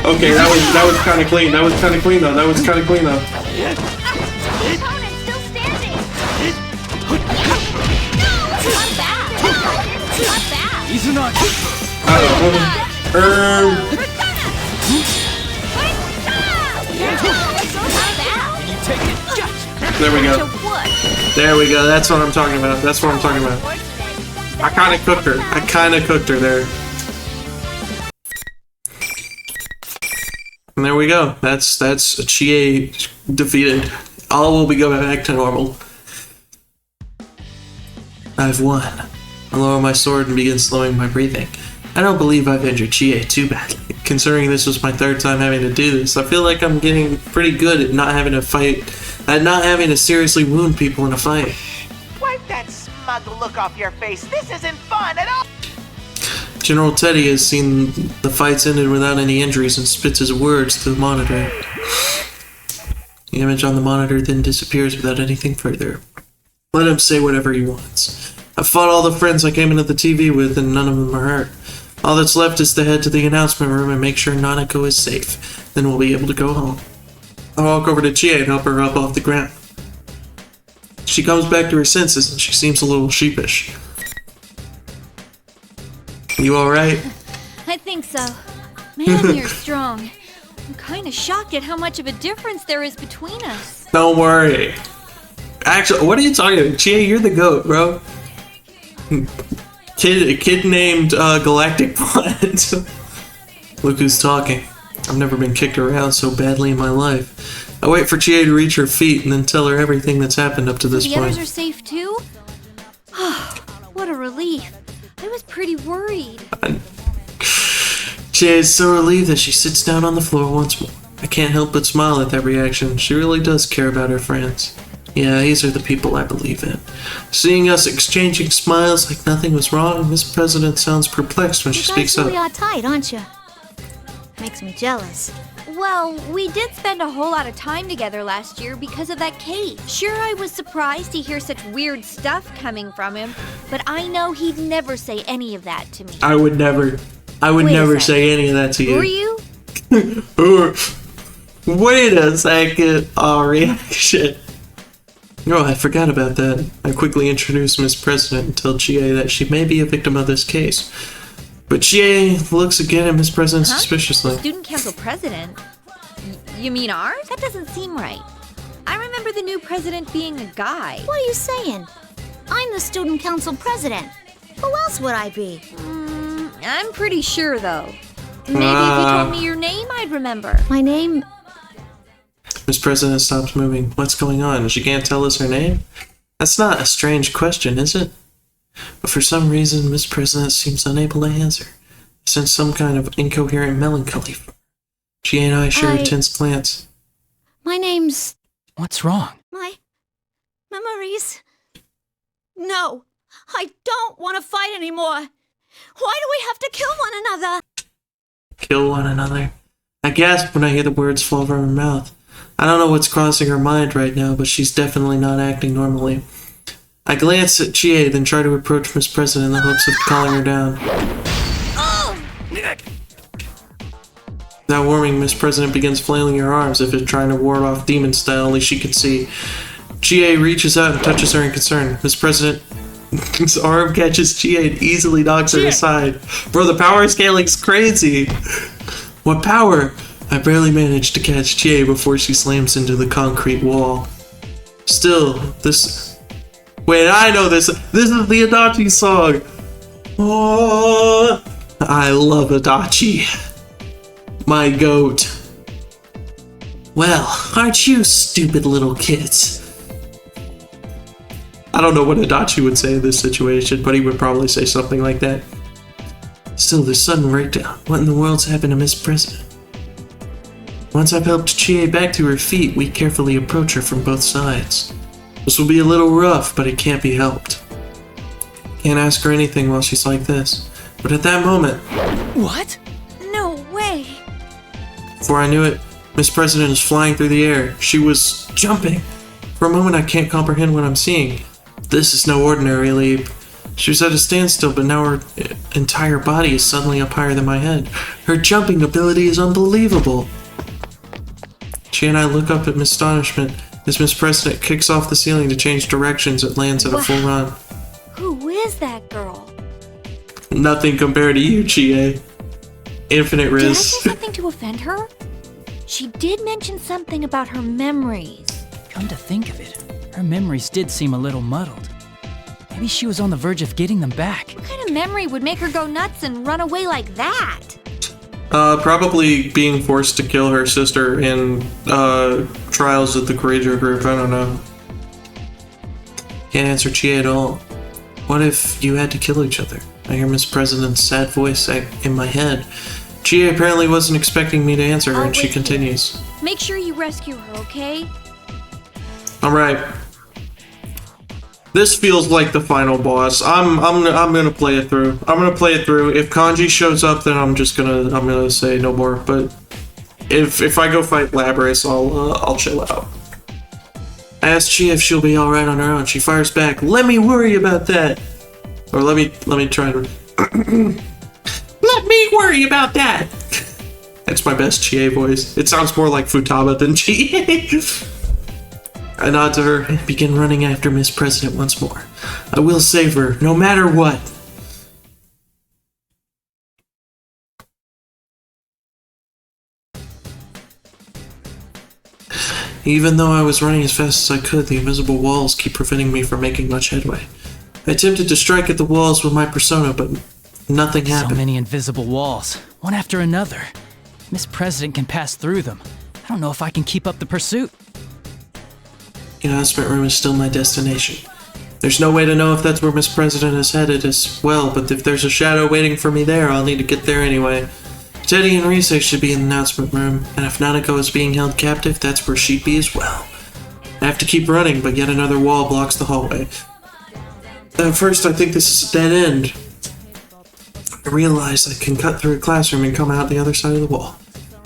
Okay, that was kind of clean. That was kind of clean though. There we go. There we go. That's what I'm talking about. I kind of cooked her there. And there we go. That's Chie defeated. All will be going back to normal. I've won. I lower my sword and begin slowing my breathing. I don't believe I've injured Chie too badly. Considering this was my third time having to do this, I feel like I'm getting pretty good at not having to fight, at not having to seriously wound people in a fight. Wipe that smug look off your face. This isn't fun at all. General Teddy has seen the fights ended without any injuries and spits his words to the monitor. The image on the monitor then disappears without anything further. Let him say whatever he wants. I've fought all the friends I came into the TV with and none of them are hurt. All that's left is to head to the announcement room and make sure Nanako is safe. Then we'll be able to go home. I walk over to Chie and help her up off the ground. She comes back to her senses and she seems a little sheepish. You alright? I think so. Man, you're strong. I'm kind of shocked at how much of a difference there is between us. Don't worry. Actually, what are you talking about? Chie, you're the GOAT, bro. Kid named Galactic Plant. Look who's talking. I've never been kicked around so badly in my life. I wait for Chie to reach her feet and then tell her everything that's happened up to this The point. others are safe too? What a relief. I was pretty worried. Chie is so relieved that she sits down on the floor once more. I can't help but smile at that reaction. She really does care about her friends. Yeah, these are the people I believe in. Seeing us exchanging smiles like nothing was wrong, Miss President sounds perplexed when she speaks You guys up. really are tight, aren't you? Makes me jealous. Well, we did spend a whole lot of time together last year because of that case. Sure, I was surprised to hear such weird stuff coming from him, but I know he'd never say any of that to me. I would never say any of that to you. Were you? Wait a second. Oh, reaction. No, I forgot about that. I quickly introduced Miss President and tell Chie that she may be a victim of this case. But Chie looks again at Miss President suspiciously. Student council president? You mean ours? That doesn't seem right. I remember the new president being a guy. What are you saying? I'm the student council president. Who else would I be? I'm pretty sure, though. Maybe if you told me your name, I'd remember. My name... Miss President stops moving. What's going on? She can't tell us her name? That's not a strange question, is it? But for some reason, Miss President seems unable to answer. I sense some kind of incoherent melancholy. She and I share a tense glance. My name's... What's wrong? My... memories... No, I don't want to fight anymore. Why do we have to kill one another? Kill one another? I gasp when I hear the words fall from her mouth. I don't know what's crossing her mind right now, but she's definitely not acting normally. I glance at Chie, then try to approach Miss President in the hopes of calling her down. That warming, Miss President begins flailing her arms as if trying to ward off demon style, only she can see. Chie reaches out and touches her in concern. Miss President's arm catches Chie and easily knocks her aside. Bro, the power scaling's crazy. What power? I barely managed to catch Chie before she slams into the concrete wall. Still, this... Wait, I know this. This is the Adachi song. Oh, I love Adachi. My goat. Well, aren't you stupid little kids? I don't know what Adachi would say in this situation, but he would probably say something like that. Still, this sudden breakdown. What in the world's happened to Miss President? Once I've helped Chie back to her feet, we carefully approach her from both sides. This will be a little rough, but it can't be helped. Can't ask her anything while she's like this. But at that moment... What? No way! Before I knew it, Miss President is flying through the air. She was jumping. For a moment, I can't comprehend what I'm seeing. This is no ordinary leap. She was at a standstill, but now her entire body is suddenly up higher than my head. Her jumping ability is unbelievable. She and I look up in astonishment as Miss President kicks off the ceiling to change directions. It lands at a full run. Who is that girl? Nothing compared to you, Chie. Infinite Did I riz. say something to offend her? She did mention something about her memories. Come to think of it, her memories did seem a little muddled. Maybe she was on the verge of getting them back. What kind of memory would make her go nuts and run away like that? Probably being forced to kill her sister in trials of the Courageous Group. I don't know. Can't answer Chie at all. What if you had to kill each other? I hear Miss President's sad voice in my head. Gia apparently wasn't expecting me to answer her, and she continues. Make sure you rescue her, okay? Alright. This feels like the final boss. I'm gonna play it through. I'm gonna play it through. If Kanji shows up, then I'm gonna say no more. But if I go fight Labras, I'll chill out. I asked Chia if she'll be alright on her own. She fires back, "Let me worry about that." Or let me try to let me worry about that. That's my best Chie voice. It sounds more like Futaba than Chie. I nod to her and begin running after Miss President once more. I will save her, no matter what. Even though I was running as fast as I could, the invisible walls keep preventing me from making much headway. I attempted to strike at the walls with my persona, but nothing happened. So many invisible walls, one after another. Miss President can pass through them. I don't know if I can keep up the pursuit. The announcement room is still my destination. There's no way to know if that's where Miss President is headed as well, but if there's a shadow waiting for me there, I'll need to get there anyway. Teddy and Rise should be in the announcement room, and if Nanako is being held captive, that's where she'd be as well. I have to keep running, but yet another wall blocks the hallway. At first, I think this is a dead end. I realize I can cut through a classroom and come out the other side of the wall.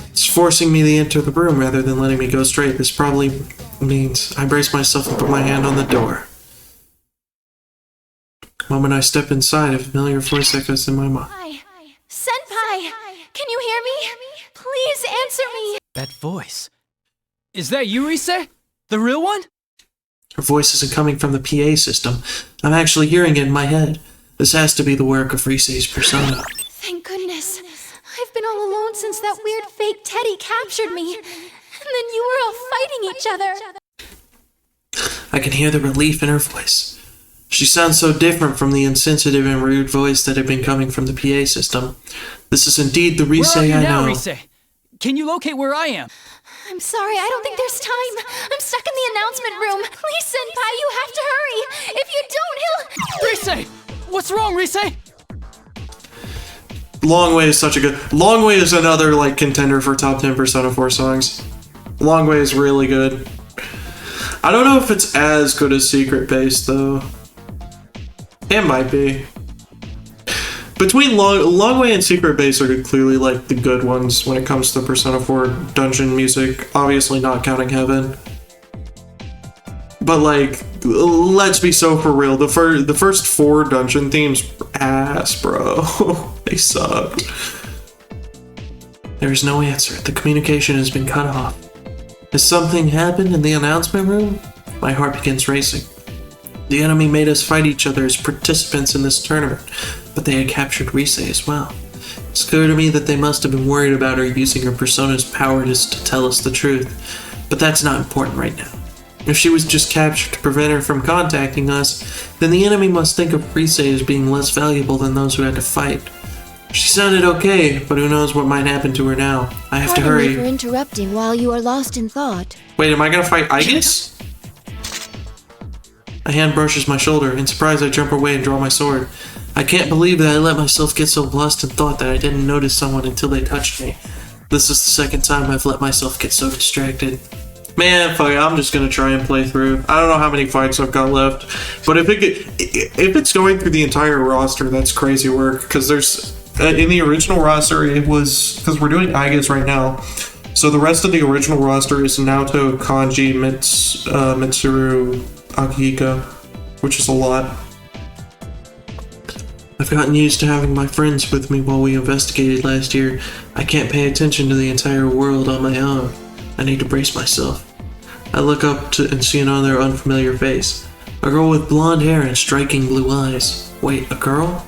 It's forcing me to enter the room rather than letting me go straight. This probably means I brace myself and put my hand on the door. The moment I step inside, a familiar voice echoes in my mind. Hi. Senpai! Can you hear me? Please answer me! That voice. Is that you, Rise? The real one? Her voice isn't coming from the PA system. I'm actually hearing it in my head. This has to be the work of Rise's persona. Thank goodness. I've been all alone since that weird fake Teddy captured me. And then you were all fighting each other. I can hear the relief in her voice. She sounds so different from the insensitive and rude voice that had been coming from the PA system. This is indeed the Rise I know. Where are you now, Rise? Can you locate where I am? I'm sorry, I don't think there's time. I'm stuck in the announcement room. Please, Senpai, you have to hurry. If you don't, he'll... Rise! What's wrong, Rise? Long Way is such a good... Long Way is another, like, contender for top 10 Persona 4 songs. Long Way is really good. I don't know if it's as good as Secret Base, though. It might be. Between Long Way and Secret Base are clearly, like, the good ones when it comes to Persona 4 dungeon music. Obviously not counting Heaven. But, like, let's be so for real. The first 4 dungeon themes were ass, bro. They sucked. There is no answer. The communication has been cut off. Has something happened in the announcement room? My heart begins racing. The enemy made us fight each other as participants in this tournament, but they had captured Rise as well. It's clear to me that they must have been worried about her using her persona's power to tell us the truth, but that's not important right now. If she was just captured to prevent her from contacting us, then the enemy must think of Rise as being less valuable than those who had to fight. She sounded okay, but who knows what might happen to her now. I have to hurry. Pardon me for interrupting while you are lost in thought. Wait, am I gonna fight Aegis? A hand brushes my shoulder. In surprise, I jump away and draw my sword. I can't believe that I let myself get so lost in thought that I didn't notice someone until they touched me. This is the second time I've let myself get so distracted. Man, fuck it, I'm just gonna try and play through. I don't know how many fights I've got left, but if it's going through the entire roster, that's crazy work. Because there's in the original roster, it was because we're doing Aegis right now. So the rest of the original roster is Naoto, Kanji, Mitsuru, Akihiko, which is a lot. I've gotten used to having my friends with me while we investigated last year. I can't pay attention to the entire world on my own. I need to brace myself. I look up and see another unfamiliar face. A girl with blonde hair and striking blue eyes. Wait, a girl?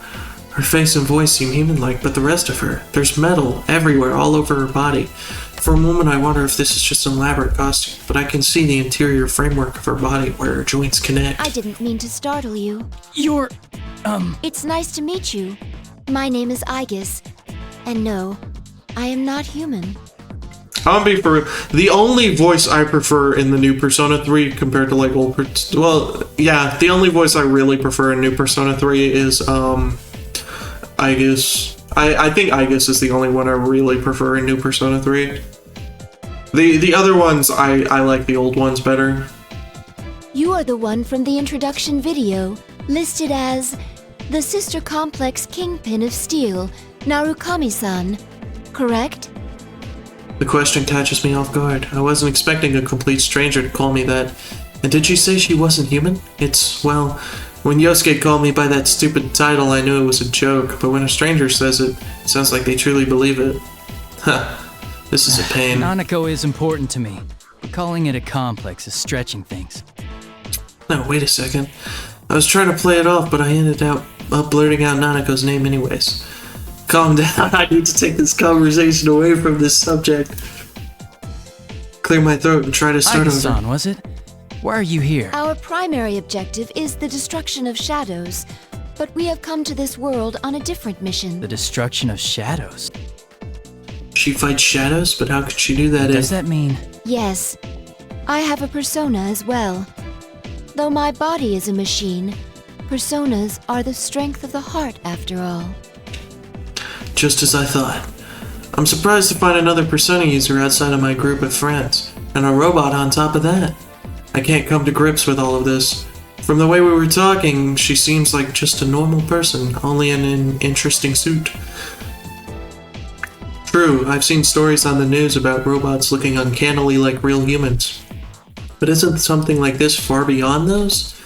Her face and voice seem human-like, but the rest of her, there's metal everywhere, all over her body. For a moment I wonder if this is just an elaborate costume, but I can see the interior framework of her body where her joints connect. I didn't mean to startle you. You're, It's nice to meet you. My name is Aegis. And no, I am not human. I'm gonna be for the only voice I prefer in the new Persona 3 compared to like old. Well, yeah, the only voice I really prefer in new Persona 3 is Aegis. I think Aegis is the only one I really prefer in new Persona 3. The other ones I like the old ones better. You are the one from the introduction video, listed as the Sister Complex Kingpin of Steel, Narukami-san, correct? The question catches me off guard. I wasn't expecting a complete stranger to call me that. And did she say she wasn't human? It's, well, when Yosuke called me by that stupid title, I knew it was a joke, but when a stranger says it, it sounds like they truly believe it. Huh. This is a pain. Nanako is important to me, but calling it a complex is stretching things. No, wait a second. I was trying to play it off, but I ended up blurting out Nanako's name anyways. Calm down, I need to take this conversation away from this subject. Clear my throat and try to start Aika-san, over. was it? Why are you here? Our primary objective is the destruction of shadows, but we have come to this world on a different mission. The destruction of shadows? She fights shadows, but how could she do that Does that mean? Yes, I have a persona as well. Though my body is a machine, personas are the strength of the heart after all. Just as I thought. I'm surprised to find another Persona user outside of my group of friends, and a robot on top of that. I can't come to grips with all of this. From the way we were talking, she seems like just a normal person, only in an interesting suit. True, I've seen stories on the news about robots looking uncannily like real humans. But isn't something like this far beyond those?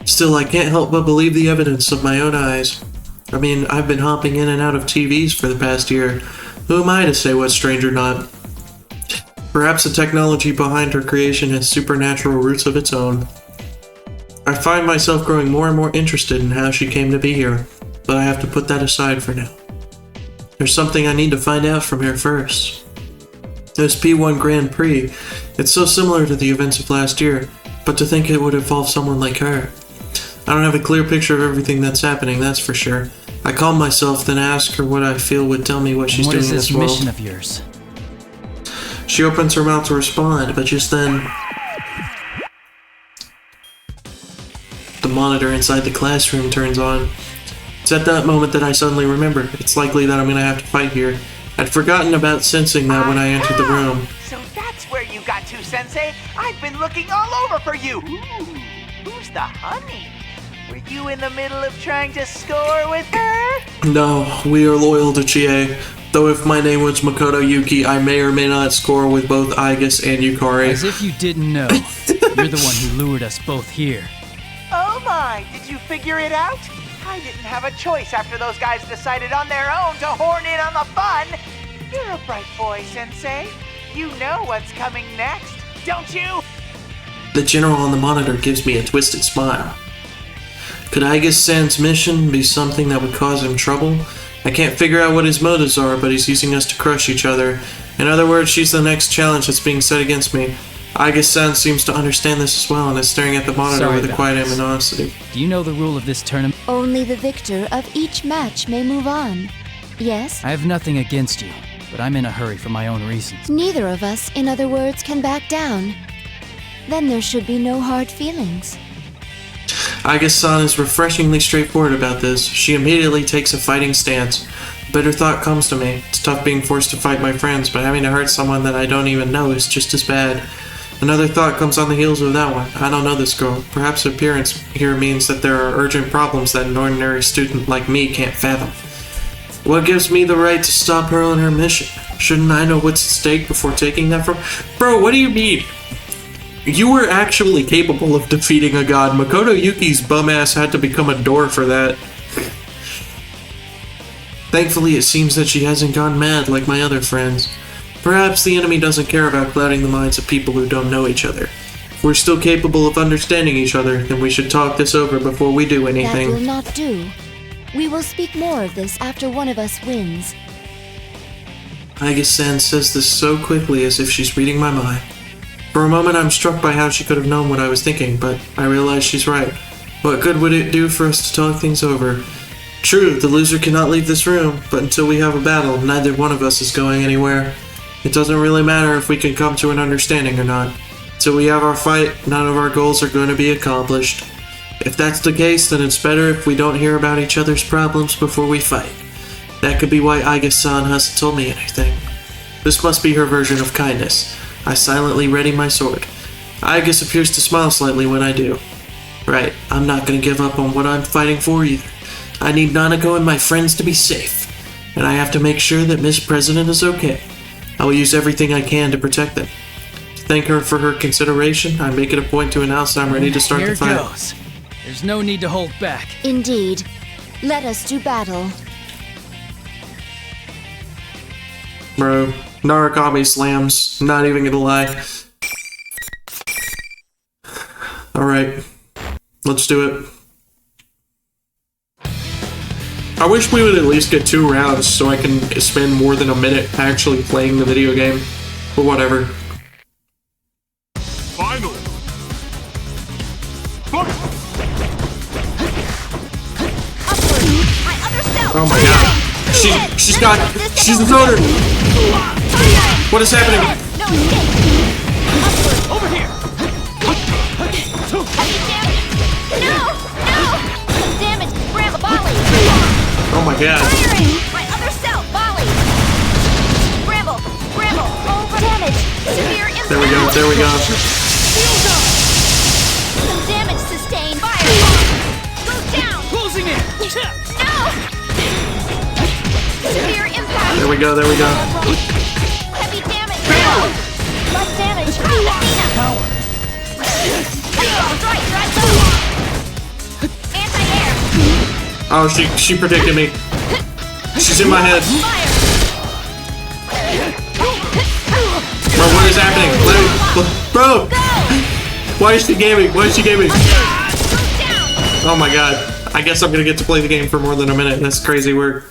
Still, I can't help but believe the evidence of my own eyes. I mean, I've been hopping in and out of TVs for the past year. Who am I to say what's strange or not? Perhaps the technology behind her creation has supernatural roots of its own. I find myself growing more and more interested in how she came to be here, but I have to put that aside for now. There's something I need to find out from her first. This P1 Grand Prix, it's so similar to the events of last year, but to think it would involve someone like her. I don't have a clear picture of everything that's happening, that's for sure. I calm myself, then ask her what I feel would tell me what she's doing in this world. What is this mission of yours? She opens her mouth to respond, but just then... the monitor inside the classroom turns on. It's at that moment that I suddenly remember. It's likely that I'm gonna have to fight here. I'd forgotten about sensing that when I entered the room. So that's where you got to, Sensei. I've been looking all over for you. Ooh, who's the honey? Were you in the middle of trying to score with her? No, we are loyal to Chie. Though if my name was Makoto Yuki, I may or may not score with both Aegis and Yukari. As if you didn't know. You're the one who lured us both here. Oh my, did you figure it out? I didn't have a choice after those guys decided on their own to horn in on the fun. You're a bright boy, Sensei. You know what's coming next, don't you? The general on the monitor gives me a twisted smile. Could Aegis-san's mission be something that would cause him trouble? I can't figure out what his motives are, but he's using us to crush each other. In other words, she's the next challenge that's being set against me. Aegis-san seems to understand this as well and is staring at the monitor with a quiet animosity. Do you know the rule of this tournament? Only the victor of each match may move on. Yes? I have nothing against you, but I'm in a hurry for my own reasons. Neither of us, in other words, can back down. Then there should be no hard feelings. Aegis-san is refreshingly straightforward about this. She immediately takes a fighting stance. A bitter thought comes to me. It's tough being forced to fight my friends, but having to hurt someone that I don't even know is just as bad. Another thought comes on the heels of that one. I don't know this girl. Perhaps her appearance here means that there are urgent problems that an ordinary student like me can't fathom. What gives me the right to stop her on her mission? Shouldn't I know what's at stake before taking that from... Bro, what do you mean? You were actually capable of defeating a god. Makoto Yuki's bum ass had to become a door for that. Thankfully, it seems that she hasn't gone mad like my other friends. Perhaps the enemy doesn't care about clouding the minds of people who don't know each other. If we're still capable of understanding each other, then we should talk this over before we do anything. That will not do. We will speak more of this after one of us wins. Aegis-san says this so quickly as if she's reading my mind. For a moment I'm struck by how she could have known what I was thinking, but I realize she's right. What good would it do for us to talk things over? True, the loser cannot leave this room, but until we have a battle, neither one of us is going anywhere. It doesn't really matter if we can come to an understanding or not. Till we have our fight, none of our goals are going to be accomplished. If that's the case, then it's better if we don't hear about each other's problems before we fight. That could be why Aiga-san hasn't told me anything. This must be her version of kindness. I silently ready my sword. Aiga appears to smile slightly when I do. Right, I'm not gonna give up on what I'm fighting for either. I need Nanako and my friends to be safe. And I have to make sure that Miss President is okay. I will use everything I can to protect them. To thank her for her consideration, I make it a point to announce I'm ready to start the fight. Here goes. There's no need to hold back. Indeed. Let us do battle. Bro, Narukami slams. Not even gonna lie. Alright. Let's do it. I wish we would at least get 2 rounds so I can spend more than a minute actually playing the video game. But whatever. Final. Fight. Oh my god. She's a zoner. What is happening? Over here. Damage, Bramble volley. Oh my god. My other self, volley. Bramble, over damage. Severe impact. There we go, there we go. Some damage sustained. Fire. Go down. Closing in. No. Severe impact. There we go, there we go. Heavy damage. Less damage. Athena. Power. Strike. Anti-air. Oh, she predicted me. She's in my head. Bro, what is happening? Bro! Why is she gaming? Oh my god. I guess I'm gonna get to play the game for more than a minute. That's crazy work.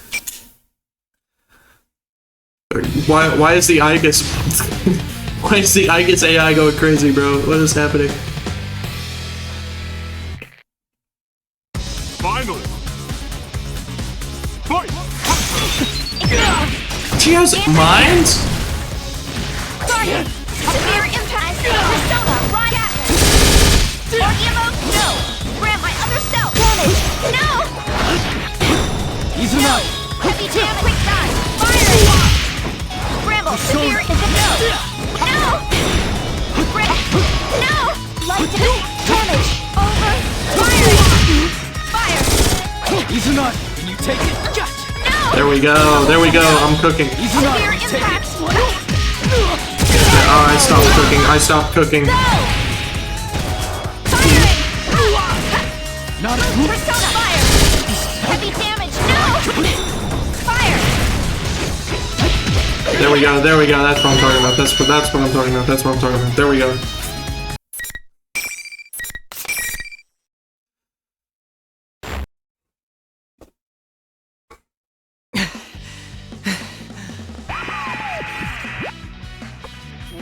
Why is the Aigus... Why is the Aigus AI going crazy, bro? What is happening? Final. Fight. She has minds? Severe impact. Persona. Right at me. Orgiamo. No. Grant my other self. Damage. No. Ease him up. Heavy damage. Quick dodge. Fire. Bramble. Severe impact. No. No. Light damage. Over. Fire. Ease him up. Can you take it? Gotcha. There we go, I'm cooking. Severe impact. Oh, I stopped cooking. Not a Persona. Fire. Heavy damage. No. Fire. There we go, that's what I'm talking about. That's what I'm talking about. There we go.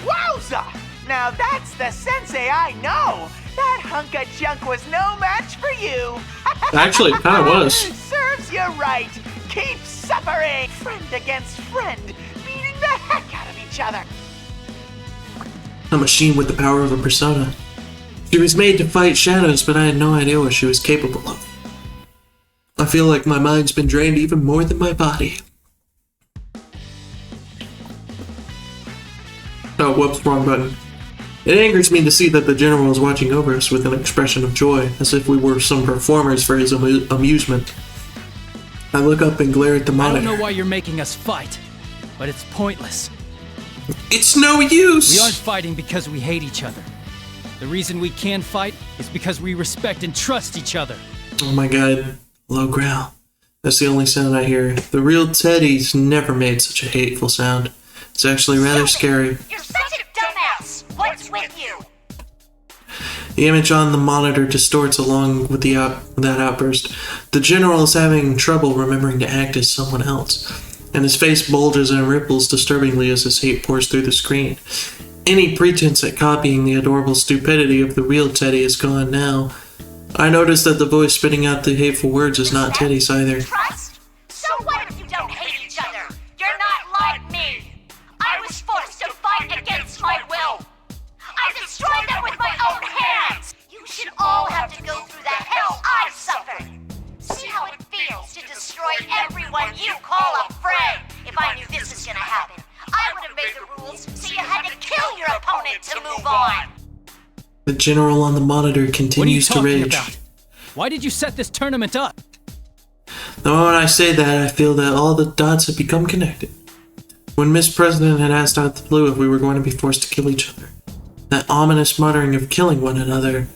Wowza! Now that's the sensei I know! That hunk of junk was no match for you! Actually, it kind of was. Serves you right! Keep suffering! Friend against friend, beating the heck out of each other! A machine with the power of a persona. She was made to fight shadows, but I had no idea what she was capable of. I feel like my mind's been drained even more than my body. Oh, whoops, wrong button. It angers me to see that the general is watching over us with an expression of joy, as if we were some performers for his amusement. I look up and glare at the monitor. I don't know why you're making us fight, but it's pointless. It's no use! We aren't fighting because we hate each other. The reason we can fight is because we respect and trust each other. Oh my god, low growl. That's the only sound I hear. The real Teddy's never made such a hateful sound. It's actually rather scary. You're such a dumbass! What's with you? The image on the monitor distorts along with that outburst. The general is having trouble remembering to act as someone else, and his face bulges and ripples disturbingly as his hate pours through the screen. Any pretense at copying the adorable stupidity of the real Teddy is gone now. I notice that the voice spitting out the hateful words is not Teddy's either. Trust? So what if you don't hate each other? You're not like me! I was forced rules, so you had to kill your opponent to move on. The general on the monitor What are you continues to talking rage. about? Why did you set this tournament up? The moment I say that, I feel that all the dots have become connected. When Miss President had asked out the blue if we were going to be forced to kill each other, that ominous muttering of killing one another,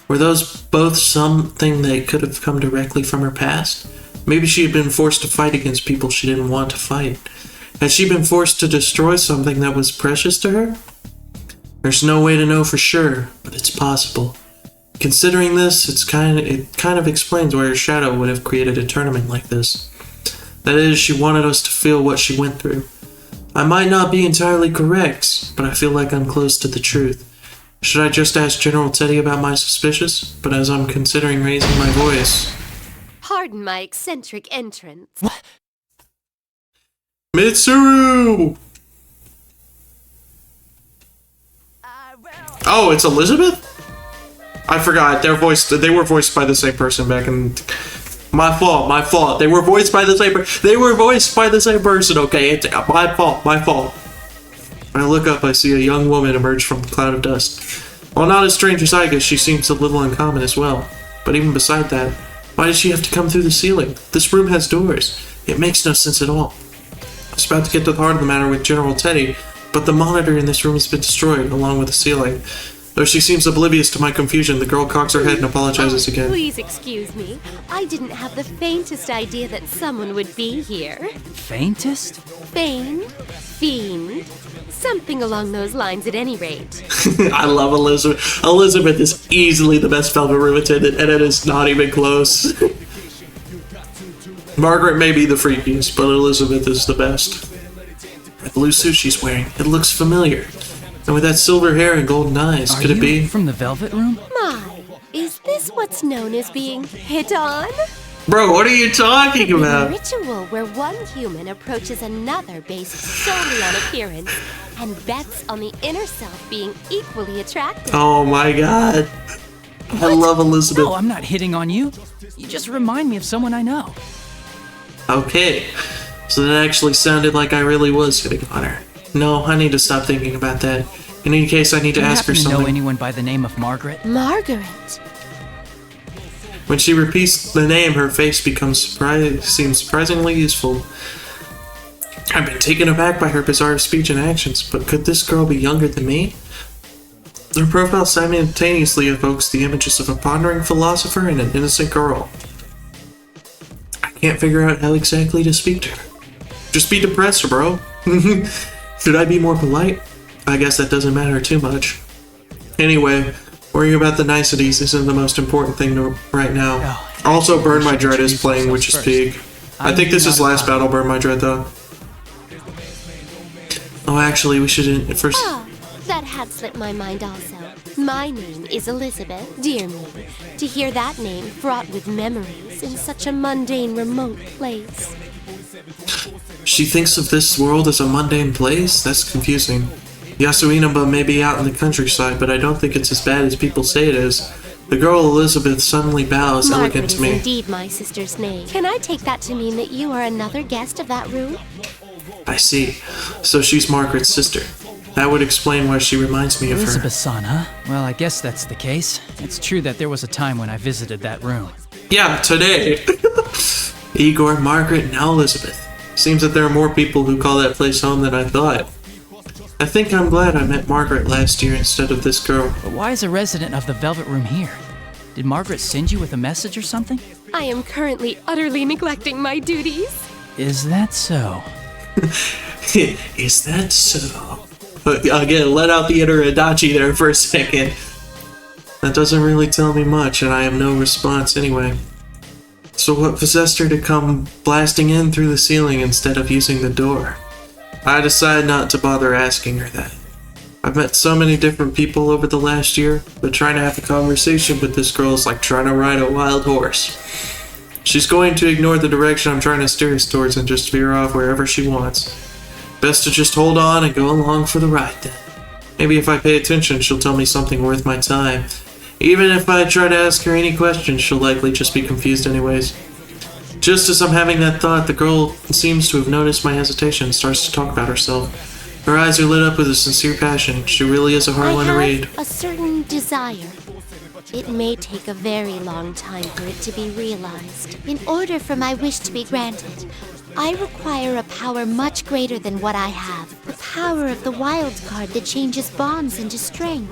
were those both something that could have come directly from her past? Maybe she had been forced to fight against people she didn't want to fight. Had she been forced to destroy something that was precious to her? There's no way to know for sure, but it's possible. Considering this, it kind of explains why her shadow would have created a tournament like this. That is, she wanted us to feel what she went through. I might not be entirely correct, but I feel like I'm close to the truth. Should I just ask General Teddy about my suspicions? But as I'm considering raising my voice... Pardon my eccentric entrance. What? Mitsuru! Oh, it's Elizabeth? I forgot. They were voiced by the same person back in... My fault. They were voiced by the same person, okay? It's my fault. When I look up, I see a young woman emerge from a cloud of dust. While not as strange as I guess, she seems a little uncommon as well. But even beside that, why did she have to come through the ceiling? This room has doors. It makes no sense at all. I was about to get to the heart of the matter with General Teddy, but the monitor in this room has been destroyed, along with the ceiling. Though she seems oblivious to my confusion, the girl cocks her head and apologizes again. Please excuse me. I didn't have the faintest idea that someone would be here. Faintest? Fiend? Something along those lines at any rate. I love Elizabeth. Elizabeth is easily the best Velvet Room attendant, and it is not even close. Margaret may be the freakiest, but Elizabeth is the best. The blue suit she's wearing, it looks familiar. And with that silver hair and golden eyes, could it be? From the Velvet Room? My, is this what's known as being hit on? Bro, what are you talking about? A ritual where one human approaches another based solely on appearance and bets on the inner self being equally attractive. Oh my god. I love Elizabeth. No, I'm not hitting on you. You just remind me of someone I know. Okay. So that actually sounded like I really was hitting on her. No, I need to stop thinking about that. In any case, I need to ask her Do you something. know anyone by the name of Margaret? Margaret? When she repeats the name, her face seems surprisingly useful. I've been taken aback by her bizarre speech and actions, but could this girl be younger than me? Her profile simultaneously evokes the images of a pondering philosopher and an innocent girl. I can't figure out how exactly to speak to her. Just be depressed, bro. Should I be more polite? I guess that doesn't matter too much. Anyway, worrying about the niceties isn't the most important thing right now. Also, Burn My Dread is playing, which is big. I think this is last battle Burn My Dread, though. Oh, actually, we should first... Ah, that had slipped my mind also. My name is Elizabeth, dear me. To hear that name fraught with memories in such a mundane, remote place. She thinks of this world as a mundane place? That's confusing. Yasuinaba may be out in the countryside, but I don't think it's as bad as people say it is. The girl Elizabeth suddenly bows elegant to me. Margaret is indeed my sister's name. Can I take that to mean that you are another guest of that room? I see. So she's Margaret's sister. That would explain why she reminds me of her. Elizabeth-san, huh? Well, I guess that's the case. It's true that there was a time when I visited that room. Yeah, today. Igor, Margaret, now Elizabeth. Seems that there are more people who call that place home than I thought. I think I'm glad I met Margaret last year instead of this girl. But why is a resident of the Velvet Room here? Did Margaret send you with a message or something? I am currently utterly neglecting my duties. Is that so? Is that so? Again, let out the inner Adachi there for a second. That doesn't really tell me much, and I have no response anyway. So what possessed her to come blasting in through the ceiling instead of using the door? I decided not to bother asking her that. I've met so many different people over the last year, but trying to have a conversation with this girl is like trying to ride a wild horse. She's going to ignore the direction I'm trying to steer us towards and just veer off wherever she wants. Best to just hold on and go along for the ride then. Maybe if I pay attention, she'll tell me something worth my time. Even if I try to ask her any questions, she'll likely just be confused anyways. Just as I'm having that thought, the girl seems to have noticed my hesitation and starts to talk about herself. Her eyes are lit up with a sincere passion. She really is a hard one to read. A certain desire. It may take a very long time for it to be realized. In order for my wish to be granted, I require a power much greater than what I have. The power of the wild card that changes bonds into string.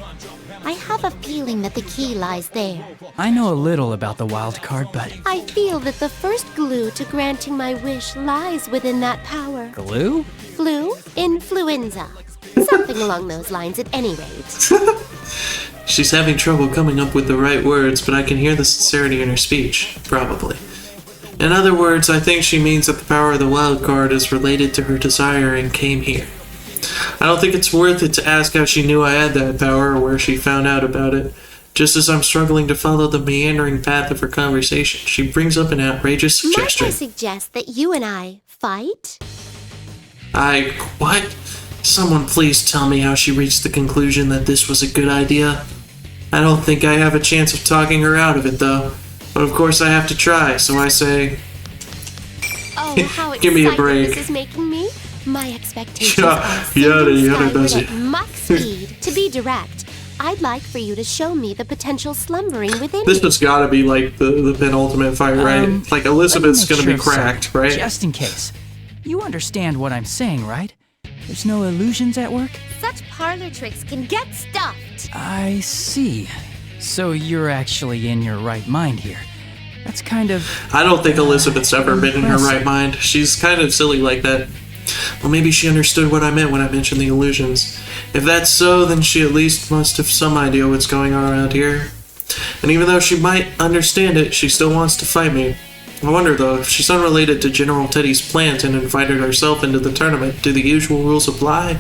I have a feeling that the key lies there. I know a little about the wild card, but... I feel that the first glue to granting my wish lies within that power. Glue? Flu? Influenza. Something along those lines at any rate. She's having trouble coming up with the right words, but I can hear the sincerity in her speech. Probably. In other words, I think she means that the power of the wild card is related to her desire and came here. I don't think it's worth it to ask how she knew I had that power or where she found out about it. Just as I'm struggling to follow the meandering path of her conversation, she brings up an outrageous suggestion. Might I suggest that you and I fight? What? Someone please tell me how she reached the conclusion that this was a good idea. I don't think I have a chance of talking her out of it, though. But of course I have to try, so I say... Oh, how give me a break. This is making me. My expectations are does skyward it. at Mach speed. To be direct, I'd like for you to show me the potential slumbering within This me. has got to be like the penultimate fight, right? Like Elizabeth's going to be cracked, right? Just in case. You understand what I'm saying, right? There's no illusions at work? Such parlor tricks can get stuffed. I see. So you're actually in your right mind here. That's kind of... I don't think Elizabeth's ever been in her right mind. She's kind of silly like that. Well, maybe she understood what I meant when I mentioned the illusions. If that's so, then she at least must have some idea what's going on around here. And even though she might understand it, she still wants to fight me. I wonder, though, if she's unrelated to General Teddy's plans and invited herself into the tournament, do the usual rules apply?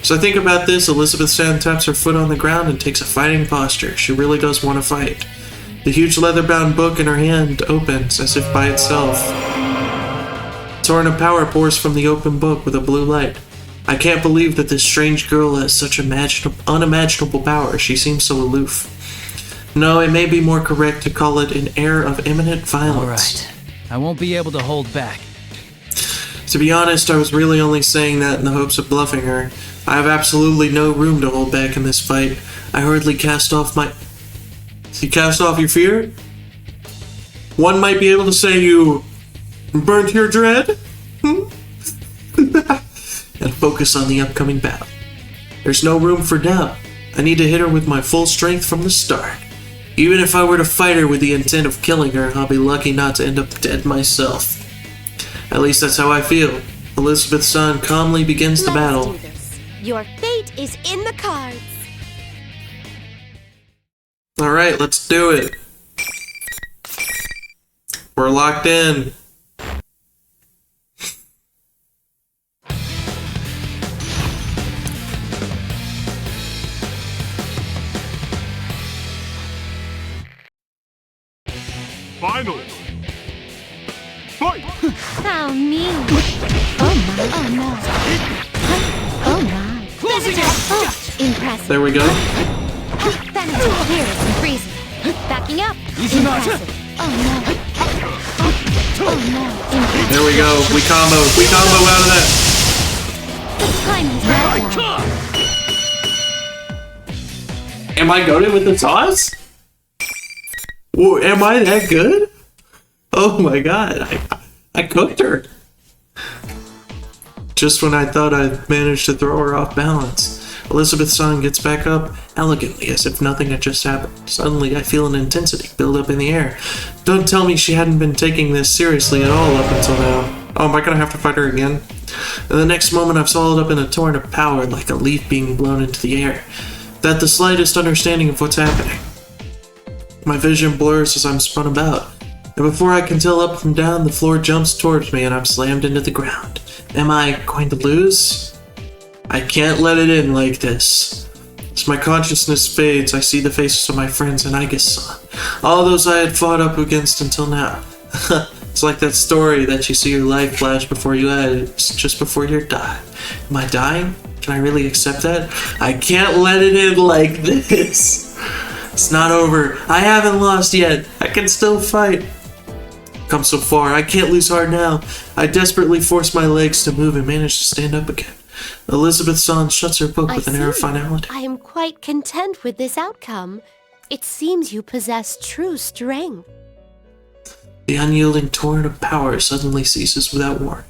As I think about this, Elizabeth Sand taps her foot on the ground and takes a fighting posture. She really does want to fight. The huge leather-bound book in her hand opens, as if by itself. A torrent of power pours from the open book with a blue light. I can't believe that this strange girl has such unimaginable power. She seems so aloof. No, it may be more correct to call it an air of imminent violence. All right. I won't be able to hold back. To be honest, I was really only saying that in the hopes of bluffing her. I have absolutely no room to hold back in this fight. I hurriedly cast off my... You cast off your fear? One might be able to say you burnt your dread? And focus on the upcoming battle. There's no room for doubt. I need to hit her with my full strength from the start. Even if I were to fight her with the intent of killing her, I'll be lucky not to end up dead myself. At least that's how I feel. Elizabeth San calmly begins the battle. Do this. Your fate is in the cards. Alright, let's do it. We're locked in. Final. Fight! How mean. Oh my, oh no. Oh my. Closing Oh, impressive. There we go. Benedict, fierce and freezing. Backing up. Impressive. Oh no. Oh no. Impressive. There we go. We combo out of that. The timing's well done. Am I goaded with the toss? Whoa, am I that good? Oh my god, I cooked her. Just when I thought I'd managed to throw her off balance, Elizabeth San gets back up elegantly as if nothing had just happened. Suddenly I feel an intensity build up in the air. Don't tell me she hadn't been taking this seriously at all up until now. Oh, am I gonna have to fight her again? And the next moment I've swallowed up in a torrent of power like a leaf being blown into the air. Without the slightest understanding of what's happening. My vision blurs as I'm spun about. And before I can tell up from down, the floor jumps towards me and I'm slammed into the ground. Am I going to lose? I can't let it in like this. As my consciousness fades, I see the faces of my friends and Aigus-san. All those I had fought up against until now. It's like that story that you see your life flash before you it's just before you're dying. Am I dying? Can I really accept that? I can't let it in like this. It's not over. I haven't lost yet. I can still fight. Come so far. I can't lose heart now. I desperately force my legs to move and manage to stand up again. Elizabeth-san shuts her book with an air of finality. I am quite content with this outcome. It seems you possess true strength. The unyielding torrent of power suddenly ceases without warning.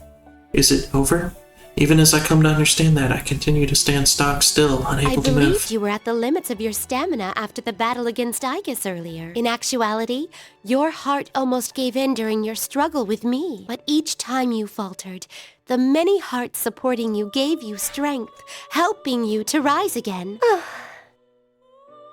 Is it over? Even as I come to understand that, I continue to stand stock still, unable to move. I believed you were at the limits of your stamina after the battle against Igus earlier. In actuality, your heart almost gave in during your struggle with me. But each time you faltered, the many hearts supporting you gave you strength, helping you to rise again.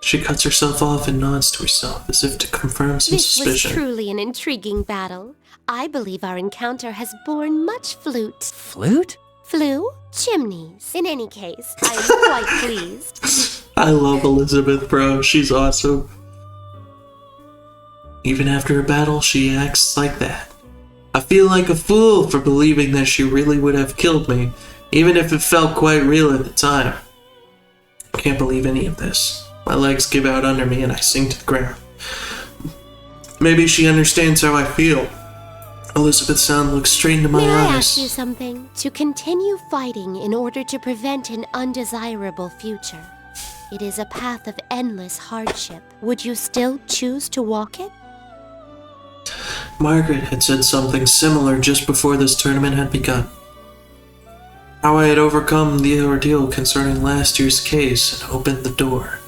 She cuts herself off and nods to herself, as if to confirm some suspicion. This was truly an intriguing battle. I believe our encounter has borne much flute. Flute? Flue? Chimneys. In any case, I am quite pleased. I love Elizabeth, bro. She's awesome. Even after a battle, she acts like that. I feel like a fool for believing that she really would have killed me, even if it felt quite real at the time. I can't believe any of this. My legs give out under me and I sink to the ground. Maybe she understands how I feel. Elizabeth-san looks straight into my eyes. May I ask you something? To continue fighting in order to prevent an undesirable future, it is a path of endless hardship. Would you still choose to walk it? Margaret had said something similar just before this tournament had begun. How I had overcome the ordeal concerning last year's case and opened the door.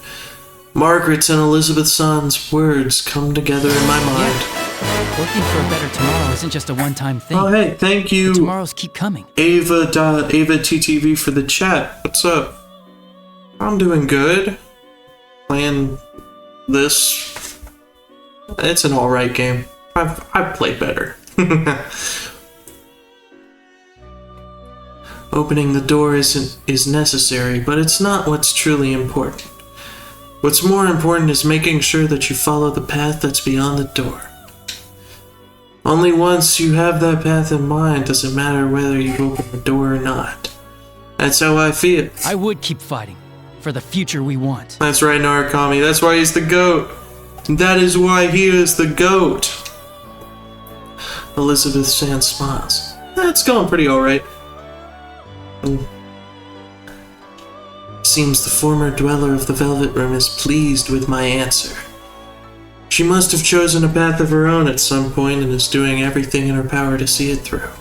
Margaret's and Elizabeth-san's words come together in my mind. Yeah. Working for a better tomorrow isn't just a one-time thing. Oh, hey, thank you. The tomorrows keep coming. Ava.AvaTTV for the chat. What's up? I'm doing good. Playing this. It's an alright game. I've played better. Opening the door is necessary, but it's not what's truly important. What's more important is making sure that you follow the path that's beyond the door. Only once you have that path in mind does it matter whether you open the door or not. That's how I feel. I would keep fighting for the future we want. That's right, Narukami. That's why he's the GOAT. That is why he is the GOAT. Elizabeth-san smiles. That's going pretty alright. Seems the former dweller of the Velvet Room is pleased with my answer. She must have chosen a path of her own at some point and is doing everything in her power to see it through.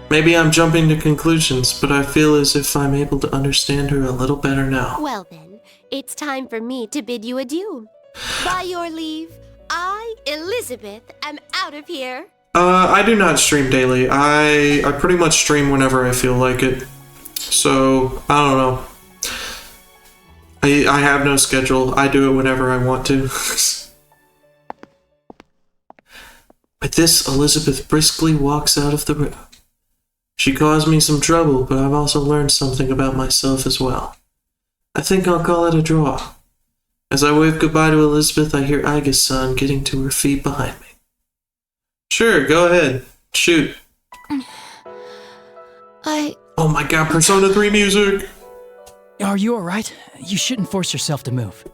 Maybe I'm jumping to conclusions, but I feel as if I'm able to understand her a little better now. Well then, it's time for me to bid you adieu. By your leave, I, Elizabeth, am out of here. I do not stream daily. I pretty much stream whenever I feel like it. So, I don't know. I have no schedule. I do it whenever I want to. With this, Elizabeth briskly walks out of the room. She caused me some trouble, but I've also learned something about myself as well. I think I'll call it a draw. As I wave goodbye to Elizabeth, I hear Igus-san getting to her feet behind me. Sure, go ahead. Shoot. Oh my god, Persona 3 music! Are you alright? You shouldn't force yourself to move.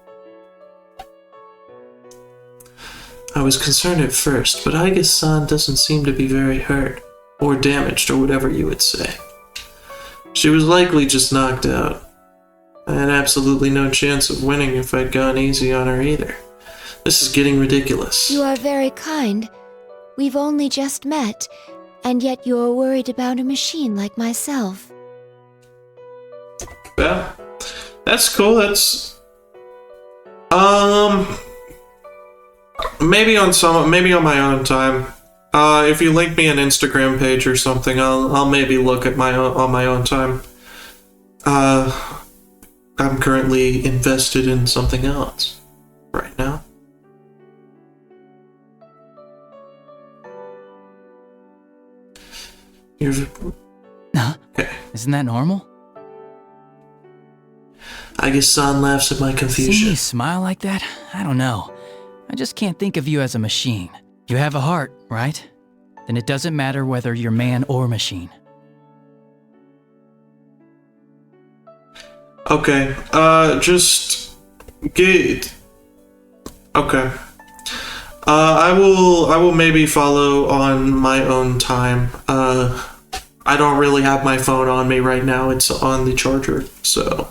I was concerned at first, but Igus-san doesn't seem to be very hurt, or damaged, or whatever you would say. She was likely just knocked out. I had absolutely no chance of winning if I'd gone easy on her either. This is getting ridiculous. You are very kind. We've only just met, and yet you're worried about a machine like myself. Well, that's cool. That's maybe on my own time. If you link me an Instagram page or something, I'll maybe look at on my own time. I'm currently invested in something else right now. Huh? Okay. Isn't that normal? I guess San laughs at my confusion. Seeing you smile like that? I don't know. I just can't think of you as a machine. You have a heart, right? Then it doesn't matter whether you're man or machine. Okay, just get. Okay. I will maybe follow on my own time. I don't really have my phone on me right now. It's on the charger, so.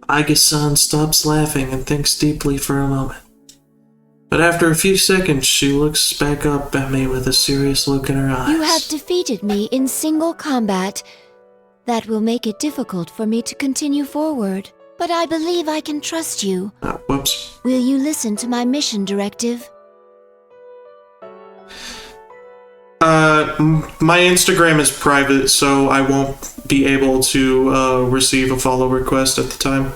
Aiga-san stops laughing and thinks deeply for a moment. But after a few seconds, she looks back up at me with a serious look in her eyes. You have defeated me in single combat. That will make it difficult for me to continue forward. But I believe I can trust you. Whoops. Will you listen to my mission directive? My Instagram is private, so I won't be able to receive a follow request at the time.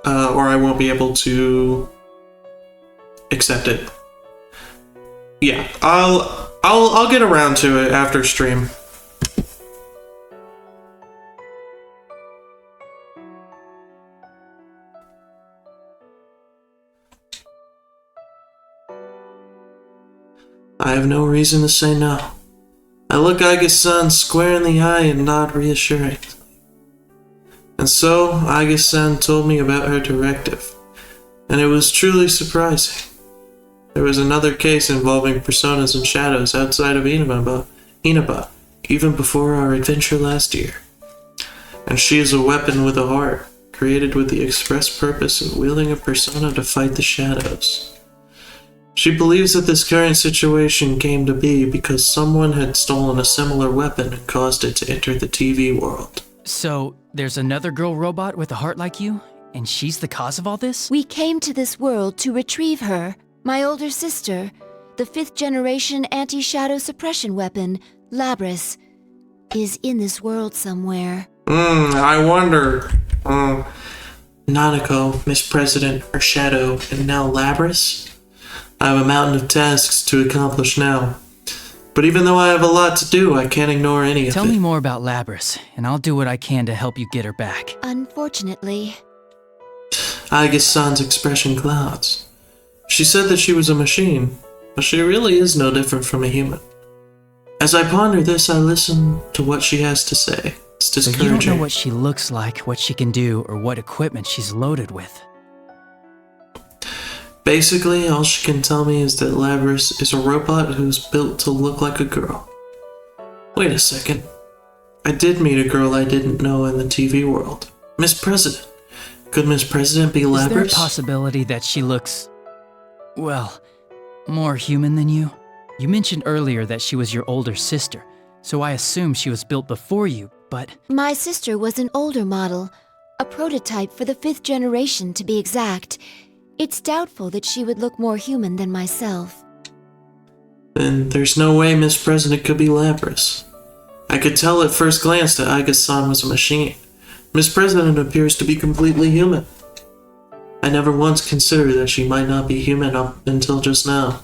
Or I won't be able to accept it. Yeah, I'll get around to it after stream. I have no reason to say no. I look Aiga-san square in the eye and nod reassuringly. And so, Aiga-san told me about her directive, and it was truly surprising. There was another case involving personas and shadows outside of Inaba, even before our adventure last year. And she is a weapon with a heart, created with the express purpose of wielding a persona to fight the shadows. She believes that this current situation came to be because someone had stolen a similar weapon and caused it to enter the TV world. So, there's another girl robot with a heart like you, and she's the cause of all this? We came to this world to retrieve her, my older sister, the 5th generation anti-shadow suppression weapon, Labris, is in this world somewhere. I wonder. Nanako, Miss President, her shadow, and now Labris? I have a mountain of tasks to accomplish now. But even though I have a lot to do, I can't ignore any of it. Tell me more about Labris, and I'll do what I can to help you get her back. Unfortunately. Aiga-san's expression clouds. She said that she was a machine, but she really is no different from a human. As I ponder this, I listen to what she has to say. It's discouraging. So you don't know what she looks like, what she can do, or what equipment she's loaded with. Basically, all she can tell me is that Labris is a robot who's built to look like a girl. Wait a second. I did meet a girl I didn't know in the TV world. Miss President. Could Miss President be Labris? Is there a possibility that she looks, well, more human than you? You mentioned earlier that she was your older sister, so I assume she was built before you, but... My sister was an older model, a prototype for the 5th generation to be exact. It's doubtful that she would look more human than myself. Then there's no way Miss President could be Labris. I could tell at first glance that Aiga-san was a machine. Miss President appears to be completely human. I never once considered that she might not be human up until just now.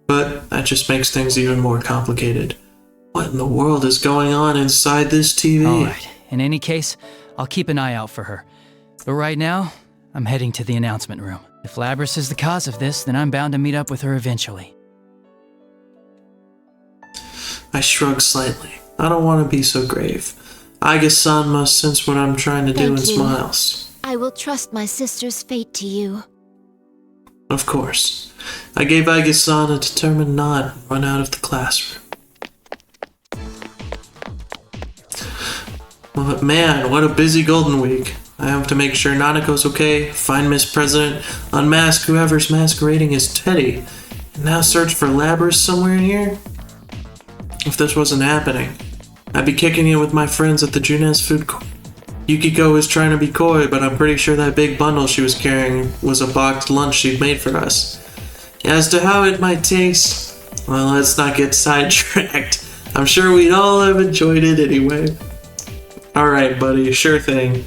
But that just makes things even more complicated. What in the world is going on inside this TV? Alright, in any case, I'll keep an eye out for her. But right now, I'm heading to the announcement room. If Labris is the cause of this, then I'm bound to meet up with her eventually. I shrug slightly. I don't want to be so grave. Aiga-san must sense what I'm trying to do and smiles. I will trust my sister's fate to you. Of course. I gave Aiga-san a determined nod and run out of the classroom. But man, what a busy Golden Week. I have to make sure Nanako's okay, find Miss President, unmask whoever's masquerading as Teddy, and now search for Labris somewhere in here? If this wasn't happening, I'd be kicking it with my friends at the Junes food court. Yukiko was trying to be coy, but I'm pretty sure that big bundle she was carrying was a boxed lunch she'd made for us. As to how it might taste, well, let's not get sidetracked. I'm sure we'd all have enjoyed it anyway. Alright, buddy, sure thing.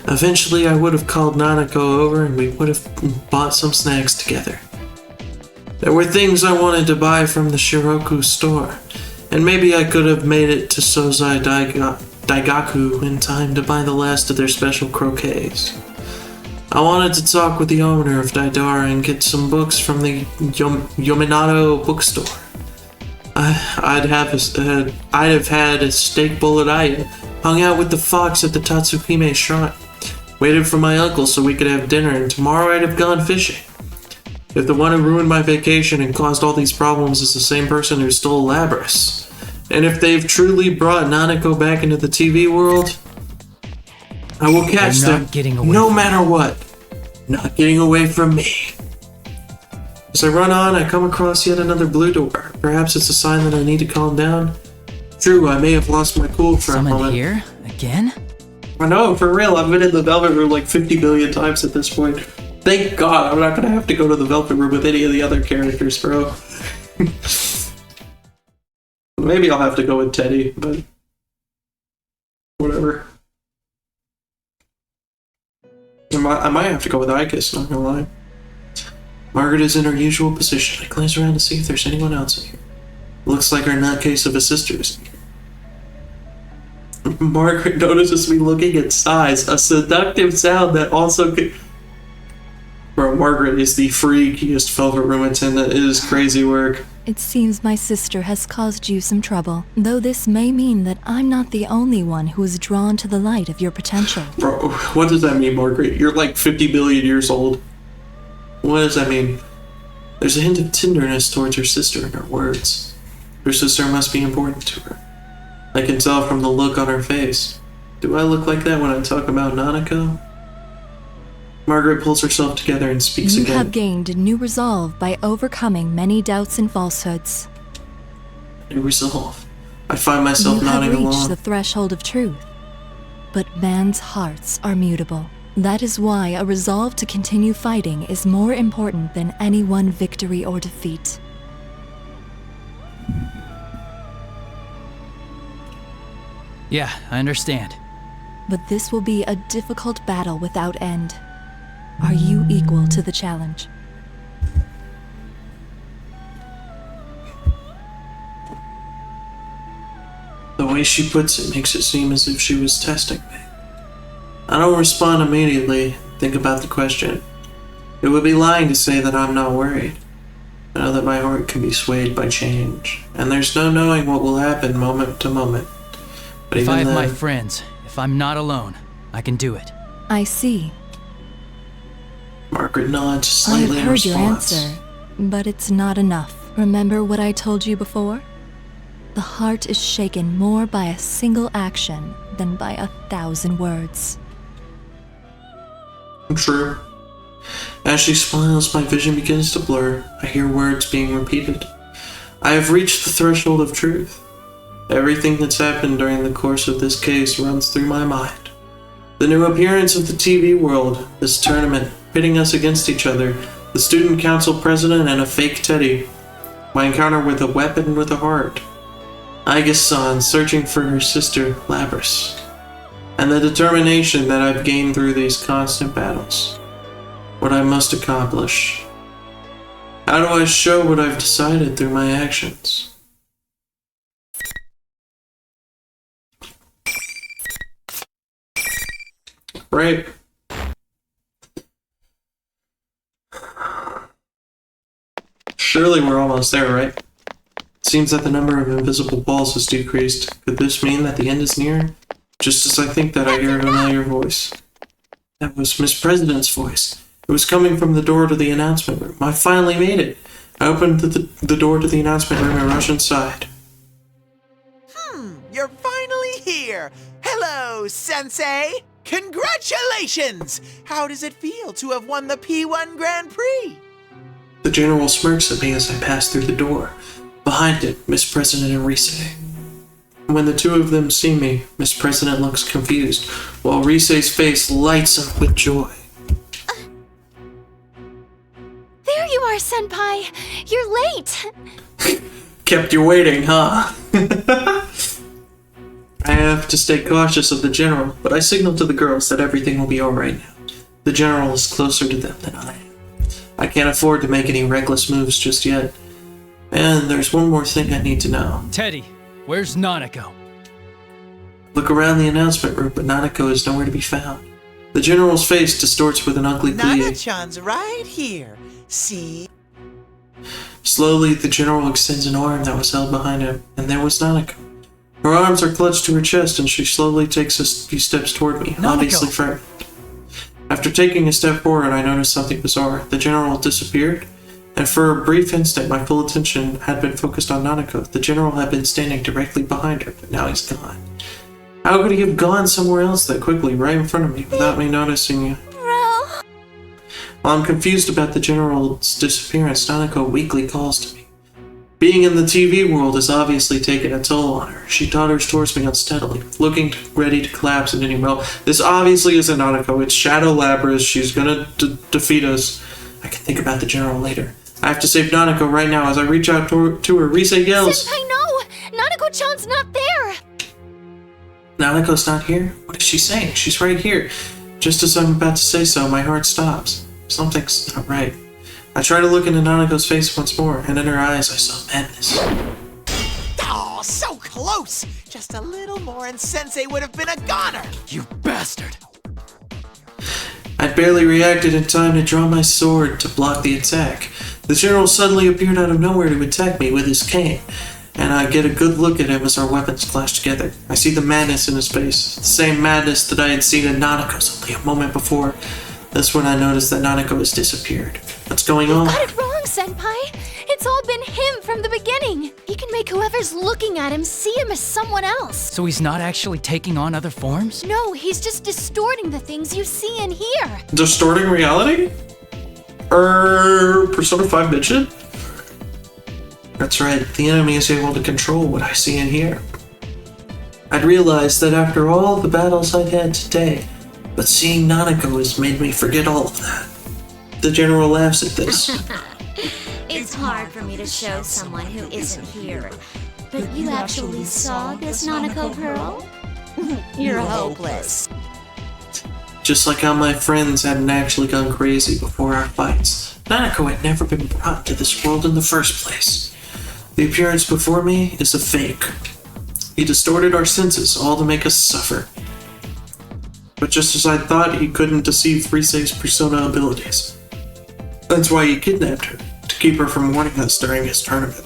Eventually, I would have called Nanako over and we would have bought some snacks together. There were things I wanted to buy from the Shiroku store, and maybe I could have made it to Sozai Daigaku in time to buy the last of their special croquets. I wanted to talk with the owner of Daidara and get some books from the Yominato bookstore. I'd have had a steak bowl at Aya, hung out with the fox at the Tatsukime shrine, waited for my uncle so we could have dinner, and tomorrow I'd have gone fishing. If the one who ruined my vacation and caused all these problems is the same person who stole Labras, and if they've truly brought Nanako back into the TV world, I will catch them no matter what. Not getting away from me. As I run on, I come across yet another blue door. Perhaps it's a sign that I need to calm down. True, I may have lost my cool for a moment. Someone here? Again? I know, for real. I've been in the Velvet Room like 50 billion times at this point. Thank God I'm not going to have to go to the Velvet Room with any of the other characters, bro. Maybe I'll have to go with Teddy, but whatever. I might have to go with Icus, not gonna lie. Margaret is in her usual position. I glance around to see if there's anyone else in here. Looks like our nutcase of a sister is in here. Margaret notices me looking at sighs, a seductive sound that also could... Bro, Margaret is the freakiest Velvet Room attendant. It is crazy work. It seems my sister has caused you some trouble, though this may mean that I'm not the only one who is drawn to the light of your potential. Bro, what does that mean, Margaret? You're like 50 billion years old. What does that mean? There's a hint of tenderness towards her sister in her words. Her sister must be important to her. I can tell from the look on her face. Do I look like that when I talk about Nanako? Margaret pulls herself together and speaks again. You have gained new resolve by overcoming many doubts and falsehoods. New resolve? I find myself nodding along. You have reached the threshold of truth. But man's hearts are mutable. That is why a resolve to continue fighting is more important than any one victory or defeat. Yeah, I understand. But this will be a difficult battle without end. Are you equal to the challenge? The way she puts it makes it seem as if she was testing me. I don't respond immediately, think about the question. It would be lying to say that I'm not worried. I know that my heart can be swayed by change, and there's no knowing what will happen moment to moment. But if even I have then, my friends, if I'm not alone, I can do it. I see. Margaret nods slightly in response. I have heard your answer, but it's not enough. Remember what I told you before? The heart is shaken more by a single action than by 1,000 words. True. As she smiles, my vision begins to blur. I hear words being repeated. I have reached the threshold of truth. Everything that's happened during the course of this case runs through my mind. The new appearance of the TV world, this tournament, pitting us against each other, the student council president and a fake Teddy, my encounter with a weapon with a heart, Aiga-san searching for her sister, Labras, and the determination that I've gained through these constant battles. What I must accomplish. How do I show what I've decided through my actions? Right. Surely we're almost there, right? Seems that the number of invisible balls has decreased. Could this mean that the end is near? Just as I think that, I hear a familiar voice. That was Miss President's voice. It was coming from the door to the announcement room. I finally made it. I opened the door to the announcement room and rushed inside. You're finally here. Hello, Sensei. Congratulations! How does it feel to have won the P1 Grand Prix? The general smirks at me as I pass through the door. Behind it, Miss President and Rise. When the two of them see me, Miss President looks confused, while Rise's face lights up with joy. There you are, Senpai! You're late! Kept you waiting, huh? I have to stay cautious of the general, but I signal to the girls that everything will be alright now. The general is closer to them than I am. I can't afford to make any reckless moves just yet. And there's one more thing I need to know. Teddy, where's Nanako? Look around the announcement room, but Nanako is nowhere to be found. The general's face distorts with an ugly glee. Nana-chan's right here. See? Slowly, the general extends an arm that was held behind him, and there was Nanako. Her arms are clutched to her chest, and she slowly takes a few steps toward me, obviously frightened. After taking a step forward, I noticed something bizarre. The general disappeared, and for a brief instant, my full attention had been focused on Nanako. The general had been standing directly behind her, but now he's gone. How could he have gone somewhere else that quickly, right in front of me, without me noticing? While I'm confused about the general's disappearance, Nanako weakly calls to me. Being in the TV world has obviously taken a toll on her. She totters towards me unsteadily, looking ready to collapse at any moment. This obviously isn't Nanako, it's Shadow Labras. She's gonna defeat us. I can think about the general later. I have to save Nanako right now. As I reach out to her, Rise yells. Senpai, no! Nanako-chan's not there! Nanako's not here? What is she saying? She's right here. Just as I'm about to say so, my heart stops. Something's not right. I try to look into Nanako's face once more, and in her eyes I saw madness. Oh, so close! Just a little more and Sensei would have been a goner! You bastard! I'd barely reacted in time to draw my sword to block the attack. The general suddenly appeared out of nowhere to attack me with his cane, and I get a good look at him as our weapons clash together. I see the madness in his face, the same madness that I had seen in Nanako's only a moment before. That's when I noticed that Nanako has disappeared. What's going on? You got it wrong, Senpai! It's all been him from the beginning! He can make whoever's looking at him see him as someone else! So he's not actually taking on other forms? No, he's just distorting the things you see and hear! Distorting reality? Persona 5 Mission? That's right, the enemy is able to control what I see and hear. I'd realized that after all the battles I'd had today, but seeing Nanako has made me forget all of that. The general laughs at this. It's hard for me to show someone who isn't here. But you actually saw this Nanako girl? You're hopeless. Just like how my friends hadn't actually gone crazy before our fights, Nanako had never been brought to this world in the first place. The appearance before me is a fake. He distorted our senses, all to make us suffer. But just as I thought, he couldn't deceive Rise's persona abilities. That's why he kidnapped her, to keep her from warning us during his tournament.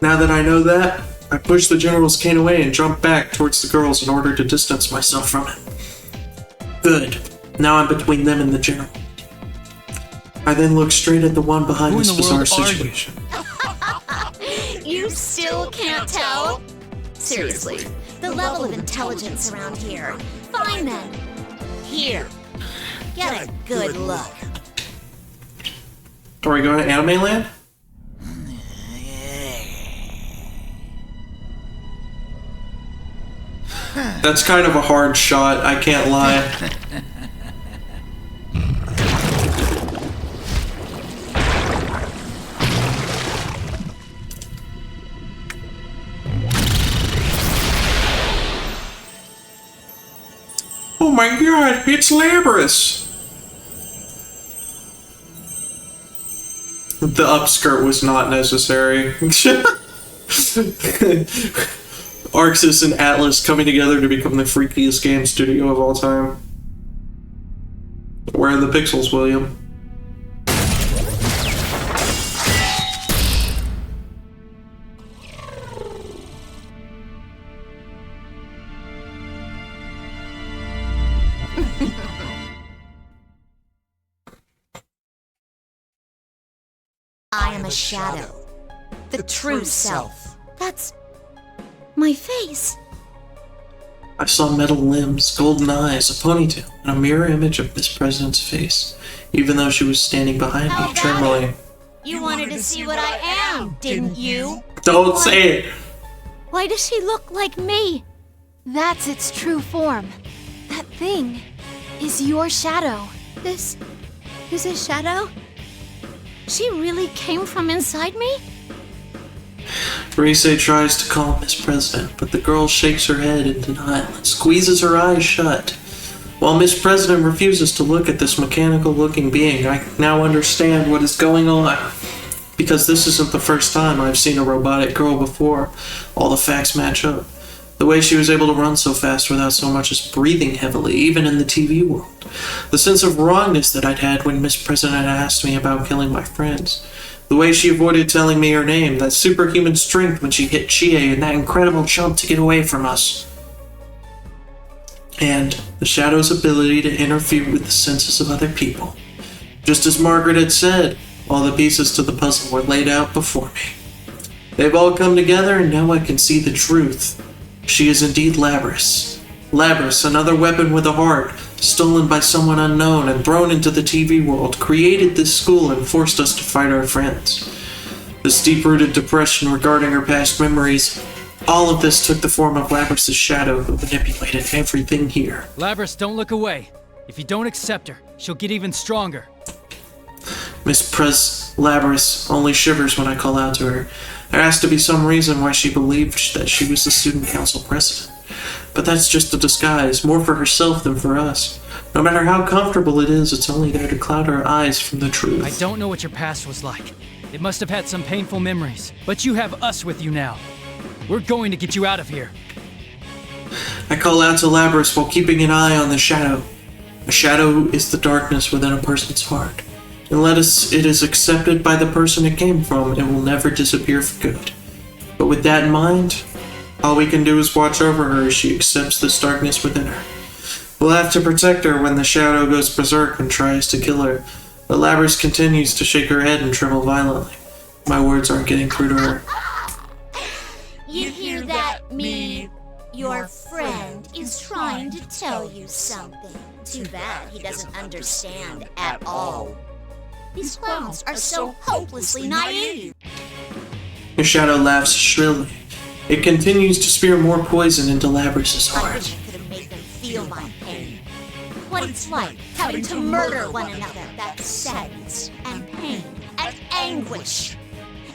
Now that I know that, I push the general's cane away and jump back towards the girls in order to distance myself from him. Good. Now I'm between them and the general. I then look straight at the one behind this bizarre situation. You still can't tell? Seriously, the level of intelligence around here. Fine then. Here. Get a good look. Are we going to Anime Land? That's kind of a hard shot, I can't lie. Oh my god, it's Labras! The upskirt was not necessary. Arxis and Atlas coming together to become the freakiest game studio of all time. Where are the pixels, William? I am a shadow. The true self. That's my face. I saw metal limbs, golden eyes, a ponytail, and a mirror image of Miss President's face, even though she was standing behind me, trembling. You wanted to see what I am, didn't you? Don't say it! Why does she look like me? That's its true form. That thing is your shadow. This is a shadow? She really came from inside me? Rise tries to calm Miss President, but the girl shakes her head in denial and squeezes her eyes shut. While Miss President refuses to look at this mechanical-looking being, I now understand what is going on. Because this isn't the first time I've seen a robotic girl before. All the facts match up. The way she was able to run so fast without so much as breathing heavily, even in the TV world. The sense of wrongness that I'd had when Miss President asked me about killing my friends. The way she avoided telling me her name, that superhuman strength when she hit Chie, and that incredible jump to get away from us. And the Shadow's ability to interfere with the senses of other people. Just as Margaret had said, all the pieces to the puzzle were laid out before me. They've all come together, and now I can see the truth. She is indeed Labrys. Labrys, another weapon with a heart, stolen by someone unknown and thrown into the TV world, created this school and forced us to fight our friends. This deep-rooted depression regarding her past memories, all of this took the form of Labrys' shadow, who manipulated everything here. Labrys, don't look away. If you don't accept her, she'll get even stronger. Miss Labrys only shivers when I call out to her. There has to be some reason why she believed that she was the student council president. But that's just a disguise, more for herself than for us. No matter how comfortable it is, it's only there to cloud our eyes from the truth. I don't know what your past was like. It must have had some painful memories. But you have us with you now. We're going to get you out of here. I call out to Labrys while keeping an eye on the shadow. A shadow is the darkness within a person's heart. Unless it is accepted by the person it came from, it will never disappear for good. But with that in mind, all we can do is watch over her as she accepts this darkness within her. We'll have to protect her when the shadow goes berserk and tries to kill her. But Labrys continues to shake her head and tremble violently. My words aren't getting through to her. You hear that, me? Your friend is trying to tell you something. Too bad he doesn't understand at all. These clowns are so hopelessly naive. The shadow laughs shrilly. It continues to spear more poison into Labrys' I heart. wish I could have made them feel my pain. What it's like having to murder one another. That sadness and pain and anguish.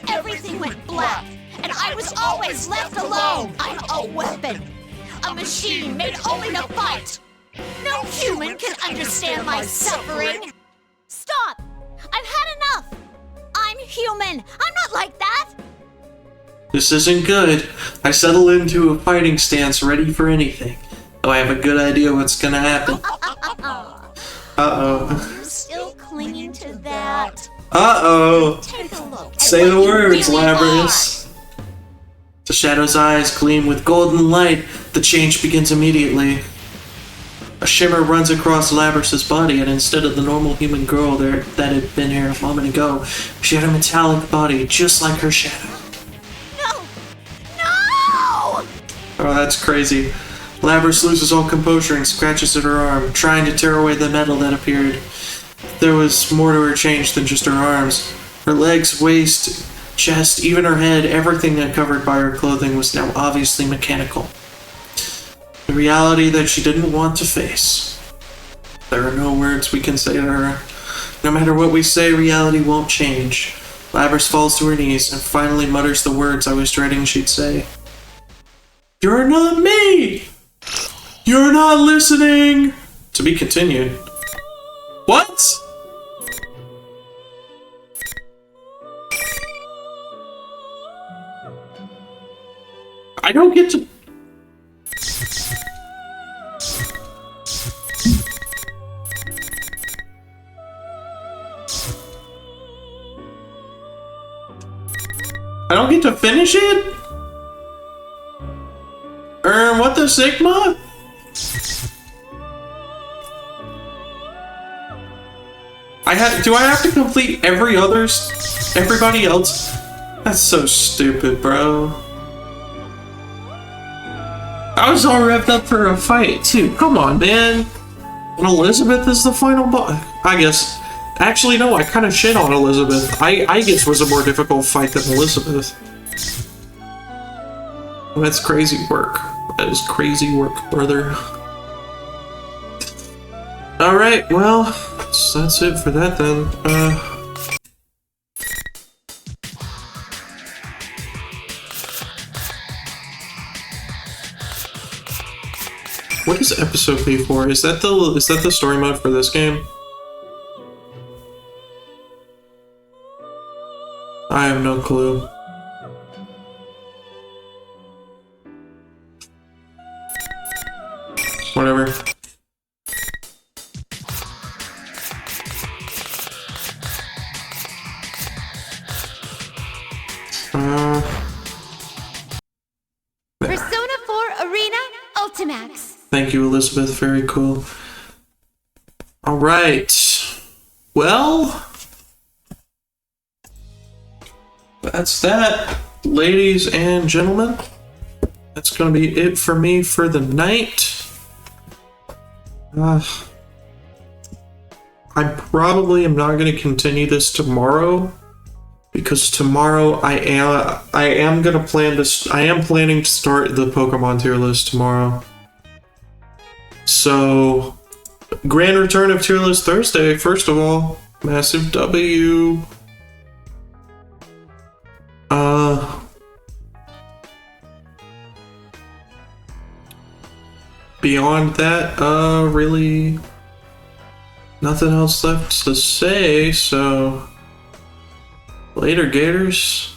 Everything went black, and I was always left alone. I'm a weapon. A machine made only to fight. No human can understand my suffering. Stop! I've had enough! I'm human! I'm not like that! This isn't good. I settle into a fighting stance ready for anything. Though I have a good idea what's gonna happen. Uh-oh. You're still clinging to that. Uh-oh. Take a look. Say the words, really Labrys. The shadow's eyes gleam with golden light. The change begins immediately. A shimmer runs across Labrys' body, and instead of the normal human girl that had been here a moment ago, she had a metallic body just like her shadow. No! Oh, that's crazy. Labrys loses all composure and scratches at her arm, trying to tear away the metal that appeared. There was more to her change than just her arms. Her legs, waist, chest, even her head, everything uncovered by her clothing was now obviously mechanical. The reality that she didn't want to face. There are no words we can say to her. No matter what we say, reality won't change. Labrys falls to her knees and finally mutters the words I was dreading she'd say. You're not me! You're not listening! To be continued. What? I don't get to... I don't get to finish it? What the Sigma? Do I have to complete everybody else? That's so stupid, bro. I was all revved up for a fight, too. Come on, man. And Elizabeth is the final boss. I guess. Actually, no, I kind of shit on Elizabeth. I guess was a more difficult fight than Elizabeth. That's crazy work. That is crazy work, brother. Alright, well, that's it for that then. What is episode B for? Is that the story mode for this game? I have no clue. whatever. Persona 4 Arena Ultimax. Thank you, Elizabeth. Very cool. All right. Well, that's that, ladies and gentlemen. That's going to be it for me for the night. I probably am not going to continue this tomorrow, because tomorrow I am planning to start the Pokemon tier list tomorrow. So, grand return of tier list Thursday. First of all, massive W. Beyond that, really nothing else left to say, so later, Gators.